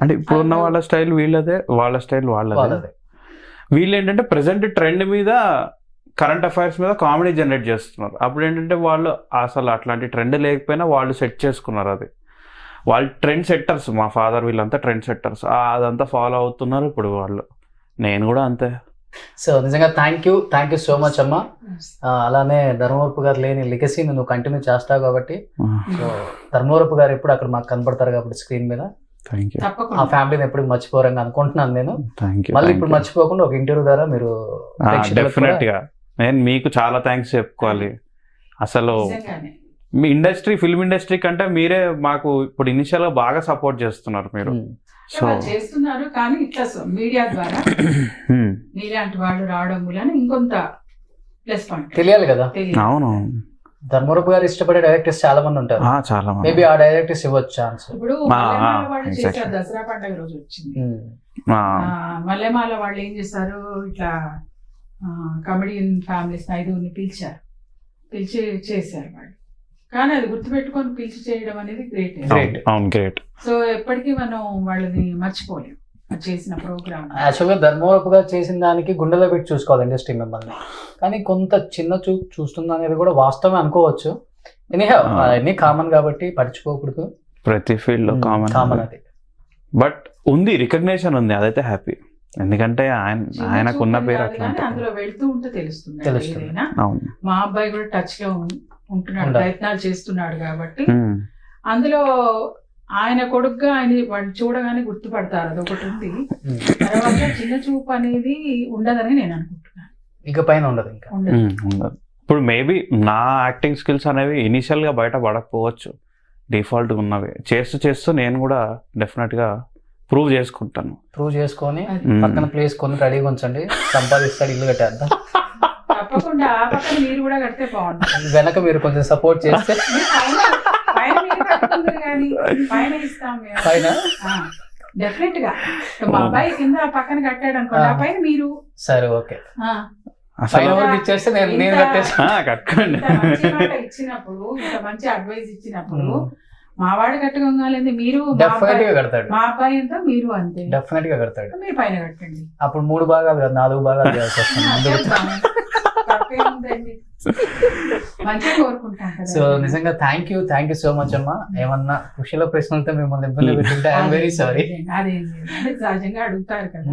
అంటే ఇప్పుడున్న వాళ్ళ స్టైల్ వీళ్ళదే, వాళ్ళ స్టైల్ వాళ్ళదే. వీళ్ళు ఏంటంటే ప్రెసెంట్ ట్రెండ్ మీద, కరెంట్ అఫైర్స్ మీద కామెడీ జనరేట్ చేస్తున్నారు. అప్పుడు ఏంటంటే వాళ్ళు అసలు అట్లాంటి ట్రెండ్ లేకపోయినా వాళ్ళు సెట్ చేసుకున్నారు. అది వాళ్ళు ట్రెండ్ సెట్టర్స్. మా ఫాదర్ వీళ్ళంతా ట్రెండ్ సెట్టర్స్, అదంతా ఫాలో అవుతున్నారు ఇప్పుడు వాళ్ళు. నేను కూడా అంతే. సో నిజంగా థ్యాంక్ యూ సో మచ్ అమ్మా. అలానే ధర్మవరపు గారు లేని లెగసీ నువ్వు కంటిన్యూ చేస్తావు కాబట్టి, సో ధర్మవరపు గారు ఎప్పుడు అక్కడ మాకు కనపడతారు కాబట్టి స్క్రీన్ మీద. ఆ ఫ్యామిలీని ఎప్పుడు మర్చిపోరని అనుకుంటున్నాను నేను. మళ్ళీ ఇప్పుడు మర్చిపోకుండా ఒక ఇంటర్వ్యూ ద్వారా మీరు డెఫినెట్ గా నేను మీకు చాలా థ్యాంక్స్ చెప్పుకోవాలి. అసలు మీ ఇండస్ట్రీ, ఫిల్మ్ ఇండస్ట్రీ కంటే మీరే మాకు ఇప్పుడు ఇనిషియల్ గా బాగా సపోర్ట్ చేస్తున్నారు మీరు. సో చేస్తున్నారు, కానీ ఇట్లా మీడియా ద్వారా మీలాంటి వాళ్ళు రావడం వల్ల ఇంకొంత ప్లస్ పాయింట్ తెలియాలి కదా. అవును, ధర్మవరపు గారు ఇష్టపడే డైరెక్టర్స్ చాలా మంది ఉంటారు. చాలా మంది. మేబీ ఆ డైరెక్టర్స్ ఇవ్వచ్చు ఛాన్స్. ఇప్పుడు దసరా పండుగ రోజు వచ్చింది, మల్లెమాల వాళ్ళు ఏం చేశారు, ఇట్లా కమెడియన్ ఫ్యామిలీస్ 5 పిలిచి చేశారు వాళ్ళు. కానీ అది గుర్తుపెట్టుకొని పిలిచి చేయడం అనేది గ్రేట్. సో ఎప్పటికీ మనం వాళ్ళని మర్చిపోలేము చేసిన ప్రోగ్రామ్. యాక్చువల్గా ధర్మవరపు గారు చేసిన దానికి గుండెలో పెట్టి చూసుకోవాలి ఇండస్ట్రీ మిమ్మల్ని. కానీ కొంత చిన్న చూపు చూస్తుంది అనేది కూడా వాస్తవమే అనుకోవచ్చు. అన్ని కామన్ కాబట్టి పట్టించుకోకూడదు. ప్రతి ఫీల్డ్ లో కామన్ అది. బట్ ఉంది, రికగ్నేషన్ ఉంది, అదైతే హ్యాపీ. ఎందుకంటే ఆయనకున్న పేరు అట్లా. అందులో వెళ్తూ ఉంటే తెలుస్తుంది. మా అబ్బాయి కూడా టచ్ లో ఉంటున్నాడు, ప్రయత్నాలు చేస్తున్నాడు కాబట్టి అందులో ఆయన కొడుకుగా ఆయన వాళ్ళు చూడగానే గుర్తుపడతారు. అదొకటి ఉంది. తర్వాత చిన్న చూపు అనేది ఉండదని నేను అనుకుంటున్నాను. ఇక పైన ఉండదు, ఇంకా ఉండదు. ఇప్పుడు మేబీ నా యాక్టింగ్ స్కిల్స్ అనేవి ఇనిషియల్ గా బయట పడకపోవచ్చు, డిఫాల్ట్ ఉన్నవి. చేస్తూ నేను కూడా డెఫినెట్ గా ప్రూవ్ చేసుకుంటాను. ప్రూవ్ చేసుకొని పక్కన ప్లేస్ కొని రెడీగా ఉంచండి, సంపాదిస్తాడు, ఇల్లు కట్టేద్దాం. తప్పకుండా ఆ పక్కన మీరు కూడా కడితే బాగుంటుంది. వెనక మీరు కొంచెం సపోర్ట్ చేస్తే పైన ఇస్తాం పైన డెఫినెట్ గా. మా అబ్బాయి కింద పక్కన కట్టాడు అనుకోండి, ఆ పైన మీరు. సరే, ఓకే. ఇచ్చేస్తే నేను కట్టుకోండి. ఇచ్చినప్పుడు, ఇంత మంచి అడ్వైస్ ఇచ్చినప్పుడు మా వాడు కట్టుకోగలేదు, మీరు డెఫినెట్ గా కడతాడు. మా అబ్బాయి అంతా మీరు అంతే డెఫినెట్ గా కడతాడు. మీరు పైన కట్టండి. అప్పుడు 3 భాగాలు కాదు 4 భాగాలు చేయాల్సి వస్తుంది. సో నిజంగా థ్యాంక్ యూ సో మచ్ అమ్మా. ఏమన్నా కుశల ప్రశ్నలతో మిమ్మల్ని ఇబ్బంది పెట్టుంటే ఐఎమ్ వెరీ సారీ. అదే సహజంగా అడుగుతారు కదా,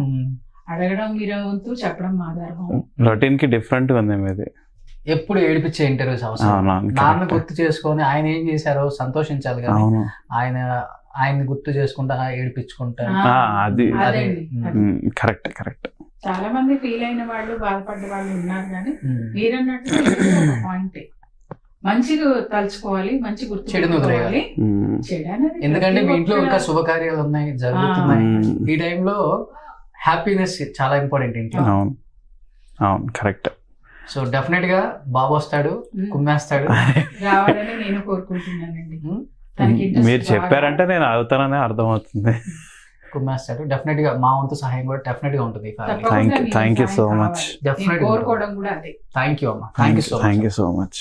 అడగడం మీరు వంతు, చెప్పడం మా ధర్మం. రొటీన్ కి డిఫరెంట్ ఉంది మీది. ఎప్పుడు ఏడిపించే ఇంటర్వ్యూస్ అవసరం. నాన్న గుర్తు చేసుకొని ఆయన ఏం చేశారో సంతోషించాలి కదా. ఆయన్ని గుర్తు చేసుకుంటా ఏడిపించుకుంటా, అది కరెక్ట్. చాలా మంది ఫీల్ అయిన వాళ్ళు, బాధపడ్డ వాళ్ళు ఉన్నారు. కానీ మీరన్నట్టు పాయింట్ మంచిగా తలుచుకోవాలి, మంచి గుర్తు పెట్టుకోవాలి. ఎందుకంటే మీ ఇంట్లో ఇంకా శుభకార్యాలు ఉన్నాయి, జరుగుతున్నాయి. ఈ టైంలో హ్యాపీనెస్ చాలా ఇంపార్టెంట్ ఇంట్లో. అవును, కరెక్ట్. సో డెఫినెట్ గా బాబు వస్తాడు, కుమ్మేస్తాడు, రావాలని నేను కోరుకుంటున్నానండి. మీరు చెప్పారంటే నేను అవుతానని అర్థమవుతుంది. కుమ్మేస్తాడు డెఫినెట్ గా. మా వంతు సహాయం కూడా డెఫినెట్ గా ఉంటుంది. Thank you so much. కోరుకోవడం కూడా అదే. థ్యాంక్ యూ అమ్మా. Thank you so much.